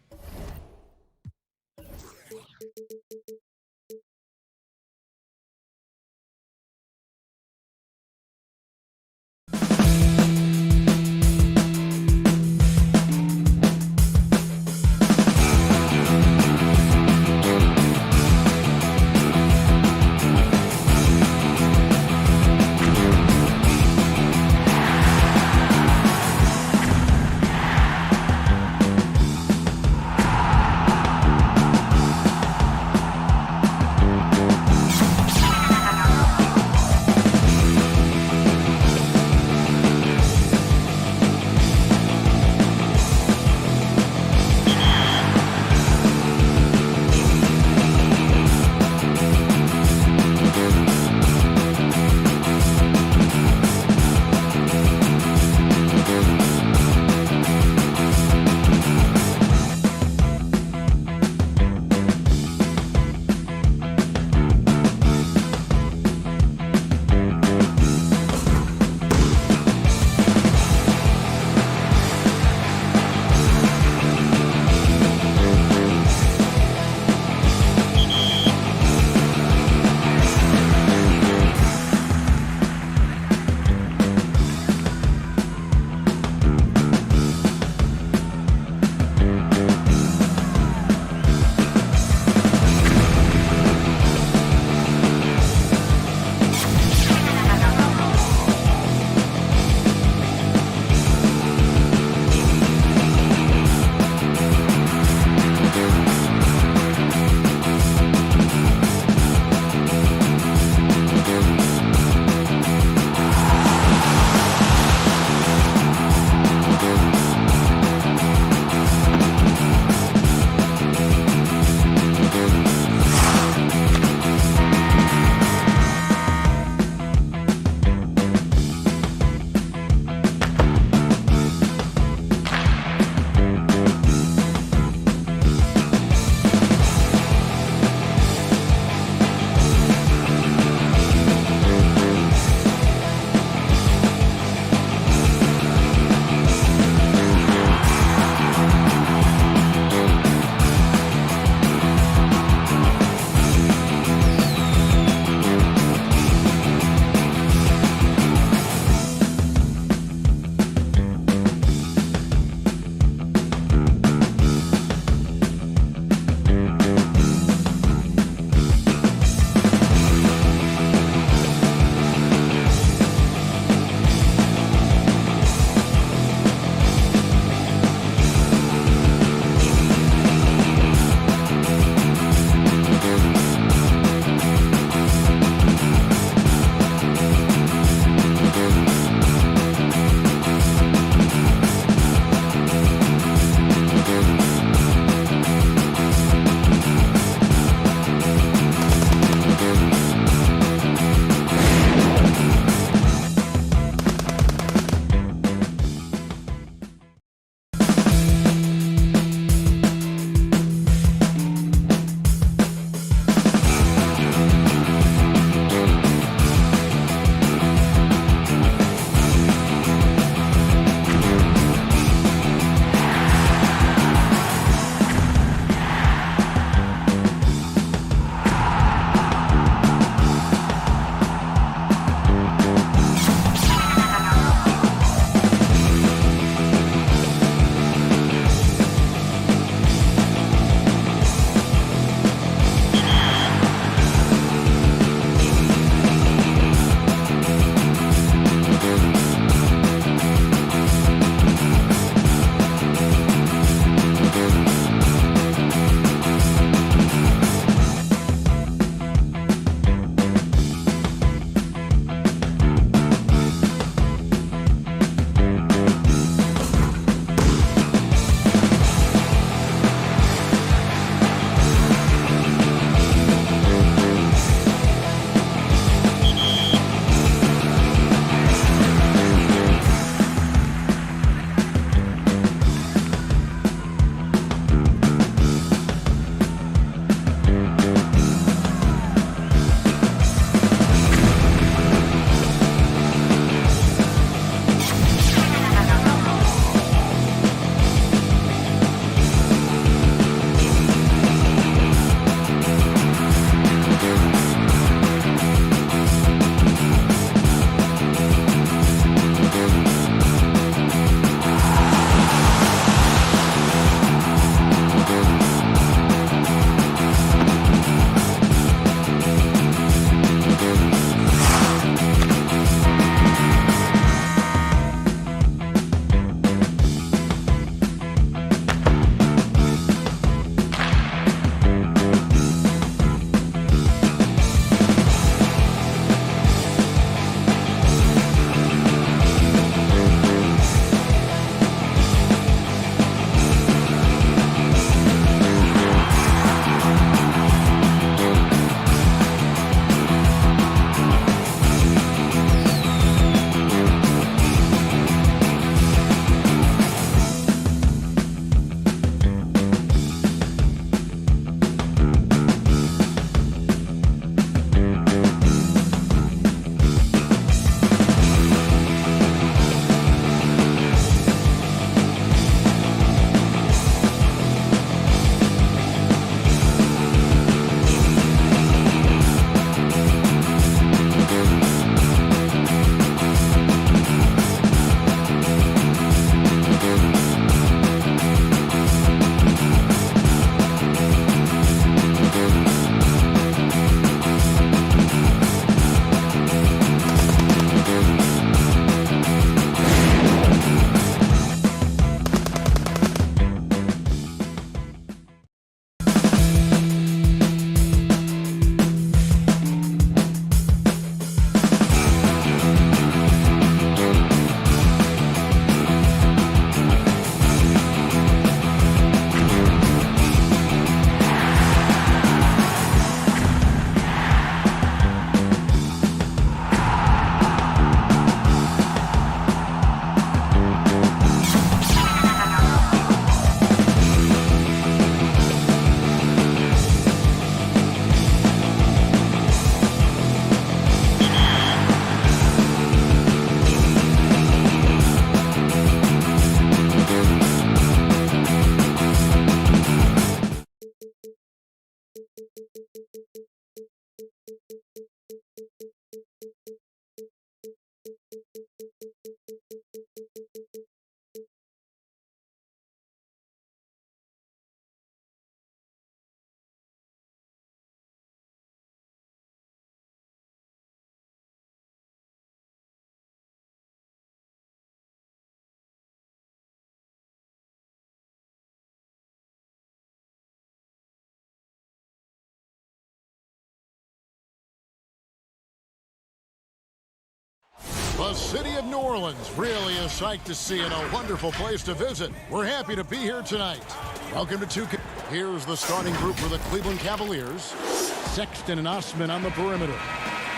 The city of New Orleans, really a sight to see and a wonderful place to visit. We're happy to be here tonight. Welcome to 2K. Here's the starting group for the Cleveland Cavaliers. Sexton and Osman on the perimeter.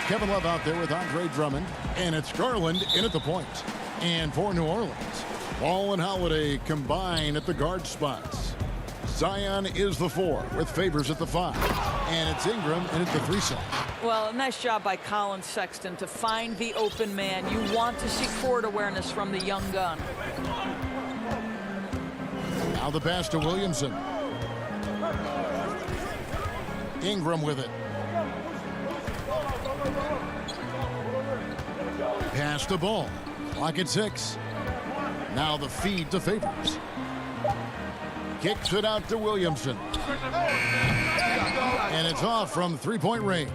Kevin Love out there with Andre Drummond. And it's Garland in at the point. And for New Orleans, Ball and Holiday combine at the guard spots. Zion is the 4 with Favors at the 5. And it's Ingram in at the 3 slot. Well, a nice job by Colin Sexton to find the open man. You want to see court awareness from the young gun. Now the pass to Williamson. Ingram with it. Pass the ball. Clock at 6. Now the feed to Favors. Kicks it out to Williamson. And it's off from three-point range.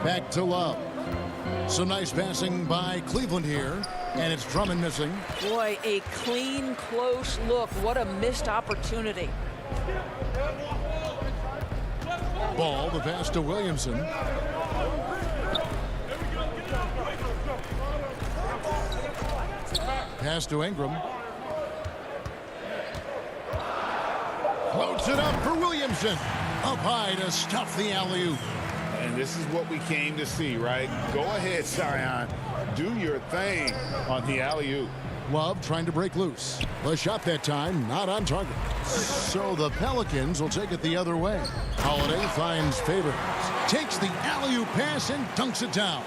Back to Love. Some nice passing by Cleveland here. And it's Drummond missing. Boy, a clean, close look. What a missed opportunity. Ball, the pass to Williamson. Pass to Ingram. Floats it up for Williamson. Up high to stuff the alley-oop. And this is what we came to see, right? Go ahead, Zion. Do your thing on the alley-oop. Love trying to break loose. The shot that time, not on target. So the Pelicans will take it the other way. Holiday finds Favors. Takes the alley-oop pass and dunks it down.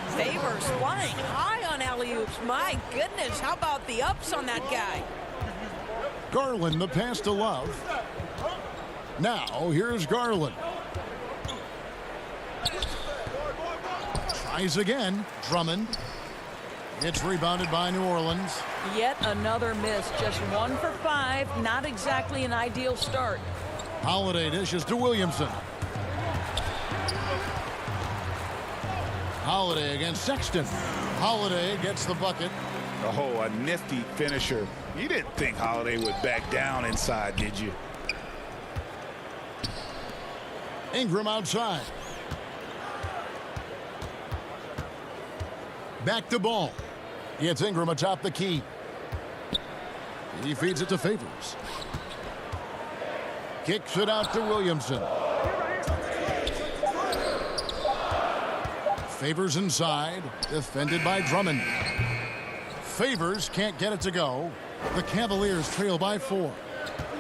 Favors flying high on alley-oops. My goodness, how about the ups on that guy? Garland, the pass to Love. Now, here's Garland. Tries again. Drummond. It's rebounded by New Orleans. Yet another miss. Just 1 for 5. Not exactly an ideal start. Holiday dishes to Williamson. Holiday against Sexton. Holiday gets the bucket. Oh, a nifty finisher. You didn't think Holiday would back down inside, did you? Ingram outside. Back to Ball. It's Ingram atop the key. He feeds it to Favors. Kicks it out to Williamson. Favors inside. Defended by Drummond. Favors can't get it to go. The Cavaliers trail by 4.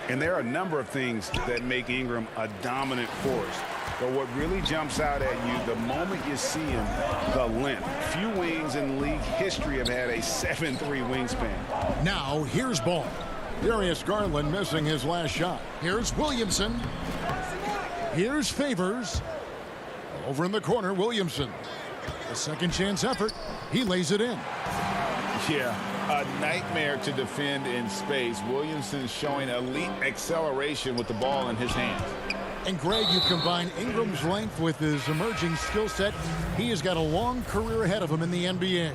And there are a number of things that make Ingram a dominant force. But what really jumps out at you, the moment you see him, the length. Few wings in league history have had a 7'3" wingspan. Now, here's Ball. Darius Garland missing his last shot. Here's Williamson. Here's Favors. Over in the corner, Williamson. A second chance effort. He lays it in. Yeah, a nightmare to defend in space. Williamson showing elite acceleration with the ball in his hands. And Greg, you combine Ingram's length with his emerging skill set. He has got a long career ahead of him in the NBA.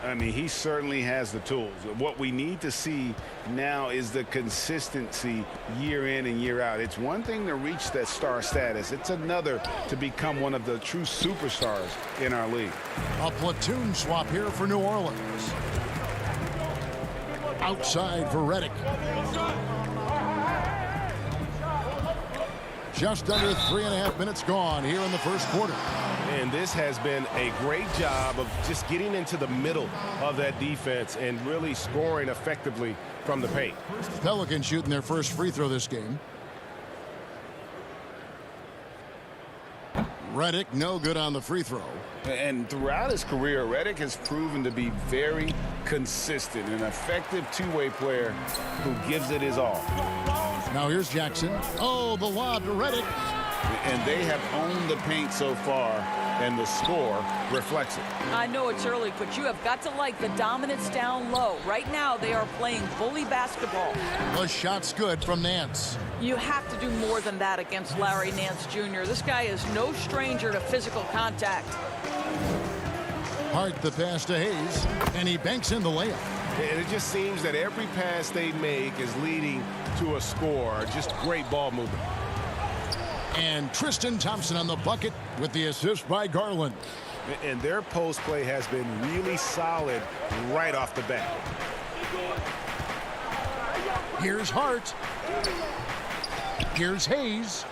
I mean, he certainly has the tools. What we need to see now is the consistency year in and year out. It's one thing to reach that star status. It's another to become one of the true superstars in our league. A platoon swap here for New Orleans. Outside for Redick. Just under 3.5 minutes gone here in the first quarter. And this has been a great job of just getting into the middle of that defense and really scoring effectively from the paint. Pelicans shooting their first free throw this game. Redick no good on the free throw. And throughout his career, Redick has proven to be very consistent, an effective two-way player who gives it his all. Now here's Jackson. Oh, the lob to Redick. And they have owned the paint so far, and the score reflects it. I know it's early, but you have got to like the dominance down low. Right now, they are playing bully basketball. The shot's good from Nance. You have to do more than that against Larry Nance Jr. This guy is no stranger to physical contact. Hart the pass to Hayes, and he banks in the layup. And it just seems that every pass they make is leading to a score. Just great ball movement. And Tristan Thompson on the bucket with the assist by Garland. And their post play has been really solid right off the bat. Here's Hart. Here's Hayes.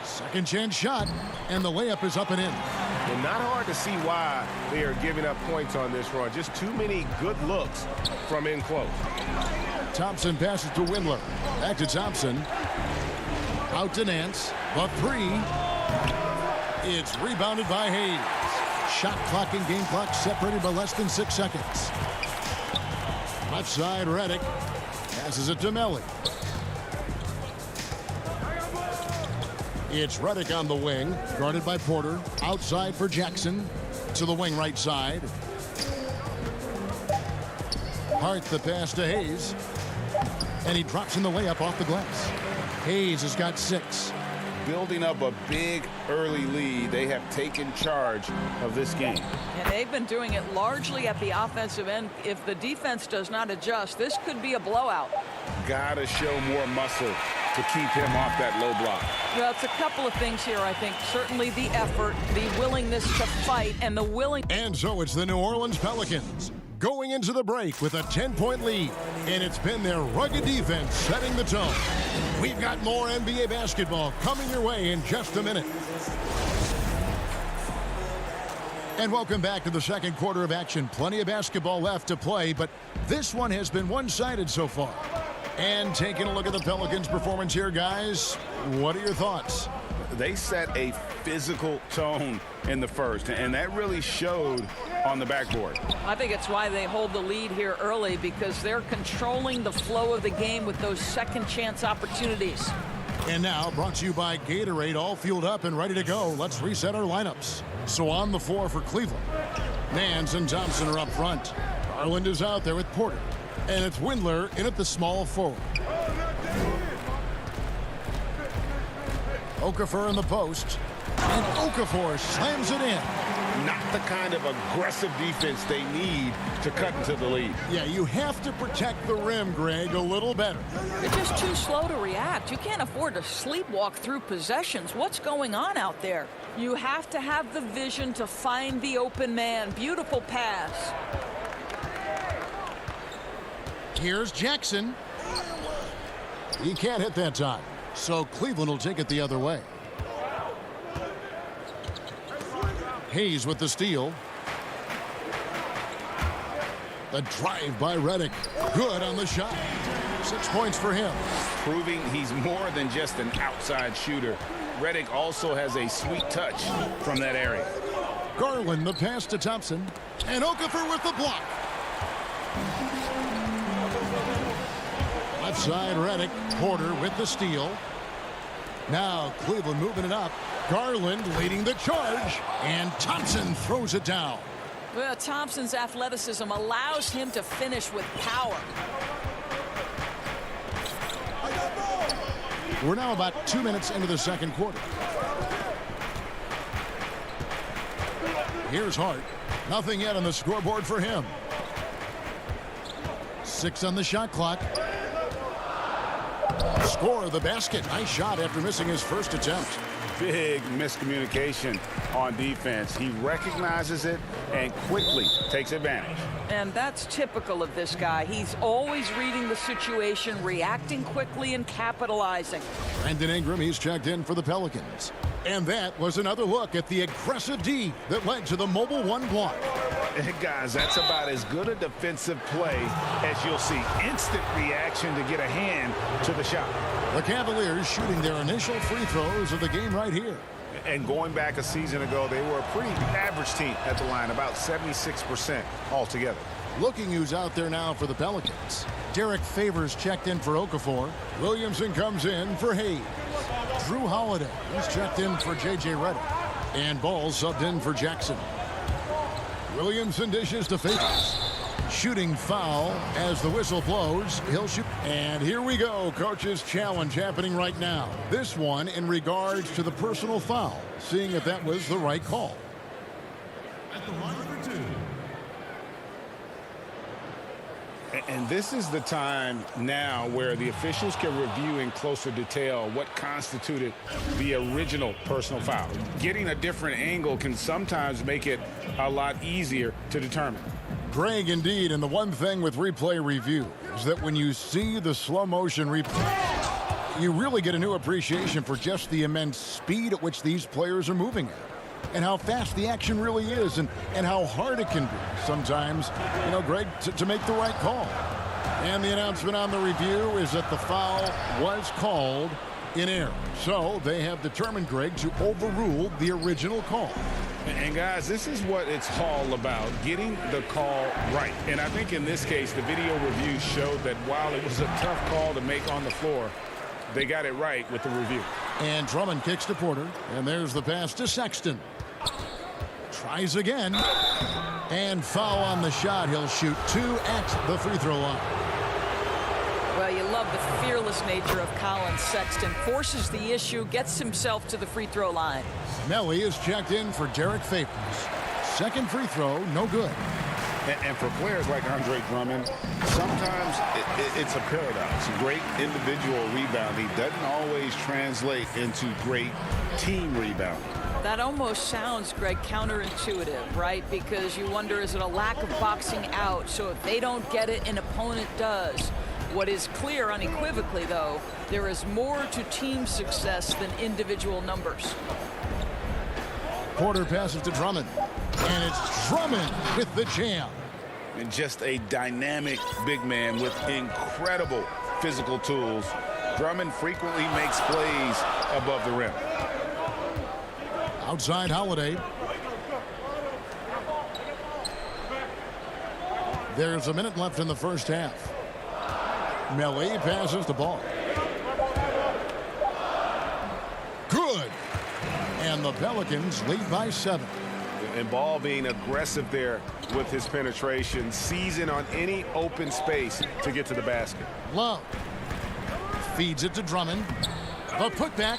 Second chance shot, and the layup is up and in. And not hard to see why they are giving up points on this run. Just too many good looks from in close. Thompson passes to Windler. Back to Thompson. Out to Nance. The three. It's rebounded by Hayes. Shot clock and game clock separated by less than 6 seconds. Left side, Redick. Passes it to Melly. It's Redick on the wing, guarded by Porter. Outside for Jackson. To the wing right side. Hart the pass to Hayes. And he drops in the layup off the glass. Hayes has got 6. Building up a big early lead, they have taken charge of this game. And they've been doing it largely at the offensive end. If the defense does not adjust, this could be a blowout. Gotta show more muscle to keep him off that low block. Well, it's a couple of things here, I think. Certainly the effort, the willingness to fight, and the willing... And so it's the New Orleans Pelicans going into the break with a 10-point lead. And it's been their rugged defense setting the tone. We've got more NBA basketball coming your way in just a minute. And welcome back to the second quarter of action. Plenty of basketball left to play, but this one has been one-sided so far. And taking a look at the Pelicans' performance here, guys, what are your thoughts? They set a physical tone in the first, and that really showed on the backboard. I think it's why they hold the lead here early, because they're controlling the flow of the game with those second chance opportunities. And now, brought to you by Gatorade, all fueled up and ready to go. Let's reset our lineups. So on the floor for Cleveland, Nance and Thompson are up front. Garland is out there with Porter. And it's Windler in at the small forward. Okafor in the post. And Okafor slams it in. Not the kind of aggressive defense they need to cut into the lead. Yeah, you have to protect the rim, Greg, a little better. You're just too slow to react. You can't afford to sleepwalk through possessions. What's going on out there? You have to have the vision to find the open man. Beautiful pass. Here's Jackson. He can't hit that time, so Cleveland will take it the other way. Hayes with the steal. The drive by Redick. Good on the shot. 6 points for him. Proving he's more than just an outside shooter. Redick also has a sweet touch from that area. Garland the pass to Thompson. And Okafor with the block. Left side, Redick. Porter with the steal. Now Cleveland moving it up. Garland leading the charge. And Thompson throws it down. Well, Thompson's athleticism allows him to finish with power. We're now about 2 minutes into the second quarter. Here's Hart. Nothing yet on the scoreboard for him. 6 on the shot clock. Score the basket. Nice shot after missing his first attempt. Big miscommunication on defense. He recognizes it and quickly takes advantage. And that's typical of this guy. He's always reading the situation, reacting quickly, and capitalizing. Brandon Ingram, he's checked in for the Pelicans. And that was another look at the aggressive D that led to the mobile one block. Guys, that's about as good a defensive play as you'll see. Instant reaction to get a hand to the shot. The Cavaliers shooting their initial free throws of the game right here. And going back a season ago, they were a pretty average team at the line, about 76% altogether. Looking who's out there now for the Pelicans. Derek Favors checked in for Okafor. Williamson comes in for Hayes. Drew Holiday, he's checked in for J.J. Redick. And Ball subbed in for Jackson. Williamson dishes to Favors. Shooting foul as the whistle blows. He'll shoot. And here we go. Coach's challenge happening right now. This one in regards to the personal foul. Seeing if that was the right call. At the line for 2. And this is the time now where the officials can review in closer detail what constituted the original personal foul. Getting a different angle can sometimes make it a lot easier to determine. Greg, indeed, and the one thing with replay review is that when you see the slow motion replay, you really get a new appreciation for just the immense speed at which these players are moving at. And how fast the action really is, and how hard it can be sometimes, Greg, to make the right call. And the announcement on the review is that the foul was called in error. So they have determined, Greg, to overrule the original call. And guys, this is what it's all about, getting the call right. And I think in this case, the video review showed that while it was a tough call to make on the floor, they got it right with the review. And Drummond kicks to Porter, and there's the pass to Sexton. Tries again, and foul on the shot. He'll shoot 2 at the free throw line. Well, you love the fearless nature of Colin Sexton. Forces the issue, gets himself to the free throw line. Melly is checked in for Derek Favors. Second free throw, no good. And for players like Andre Drummond, sometimes it's a paradox. Great individual rebounding doesn't always translate into great team rebounding. That almost sounds, Greg, counterintuitive, right? Because you wonder, is it a lack of boxing out? So if they don't get it, an opponent does. What is clear unequivocally, though, there is more to team success than individual numbers. Porter passes to Drummond, and it's Drummond with the jam. And just a dynamic big man with incredible physical tools. Drummond frequently makes plays above the rim. Outside Holiday. There's a minute left in the first half. Melly passes the ball. Good. And the Pelicans lead by 7. And Ball being aggressive there with his penetration, seizing on any open space to get to the basket. Love feeds it to Drummond. A putback,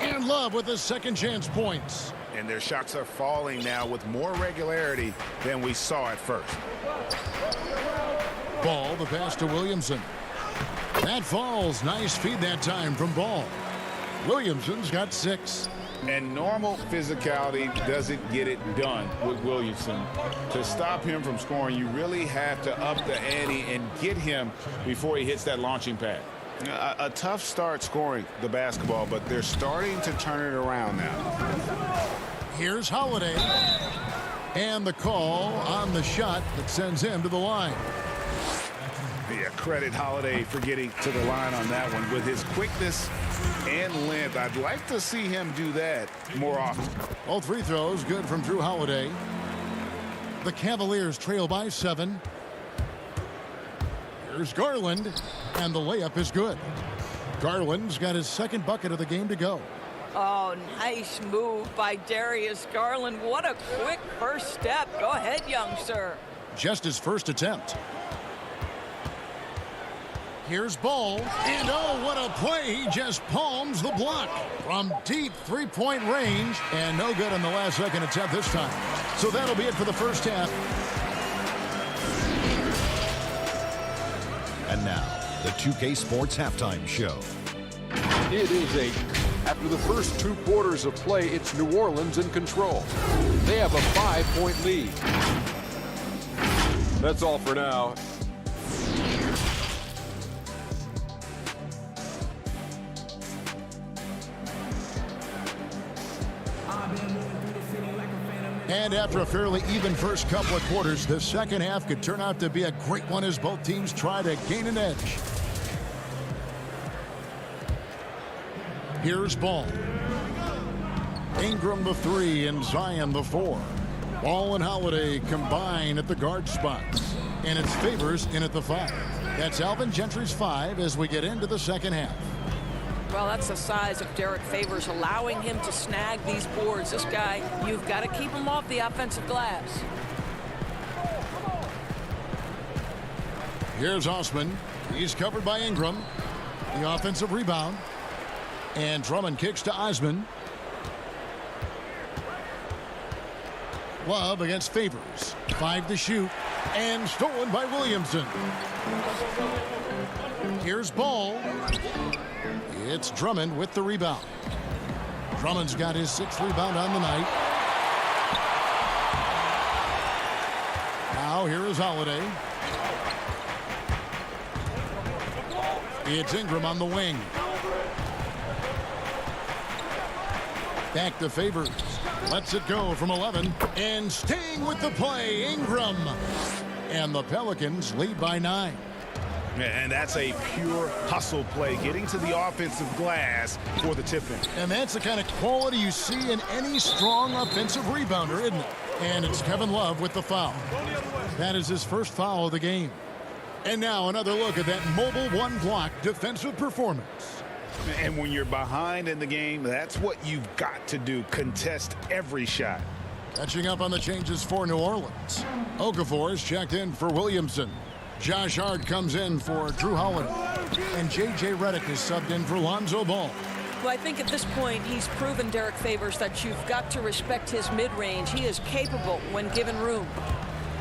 and Love with his second chance points. And their shots are falling now with more regularity than we saw at first. Ball, the pass to Williamson. That falls. Nice feed that time from Ball. Williamson's got 6. And normal physicality doesn't get it done with Williamson. To stop him from scoring, you really have to up the ante and get him before he hits that launching pad. A tough start scoring the basketball, but they're starting to turn it around now. Here's Holiday. And the call on the shot that sends him to the line. Yeah, credit Holiday for getting to the line on that one. With his quickness and length, I'd like to see him do that more often. All free throws good from Drew Holiday. The Cavaliers trail by 7. Here's Garland, and the layup is good. Garland's got his second bucket of the game to go. Oh, nice move by Darius Garland. What a quick first step. Go ahead, young sir. Just his first attempt. Here's Ball, and oh, what a play. He just palms the block from deep three-point range, and no good on the last second attempt this time. So that'll be it for the first half. And now, the 2K Sports Halftime Show. It is after the first 2 quarters of play, it's New Orleans in control. They have a 5-point lead. That's all for now. And after a fairly even first couple of quarters, the second half could turn out to be a great one as both teams try to gain an edge. Here's Ball. Ingram the 3 and Zion the 4. Ball and Holiday combine at the guard spots. And it's Favors in at the 5. That's Alvin Gentry's 5 as we get into the second half. Well, that's the size of Derek Favors, allowing him to snag these boards. This guy, you've got to keep him off the offensive glass. Here's Osman. He's covered by Ingram. The offensive rebound. And Drummond kicks to Osman. Love against Favors. 5 to shoot. And stolen by Williamson. Here's Ball. It's Drummond with the rebound. Drummond's got his 6th rebound on the night. Now here is Holiday. It's Ingram on the wing. Back to Favors. Lets it go from 11. And staying with the play, Ingram. And the Pelicans lead by 9. And that's a pure hustle play, getting to the offensive glass for the tip-in. And that's the kind of quality you see in any strong offensive rebounder, isn't it? And it's Kevin Love with the foul. That is his first foul of the game. And now another look at that mobile one-block defensive performance. And when you're behind in the game, that's what you've got to do. Contest every shot. Catching up on the changes for New Orleans. Okafor is checked in for Williamson. Josh Hart comes in for Drew Holiday. And J.J. Redick is subbed in for Lonzo Ball. Well, I think at this point, he's proven, Derek Favors, that you've got to respect his mid-range. He is capable when given room.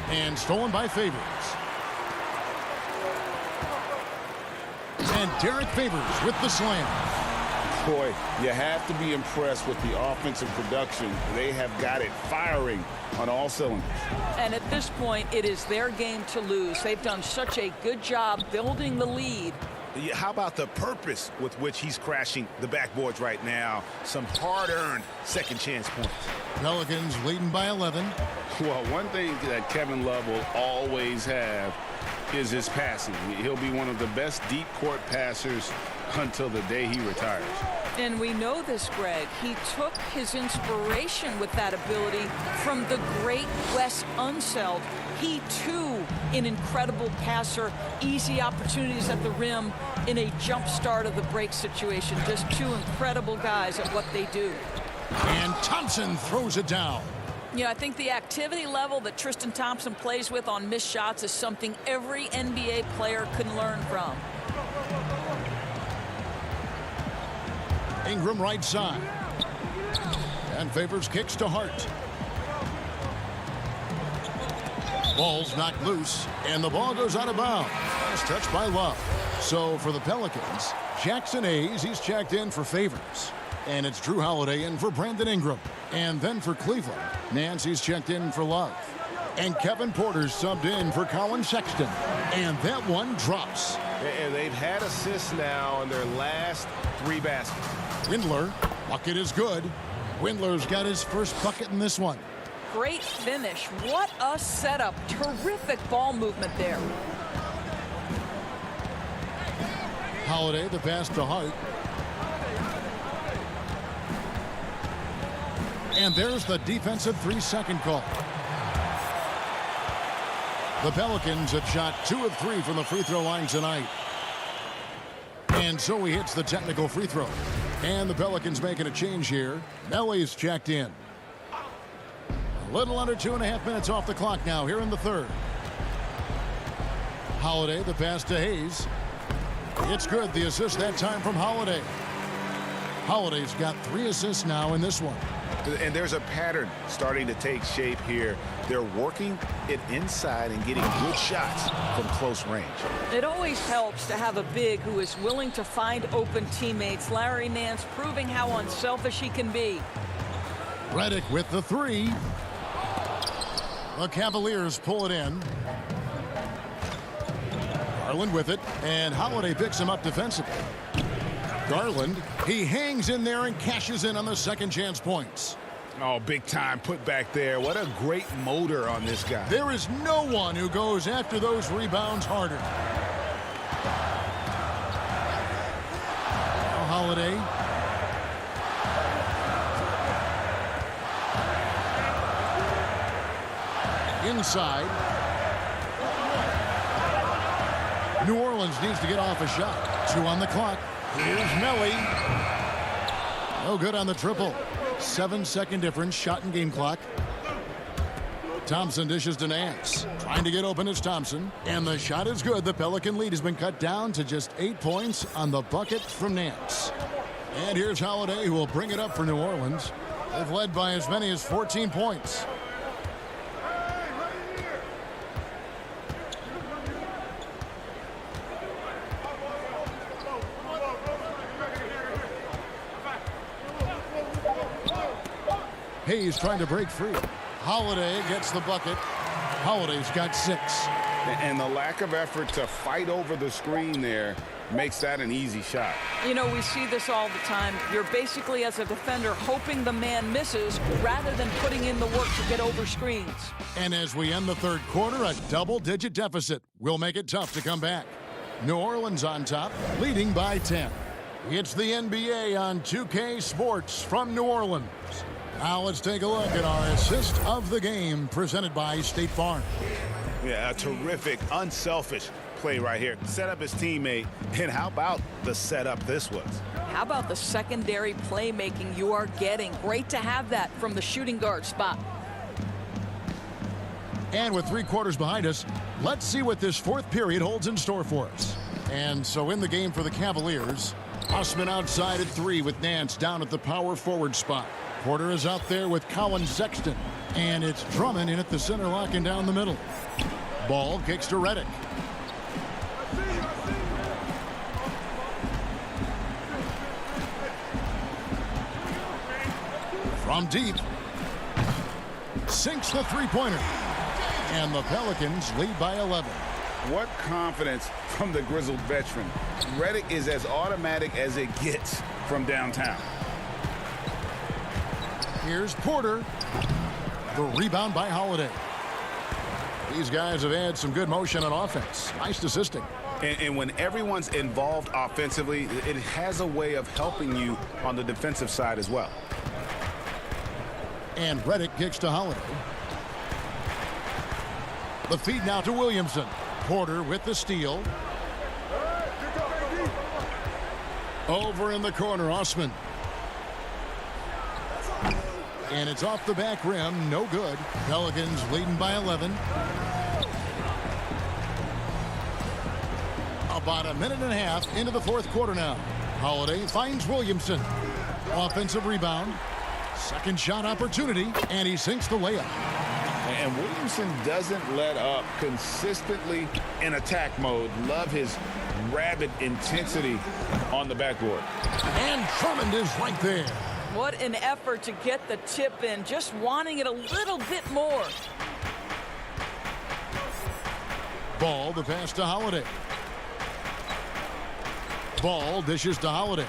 And stolen by Favors. And Derek Favors with the slam. Boy, you have to be impressed with the offensive production. They have got it firing on all cylinders. And at this point, it is their game to lose. They've done such a good job building the lead. How about the purpose with which he's crashing the backboards right now? Some hard-earned second chance points. Pelicans leading by 11. Well, one thing that Kevin Love will always have is his passing. He'll be one of the best deep court passers until the day he retires. And we know this, Greg. He took his inspiration with that ability from the great Wes Unseld. He, too, an incredible passer, easy opportunities at the rim in a jump start of the break situation. Just two incredible guys at what they do. And Thompson throws it down. You know, I think the activity level that Tristan Thompson plays with on missed shots is something every NBA player can learn from. Ingram right side. And Favors kicks to Hart. Ball's knocked loose, and the ball goes out of bounds. Last touch by Love. So for the Pelicans, Jackson Hayes, he's checked in for Favors. And it's Drew Holiday in for Brandon Ingram. And then for Cleveland, Nancy's checked in for Love. And Kevin Porter's subbed in for Colin Sexton. And that one drops. And they've had assists now on their last 3 baskets. Windler, bucket is good. Windler's got his first bucket in this one. Great finish. What a setup. Terrific ball movement there. Holiday, the pass to Hart. And there's the defensive 3-second call. The Pelicans have shot 2 of 3 from the free throw line tonight. And so he hits the technical free throw. And the Pelicans making a change here. Nelly's checked in. A little under 2.5 minutes off the clock now here in the third. Holiday, the pass to Hayes. It's good. The assist that time from Holiday. Holiday's got 3 assists now in this one. And there's a pattern starting to take shape here. They're working it inside and getting good shots from close range. It always helps to have a big who is willing to find open teammates. Larry Nance proving how unselfish he can be. Redick with the 3. The Cavaliers pull it in. Garland with it, and Holiday picks him up defensively. Garland, he hangs in there and cashes in on the second chance points. Oh, big time put back there. What a great motor on this guy. There is no one who goes after those rebounds harder. Now Holiday. Inside. New Orleans needs to get off a shot. 2 on the clock. Here's Melly. No good on the triple. 7-second difference, shot and game clock. Thompson dishes to Nance. Trying to get open is Thompson. And the shot is good. The Pelican lead has been cut down to just 8 points on the bucket from Nance. And here's Holiday, who will bring it up for New Orleans. They've led by as many as 14 points. Hayes trying to break free. Holiday gets the bucket. Holiday's got 6. And the lack of effort to fight over the screen there makes that an easy shot. You know, we see this all the time. You're basically, as a defender, hoping the man misses rather than putting in the work to get over screens. And as we end the third quarter, a double-digit deficit will make it tough to come back. New Orleans on top, leading by 10. It's the NBA on 2K Sports from New Orleans. Now let's take a look at our assist of the game presented by State Farm. Yeah, a terrific, unselfish play right here. Set up his teammate, and how about the setup this was? How about the secondary playmaking you are getting? Great to have that from the shooting guard spot. And with 3 quarters behind us, let's see what this fourth period holds in store for us. And so in the game for the Cavaliers, Osman outside at 3 with Nance down at the power forward spot. Porter is out there with Colin Sexton. And it's Drummond in at the center, locking down the middle. Ball kicks to Redick. From deep. Sinks the three-pointer. And the Pelicans lead by 11. What confidence from the grizzled veteran. Redick is as automatic as it gets from downtown. Here's Porter. The rebound by Holiday. These guys have had some good motion on offense. Nice assisting. And when everyone's involved offensively, it has a way of helping you on the defensive side as well. And Redick kicks to Holiday. The feed now to Williamson. Porter with the steal. Over in the corner, Osman. And it's off the back rim, no good. Pelicans leading by 11. About a minute and a half into the fourth quarter now. Holiday finds Williamson. Offensive rebound. Second shot opportunity, and he sinks the layup. And Williamson doesn't let up consistently in attack mode. Love his rabid intensity on the backboard. And Drummond is right there. What an effort to get the tip in, just wanting it a little bit more. Ball, the pass to Holiday. Ball dishes to Holiday.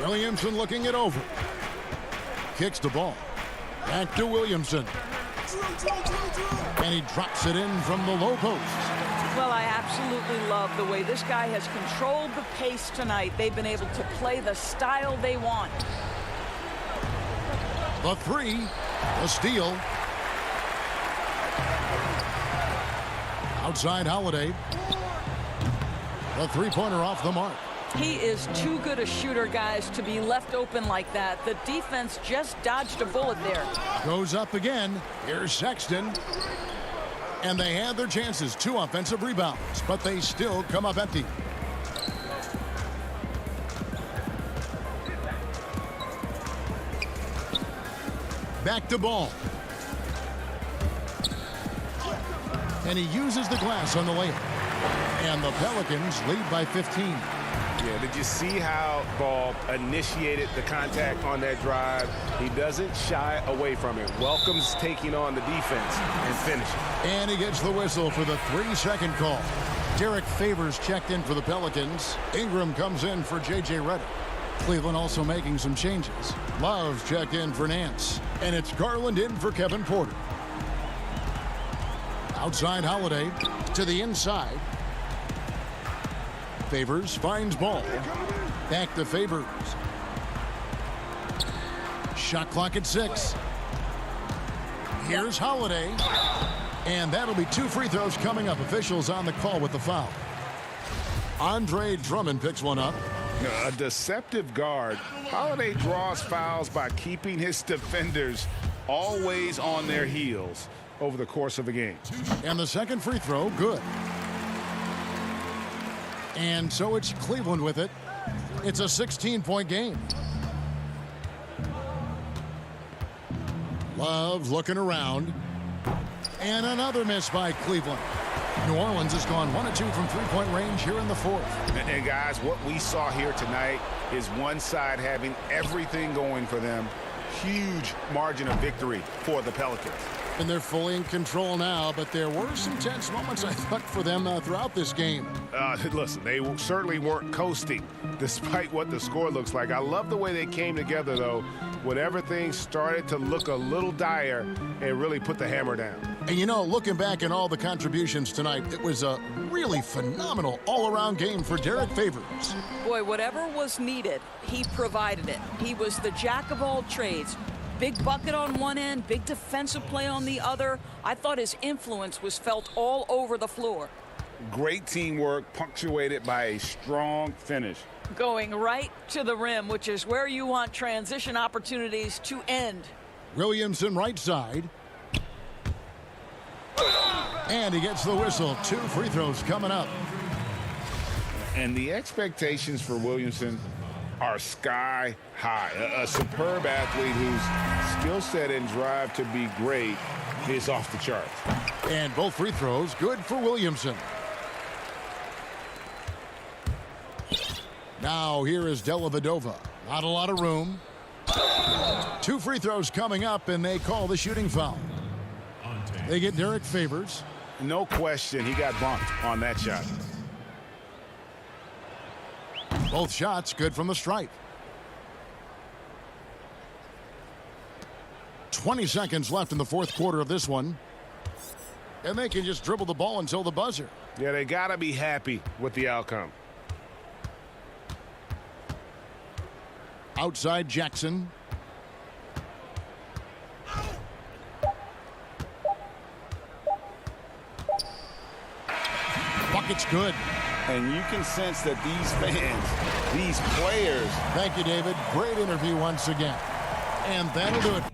Williamson looking it over. Kicks the ball. Back to Williamson. And he drops it in from the low post. Well, I absolutely love the way this guy has controlled the pace tonight. They've been able to play the style they want. The three, the steal. Outside Holiday. The three-pointer off the mark. He is too good a shooter, guys, to be left open like that. The defense just dodged a bullet there. Goes up again. Here's Sexton. And they had their chances. 2 offensive rebounds, but they still come up empty. Back to Ball. And he uses the glass on the layup. And the Pelicans lead by 15. Yeah, did you see how Ball initiated the contact on that drive? He doesn't shy away from it. Welcomes taking on the defense and finishing. And he gets the whistle for the 3-second call. Derek Favors checked in for the Pelicans. Ingram comes in for J.J. Redick. Cleveland also making some changes. Love checked in for Nance. And it's Garland in for Kevin Porter. Outside Holiday to the inside. Favors finds Ball. Back to Favors. Shot clock at 6. Here's Holiday. And that'll be 2 free throws coming up. Officials on the call with the foul. Andre Drummond picks one up. A deceptive guard. Holiday draws fouls by keeping his defenders always on their heels over the course of the game. And the second free throw, good. And so it's Cleveland with it. It's a 16-point game. Love looking around. And another miss by Cleveland. New Orleans has gone 1 of 2 from three-point range here in the fourth. And guys, what we saw here tonight is one side having everything going for them. Huge margin of victory for the Pelicans. And they're fully in control now, but there were some tense moments, I thought, for them throughout this game. Listen, they certainly weren't coasting, despite what the score looks like. I love the way they came together, though, whenever things started to look a little dire and really put the hammer down. And, you know, looking back at all the contributions tonight, it was a really phenomenal all-around game for Derek Favors. Boy, whatever was needed, he provided it. He was the jack of all trades. Big bucket on one end, big defensive play on the other. I thought his influence was felt all over the floor. Great teamwork punctuated by a strong finish. Going right to the rim, which is where you want transition opportunities to end. Williamson right side. And he gets the whistle. 2 free throws coming up. And the expectations for Williamson are sky high. A superb athlete whose skill set and drive to be great is off the charts. And both free throws good for Williamson. Now here is Dellavedova. Not a lot of room. 2 free throws coming up, and they call the shooting foul. They get Derek Favors. No question, he got bumped on that shot. Both shots good from the stripe. 20 seconds left in the fourth quarter of this one. And they can just dribble the ball until the buzzer. Yeah, they got to be happy with the outcome. Outside Jackson. Bucket's good. And you can sense that these fans, these players. Thank you, David. Great interview once again. And that'll do it.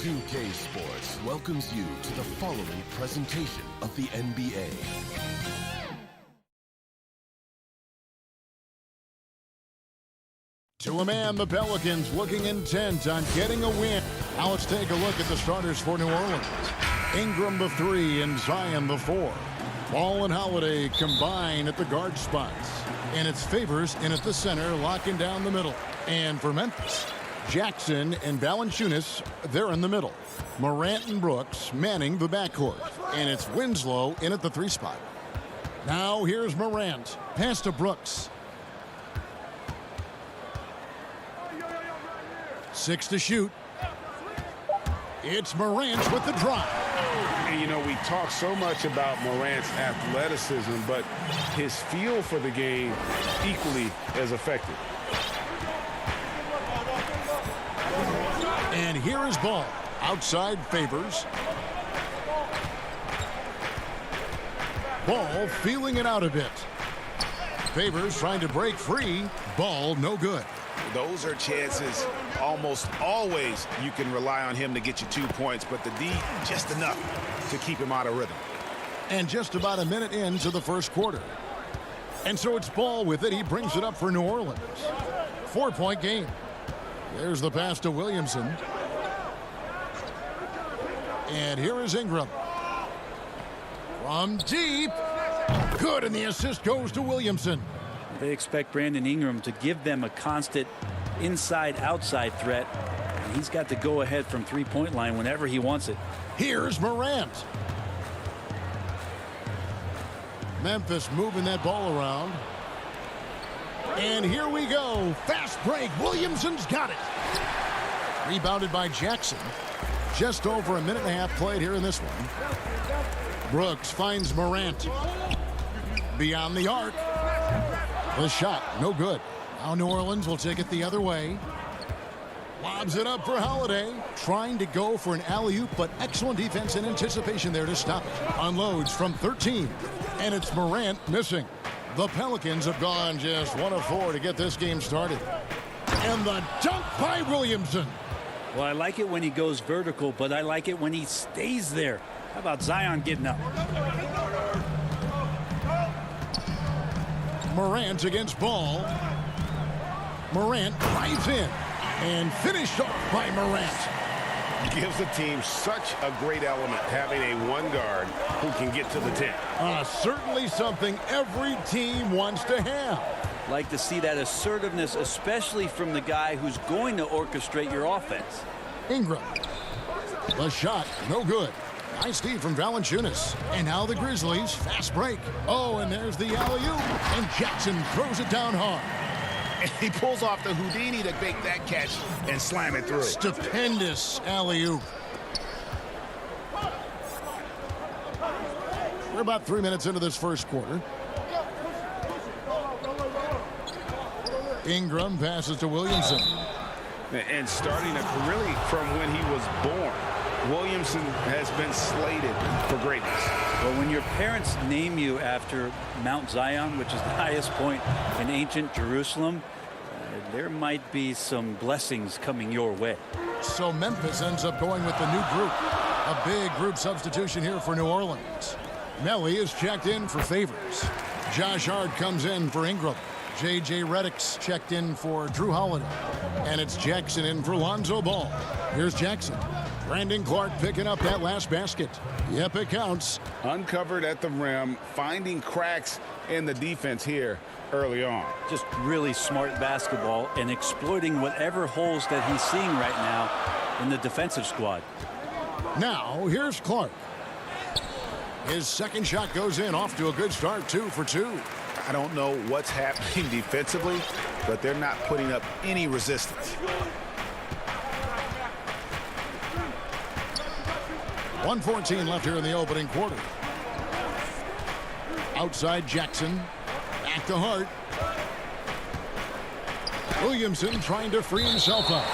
2K Sports welcomes you to the following presentation of the NBA. To a man, the Pelicans looking intent on getting a win. Now let's take a look at the starters for New Orleans. Ingram the 3 and Zion the 4. Ball and Holiday combine at the guard spots. And it's Favors in at the center, locking down the middle. And for Memphis, Jackson and Valanciunas, they're in the middle. Morant and Brooks manning the backcourt. And it's Winslow in at the 3 spot. Now here's Morant. Pass to Brooks. 6 to shoot. It's Morant with the drive. And, you know, we talk so much about Morant's athleticism, but his feel for the game equally as effective. And here is Ball. Outside Favors. Ball feeling it out a bit. Favors trying to break free. Ball no good. Those are chances almost always you can rely on him to get you 2 points, but the D just enough to keep him out of rhythm. And just about a minute into the first quarter. And so it's Ball with it. He brings it up for New Orleans. 4-point game. There's the pass to Williamson. And here is Ingram. From deep. Good, and the assist goes to Williamson. They expect Brandon Ingram to give them a constant inside-outside threat. And he's got to go ahead from three-point line whenever he wants it. Here's Morant. Memphis moving that ball around. And here we go. Fast break. Williamson's got it. Rebounded by Jackson. Just over a minute and a half played here in this one. Brooks finds Morant. Beyond the arc. The shot, no good. Now New Orleans will take it the other way. Lobs it up for Holiday. Trying to go for an alley-oop, but excellent defense and anticipation there to stop it. Unloads from 13. And it's Morant missing. The Pelicans have gone just 1 of 4 to get this game started. And the dunk by Williamson. Well, I like it when he goes vertical, but I like it when he stays there. How about Zion getting up? Morant against Ball. Morant drives in and finished off by Morant. Gives the team such a great element having a one guard who can get to the 10. Certainly something every team wants to have. Like to see that assertiveness, especially from the guy who's going to orchestrate your offense. Ingram. The shot, no good. Nice D from Valanciunas. And now the Grizzlies, fast break. Oh, and there's the alley-oop. And Jackson throws it down hard. And he pulls off the Houdini to make that catch and slam it through. Stupendous alley-oop. We're about 3 minutes into this first quarter. Ingram passes to Williamson. And starting really from when he was born, Williamson has been slated for greatness. Well, when your parents name you after Mount Zion, which is the highest point in ancient Jerusalem, there might be some blessings coming your way. So Memphis ends up going with the new group. A big group substitution here for New Orleans. Melly is checked in for Favors. Josh Hart comes in for Ingram. J.J. Redick's checked in for Drew Holiday. And it's Jackson in for Lonzo Ball. Here's Jackson. Brandon Clark picking up that last basket. Yep, it counts. Uncovered at the rim, finding cracks in the defense here early on. Just really smart basketball and exploiting whatever holes that he's seeing right now in the defensive squad. Now, here's Clark. His second shot goes in, off to a good start, 2 for 2. I don't know what's happening defensively, but they're not putting up any resistance. 1:14 left here in the opening quarter. Outside Jackson. Back to Hart. Williamson trying to free himself up.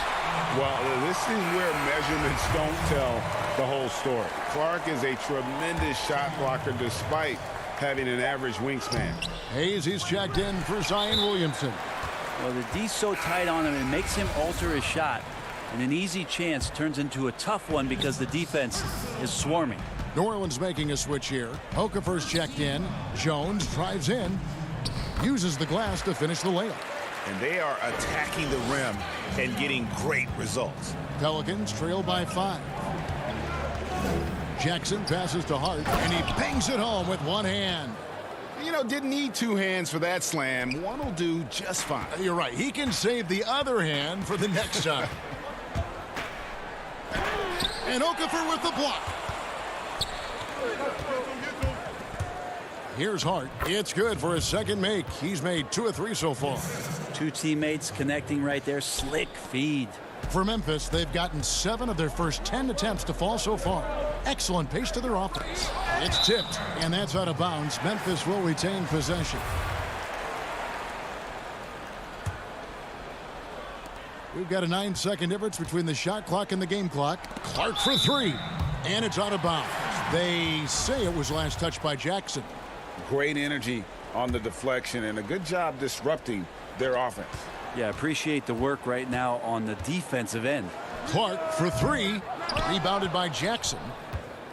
Well, this is where measurements don't tell the whole story. Clark is a tremendous shot blocker despite having an average wingspan. Hayes, he's checked in for Zion Williamson. Well, the D's so tight on him, it makes him alter his shot. And an easy chance turns into a tough one because the defense is swarming. New Orleans making a switch here. Okafor's checked in. Jones drives in. Uses the glass to finish the layup. And they are attacking the rim and getting great results. Pelicans trail by 5. Jackson passes to Hart, and he bangs it home with one hand. You know, didn't need 2 hands for that slam. One will do just fine. You're right. He can save the other hand for the next time. And Okafor with the block. Here's Hart. It's good for his second make. He's made 2 of 3 so far. 2 teammates connecting right there. Slick feed. For Memphis, they've gotten 7 of their first 10 attempts to fall so far. Excellent pace to their offense. It's tipped, and that's out of bounds. Memphis will retain possession. We've got a 9-second difference between the shot clock and the game clock. Clark for 3, and it's out of bounds. They say it was last touched by Jackson. Great energy on the deflection and a good job disrupting their offense. Yeah, appreciate the work right now on the defensive end. Clark for 3, rebounded by Jackson.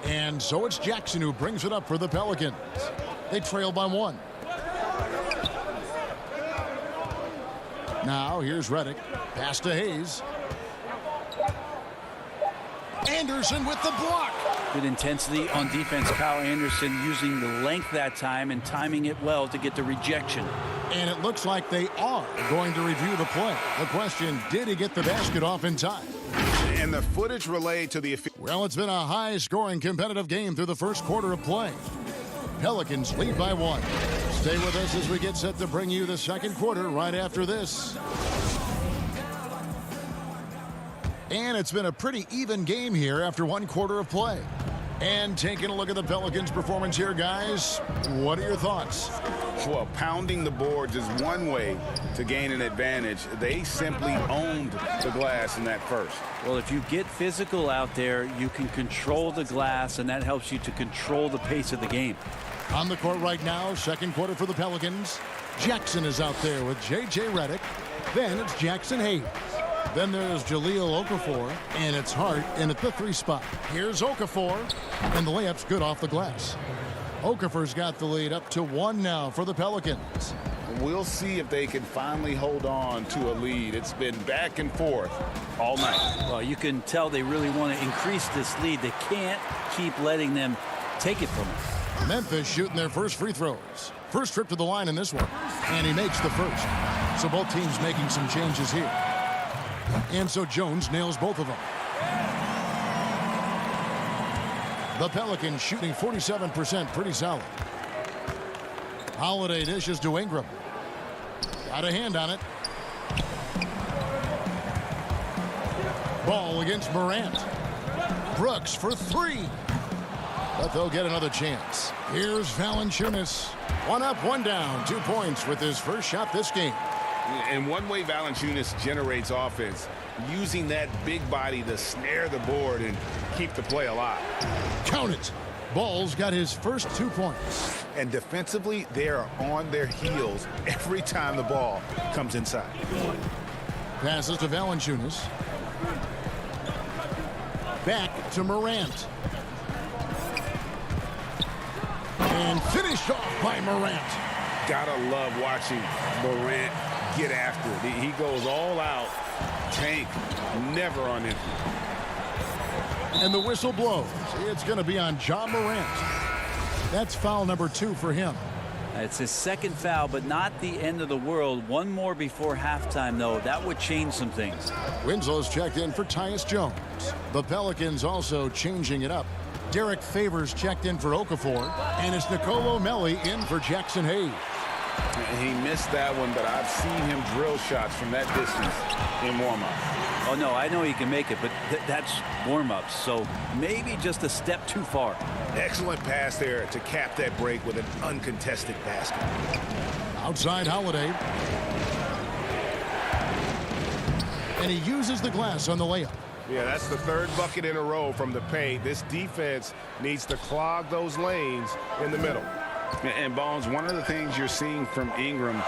And so it's Jackson who brings it up for the Pelicans. They trail by 1. Now here's Redick. Pass to Hayes. Anderson with the block. Good intensity on defense. Kyle Anderson using the length that time and timing it well to get the rejection. And it looks like they are going to review the play. The question, did he get the basket off in time? And the footage relayed to the... Well, it's been a high-scoring competitive game through the first quarter of play. Pelicans lead by 1. Stay with us as we get set to bring you the second quarter right after this. And it's been a pretty even game here after 1 quarter of play. And taking a look at the Pelicans' performance here, guys, what are your thoughts? Well, pounding the boards is one way to gain an advantage. They simply owned the glass in that first. Well, if you get physical out there, you can control the glass, and that helps you to control the pace of the game. On the court right now, second quarter for the Pelicans. Jackson is out there with J.J. Redick. Then it's Jackson Hayes. Then there's Jahlil Okafor, and it's Hart in at the 3 spot. Here's Okafor, and the layup's good off the glass. Okafor's got the lead up to 1 now for the Pelicans. We'll see if they can finally hold on to a lead. It's been back and forth all night. Well, you can tell they really want to increase this lead. They can't keep letting them take it from them. Memphis shooting their first free throws. First trip to the line in this one, and he makes the first. So both teams making some changes here. And so Jones nails both of them. The Pelicans shooting 47%, pretty solid. Holiday dishes to Ingram. Got a hand on it. Ball against Morant. Brooks for 3. But they'll get another chance. Here's Valanciunas. 1 up, 1 down. 2 points with his first shot this game. And one way Valanciunas generates offense, using that big body to snare the board and keep the play alive. Count it. Ball's got his first 2 points. And defensively, they are on their heels every time the ball comes inside. Passes to Valanciunas. Back to Morant. And finished off by Morant. Gotta love watching Morant get after it. He goes all out. Tank, never on empty. And the whistle blows. It's going to be on Ja Morant. That's foul number 2 for him. It's his second foul, but not the end of the world. 1 more before halftime, though. That would change some things. Winslow's checked in for Tyus Jones. The Pelicans also changing it up. Derek Favors checked in for Okafor. And it's Nicolo Melli in for Jackson Hayes. He missed that one, but I've seen him drill shots from that distance in warm-up. Oh, no, I know he can make it, but that's warm-ups, so maybe just a step too far. Excellent pass there to cap that break with an uncontested basket. Outside Holiday. And he uses the glass on the layup. Yeah, that's the 3rd bucket in a row from the paint. This defense needs to clog those lanes in the middle. And Bones, one of the things you're seeing from Ingram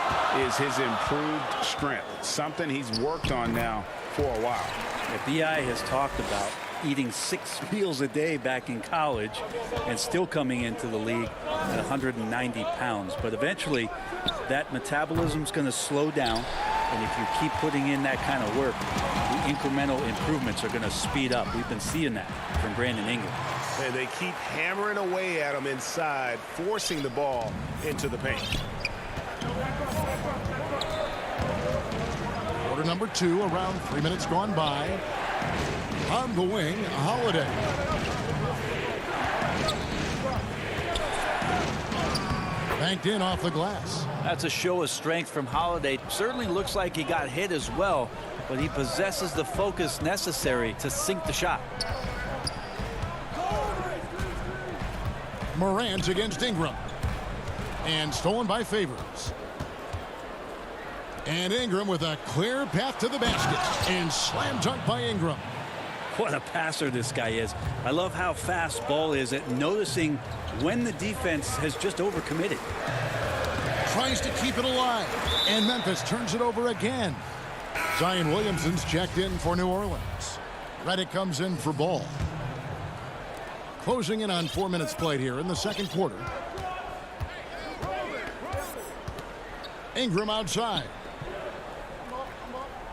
is his improved strength, something he's worked on now for a while. The BI has talked about eating 6 meals a day back in college and still coming into the league at 190 pounds. But eventually that metabolism's going to slow down. And if you keep putting in that kind of work, the incremental improvements are going to speed up. We've been seeing that from Brandon Ingram. And they keep hammering away at him inside, forcing the ball into the paint. Quarter number 2, around 3 minutes gone by. On the wing, Holiday. Banked in off the glass. That's a show of strength from Holiday. Certainly looks like he got hit as well, but he possesses the focus necessary to sink the shot. Morant against Ingram. And stolen by Favors. And Ingram with a clear path to the basket. And slam dunk by Ingram. What a passer this guy is. I love how fast Ball is at noticing when the defense has just overcommitted. Tries to keep it alive. And Memphis turns it over again. Zion Williamson's checked in for New Orleans. Redick comes in for Ball. Closing in on 4 minutes played here in the second quarter. Ingram outside.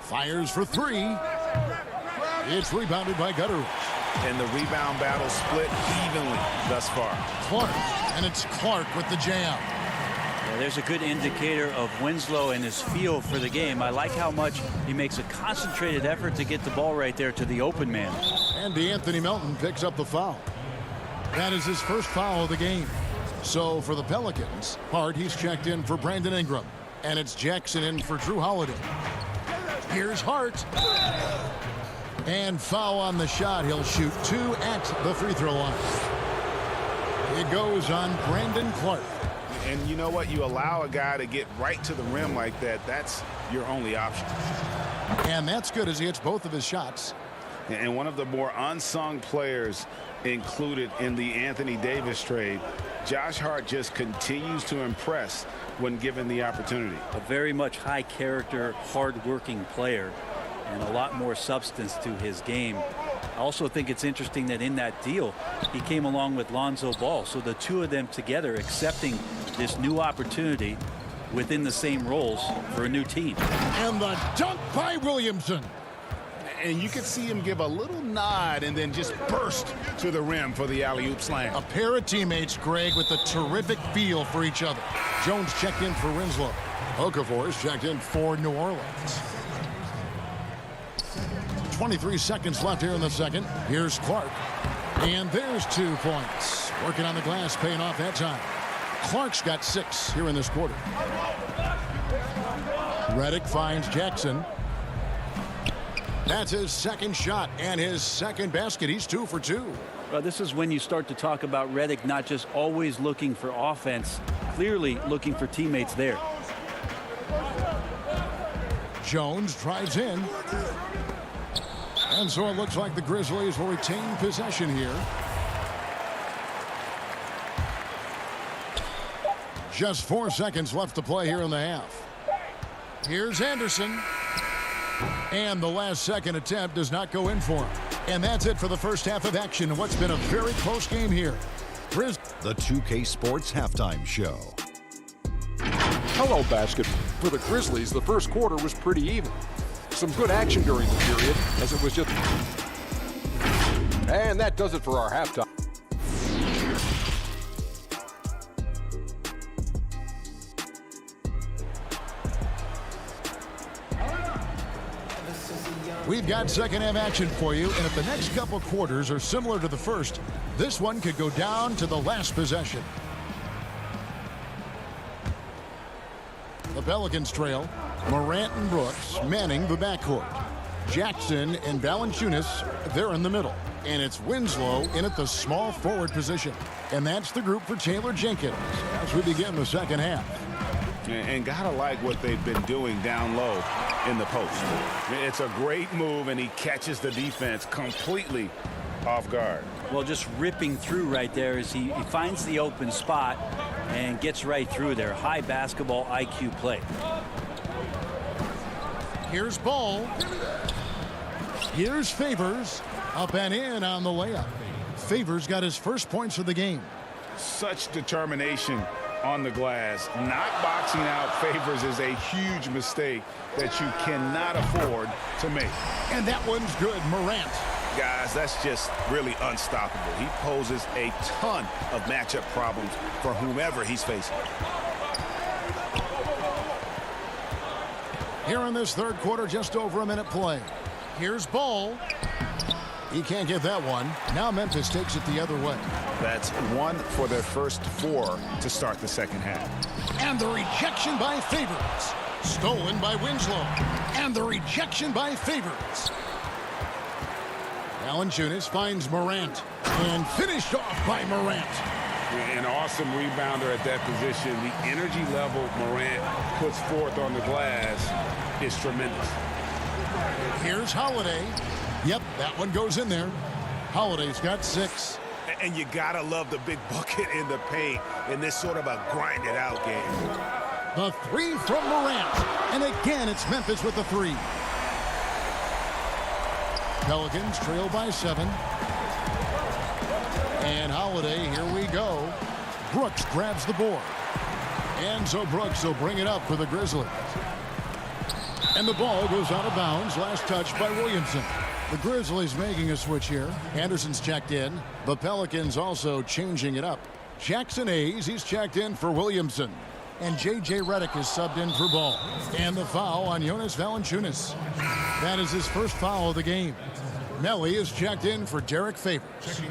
Fires for 3. It's rebounded by Gutteridge. And the rebound battle split evenly thus far. Clark. And it's Clark with the jam. Yeah, there's a good indicator of Winslow and his feel for the game. I like how much he makes a concentrated effort to get the ball right there to the open man. And DeAnthony Melton picks up the foul. That is his first foul of the game. So for the Pelicans, Hart, he's checked in for Brandon Ingram. And it's Jackson in for Drew Holiday. Here's Hart. And foul on the shot. He'll shoot 2 at the free throw line. It goes on Brandon Clark. And you know what? You allow a guy to get right to the rim like that. That's your only option. And that's good as he hits both of his shots. And one of the more unsung players included in the Anthony Davis trade, Josh Hart just continues to impress when given the opportunity. A very much high character, hard-working player, and a lot more substance to his game. I also think it's interesting that in that deal, he came along with Lonzo Ball. So the two of them together accepting this new opportunity within the same roles for a new team. And the dunk by Williamson. And you could see him give a little nod and then just burst to the rim for the alley-oop slam. A pair of teammates, Greg, with a terrific feel for each other. Jones checked in for Winslow. Okafor's checked in for New Orleans. 23 seconds left here in the second. Here's Clark. And there's 2 points. Working on the glass, paying off that time. Clark's got 6 here in this quarter. Redick finds Jackson. That's his second shot and his second basket. He's 2 for 2. Well, this is when you start to talk about Redick not just always looking for offense, clearly looking for teammates there. Jones drives in. And so it looks like the Grizzlies will retain possession here. Just 4 seconds left to play here in the half. Here's Anderson. And the last second attempt does not go in for him. And that's it for the first half of action. What's been a very close game here. The 2K Sports Halftime Show. Hello, basket. For the Grizzlies, the first quarter was pretty even. Some good action during the period, as it was just... And that does it for our halftime. We've got second half action for you, and if the next couple quarters are similar to the first, this one could go down to the last possession. The Pelicans trail. Morant and Brooks manning the backcourt. Jackson and Valanciunas, they're in the middle. And it's Winslow in at the small forward position. And that's the group for Taylor Jenkins as we begin the second half. And gotta like what they've been doing down low in the post. It's a great move, and he catches the defense completely off guard. Well, just ripping through right there as he finds the open spot, and gets right through there. High basketball IQ play. Here's Ball. Here's Favors. Up and in on the layup. Favors got his first points of the game. Such determination on the glass. Not boxing out Favors is a huge mistake that you cannot afford to make. And that one's good. Morant. Guys, that's just really unstoppable. He poses a ton of matchup problems for whomever he's facing. Here in this third quarter, just over a minute play. Here's Ball. He can't get that one. Now Memphis takes it the other way. That's one for their first 4 to start the second half. And the rejection by Favors. Stolen by Winslow. And the rejection by Favors. Valanciunas finds Morant. And finished off by Morant. An awesome rebounder at that position. The energy level Morant puts forth on the glass is tremendous. Here's Holiday. Yep, that one goes in there. Holiday's got 6. And you gotta love the big bucket in the paint in this sort of a grinded out game. The 3 from Morant. And again, it's Memphis with the 3. Pelicans trail by 7. And Holiday, here we go. Brooks grabs the board. And so Brooks will bring it up for the Grizzlies. And the ball goes out of bounds. Last touch by Williamson. The Grizzlies making a switch here. Anderson's checked in. The Pelicans also changing it up. Jackson Hayes, he's checked in for Williamson. And J.J. Redick is subbed in for Ball. And the foul on Jonas Valanciunas. That is his first foul of the game. Melly is checked in for Derek Favors.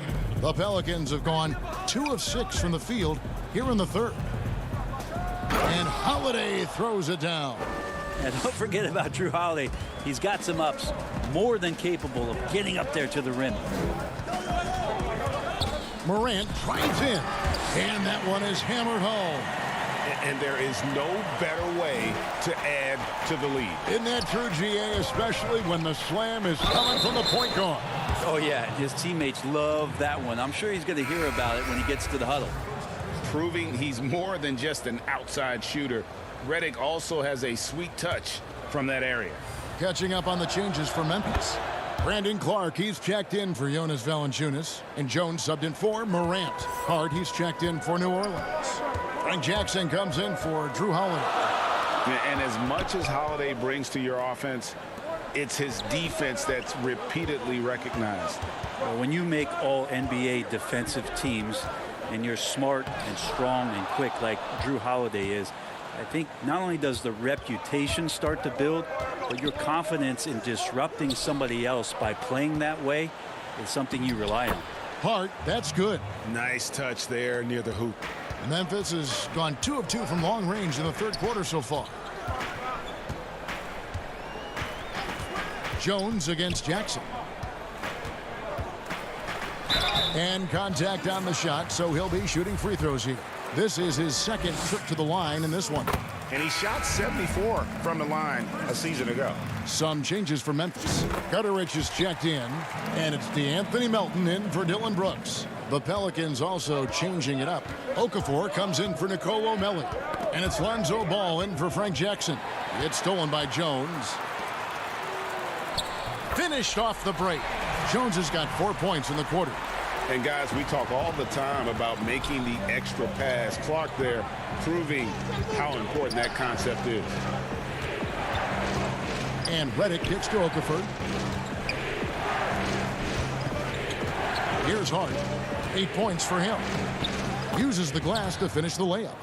The Pelicans have gone 2 of 6 from the field here in the third. And Holiday throws it down. And don't forget about Drew Holiday. He's got some ups, more than capable of getting up there to the rim. Morant drives in, and that one is hammered home. And there is no better way to add to the lead. Isn't that true, GA, especially when the slam is coming from the point guard? Oh, yeah, his teammates love that one. I'm sure he's going to hear about it when he gets to the huddle. Proving he's more than just an outside shooter. Redick also has a sweet touch from that area. Catching up on the changes for Memphis. Brandon Clark, he's checked in for Jonas Valanciunas. And Jones subbed in for Morant. Hart, he's checked in for New Orleans. Frank Jackson comes in for Drew Holiday. And as much as Holiday brings to your offense, it's his defense that's repeatedly recognized. Well, when you make all NBA defensive teams and you're smart and strong and quick like Drew Holiday is, I think not only does the reputation start to build, but your confidence in disrupting somebody else by playing that way is something you rely on. Hart, that's good. Nice touch there near the hoop. Memphis has gone 2 of 2 from long range in the third quarter so far. Jones against Jackson. And contact on the shot, so he'll be shooting free throws here. This is his second trip to the line in this one. And he shot 74 from the line a season ago. Some changes for Memphis. Gutterich is checked in, and it's DeAnthony Melton in for Dylan Brooks. The Pelicans also changing it up. Okafor comes in for Nicolo Melli. And it's Lonzo Ball in for Frank Jackson. It's stolen by Jones. Finished off the break. Jones has got 4 points in the quarter. And guys, we talk all the time about making the extra pass. Clark there proving how important that concept is. And Redick kicks to Okafor. Here's Hart. 8 points for him. Uses the glass to finish the layup.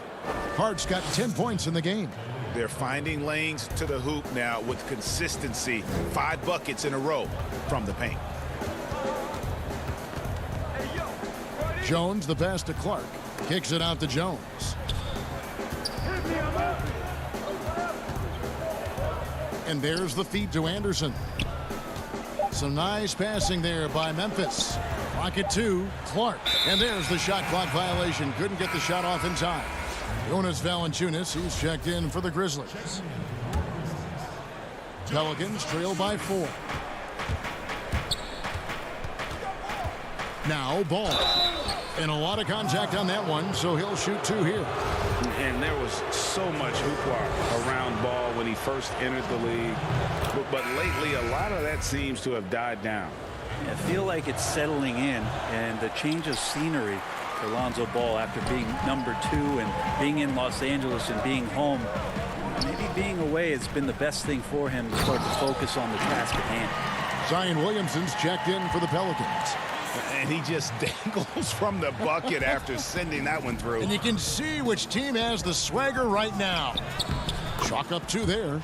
Hart's got 10 points in the game. They're finding lanes to the hoop now with consistency. 5 buckets in a row from the paint. Jones, the pass to Clark. Kicks it out to Jones. And there's the feed to Anderson. Some nice passing there by Memphis. Clock at 2. Clark. And there's the shot clock violation. Couldn't get the shot off in time. Jonas Valanciunas, he's checked in for the Grizzlies. Pelicans trail by 4. Now ball. And a lot of contact on that one, so he'll shoot 2 here. And there was so much hoopla around Ball when he first entered the league. But lately, a lot of that seems to have died down. I feel like it's settling in, and the change of scenery for Lonzo Ball after being number 2 and being in Los Angeles and being home. Maybe being away has been the best thing for him to start to focus on the task at hand. Zion Williamson's checked in for the Pelicans. And he just dangles from the bucket after sending that one through. And you can see which team has the swagger right now. Chalk up 2 there.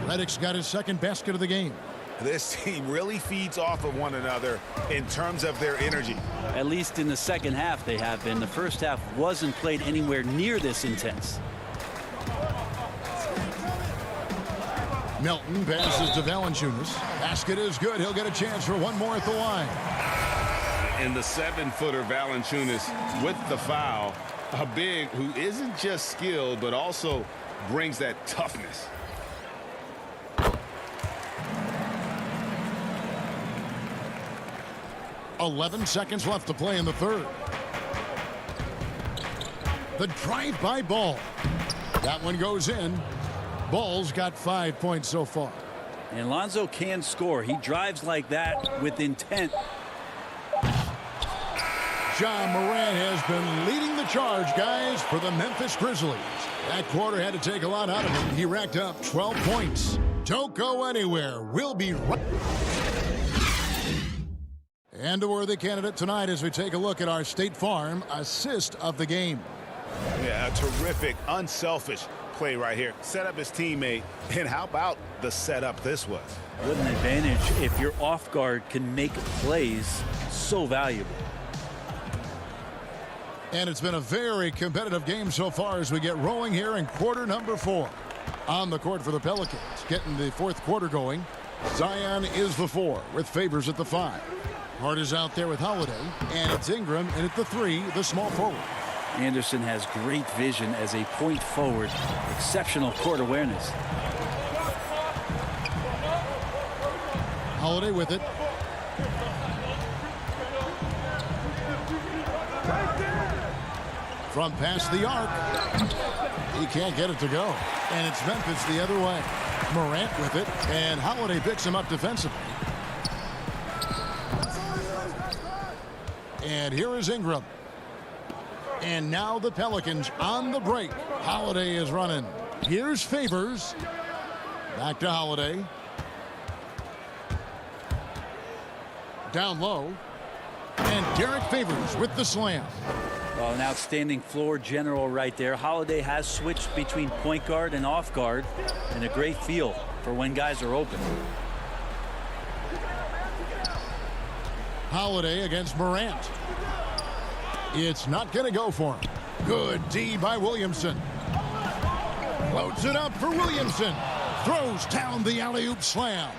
Redick's got his second basket of the game. This team really feeds off of one another in terms of their energy. At least in the second half they have been. The first half wasn't played anywhere near this intense. Melton passes to Valanciunas. Basket is good. He'll get a chance for one more at the line. And the 7-footer Valanciunas with the foul. A big who isn't just skilled, but also brings that toughness. .11 seconds left to play in the third. The drive by Ball. That one goes in. Ball's got 5 points so far. And Lonzo can score. He drives like that with intent. Ja Morant has been leading the charge, guys, for the Memphis Grizzlies. That quarter had to take a lot out of him. He racked up 12 points. Don't go anywhere. We'll be right. And a worthy candidate tonight as we take a look at our State Farm assist of the game. Yeah, a terrific, unselfish play right here. Set up his teammate. And how about the setup this was? What an advantage if your off guard can make plays so valuable. And it's been a very competitive game so far as we get rolling here in quarter number 4. On the court for the Pelicans, getting the fourth quarter going. Zion is the 4 with Favors at the 5. Hart is out there with Holiday, and it's Ingram in at the 3, the small forward. Anderson has great vision as a point forward. Exceptional court awareness. Holiday with it. From past the arc. He can't get it to go. And it's Memphis the other way. Morant with it, and Holiday picks him up defensively. And here is Ingram. And now the Pelicans on the break. Holiday is running. Here's Favors. Back to Holiday. Down low. And Derek Favors with the slam. Well, an outstanding floor general right there. Holiday has switched between point guard and off guard, and a great feel for when guys are open. Holiday against Morant. It's not going to go for him. Good D by Williamson. Floats it up for Williamson. Throws down the alley-oop slam.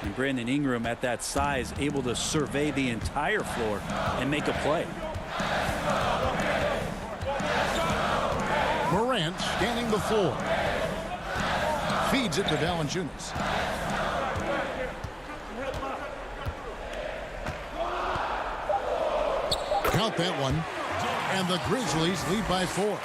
And Brandon Ingram at that size able to survey the entire floor and make a play. Morant scanning the floor. Feeds it to Valanciunas. Count that one. And the Grizzlies lead by 4.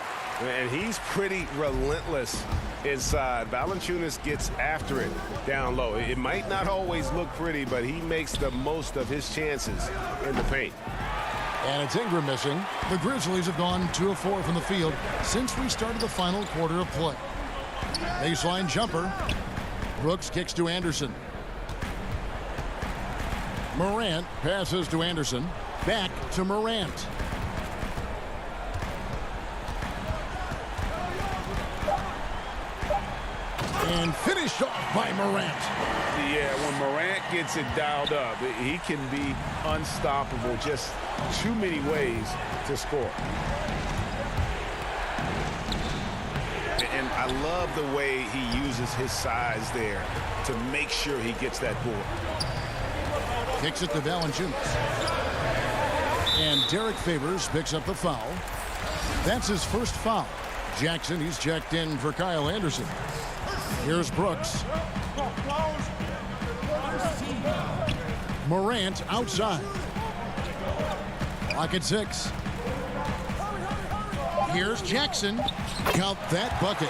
And he's pretty relentless inside. Valanciunas gets after it down low. It might not always look pretty, but he makes the most of his chances in the paint. And it's Ingram missing. The Grizzlies have gone 2 of 4 from the field since we started the final quarter of play. Baseline jumper. Brooks kicks to Anderson. Morant passes to Anderson. Back to Morant. And finished off by Morant. Yeah, when Morant gets it dialed up, he can be unstoppable. Just too many ways to score. And I love the way he uses his size there to make sure he gets that board. Kicks it to Valanciunas. And Derek Favors picks up the foul. That's his first foul. Jackson, he's checked in for Kyle Anderson. Here's Brooks. Morant outside. Clock at 6. Here's Jackson. Count that bucket.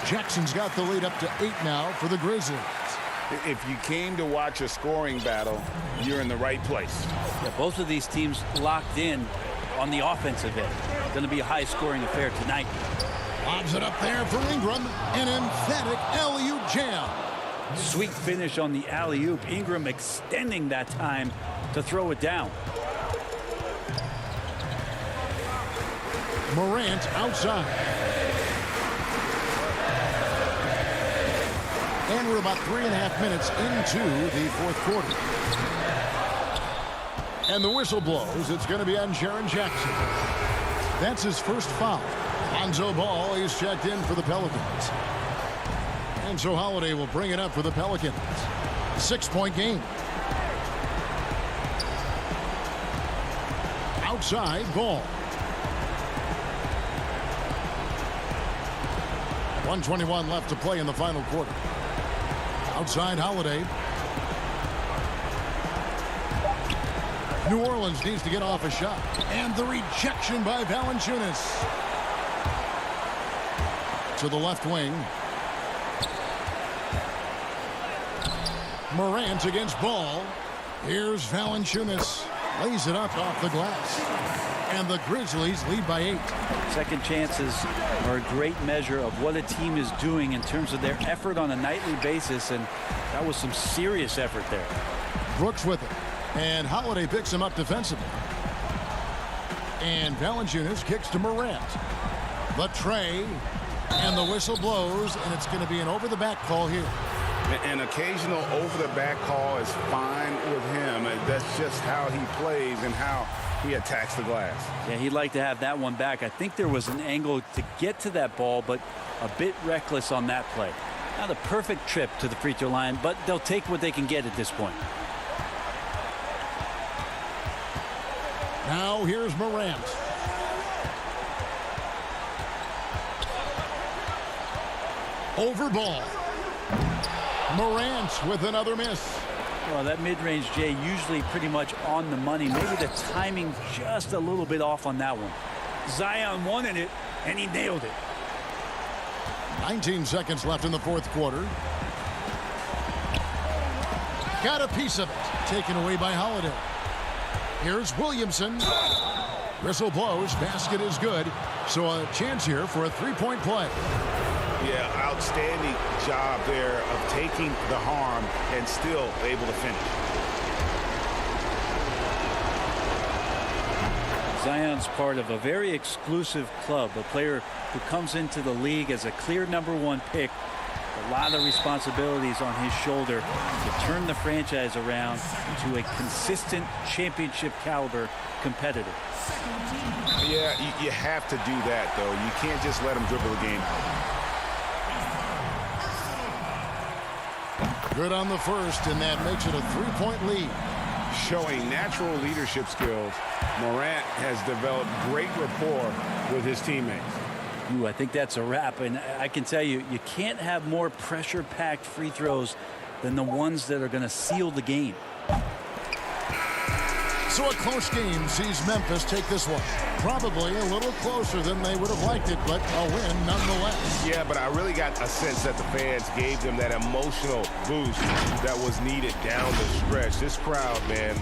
Jackson's got the lead up to 8 now for the Grizzlies. If you came to watch a scoring battle, you're in the right place. Yeah, both of these teams locked in on the offensive end. Going to be a high-scoring affair tonight. Lobs it up there for Ingram. An emphatic alley-oop jam. Sweet finish on the alley-oop. Ingram extending that time to throw it down. Morant outside. And we're about 3.5 minutes into the fourth quarter. And the whistle blows. It's going to be on Jaren Jackson. That's his first foul. Lonzo Ball is checked in for the Pelicans. And so Holiday will bring it up for the Pelicans. 6-point game. Outside, Ball. 1:21 left to play in the final quarter. Outside, Holiday. New Orleans needs to get off a shot. And the rejection by Valanciunas. To the left wing. Morant against Ball. Here's Valanciunas. Lays it up off the glass. And the Grizzlies lead by 8. Second chances are a great measure of what a team is doing in terms of their effort on a nightly basis, and that was some serious effort there. Brooks with it. And Holiday picks him up defensively. And Valanciunas kicks to Morant. The tray. And the whistle blows, and it's going to be an over-the-back call here. An occasional over-the-back call is fine with him. That's just how he plays and how he attacks the glass. Yeah, he'd like to have that one back. I think there was an angle to get to that ball, but a bit reckless on that play. Not a perfect trip to the free throw line, but they'll take what they can get at this point. Now here's Morant. Over Ball. Morant with another miss. Well, that mid-range, Jay, usually pretty much on the money. Maybe the timing just a little bit off on that one. Zion wanted it, and he nailed it. 19 seconds left in the fourth quarter. Got a piece of it. Taken away by Holiday. Here's Williamson. Whistle blows. Basket is good. So a chance here for a three-point play. Yeah, outstanding job there of taking the harm and still able to finish. Zion's part of a very exclusive club, a player who comes into the league as a clear #1 pick. A lot of responsibilities on his shoulder to turn the franchise around to a consistent championship caliber competitor. Yeah, you have to do that, though. You can't just let him dribble the game. Good on the first, and that makes it a three-point lead. Showing natural leadership skills, Morant has developed great rapport with his teammates. Ooh, I think that's a wrap, and I can tell you, you can't have more pressure-packed free throws than the ones that are going to seal the game. So a close game sees Memphis take this one. Probably a little closer than they would have liked it, but a win nonetheless. Yeah, but I really got a sense that the fans gave them that emotional boost that was needed down the stretch. This crowd, man.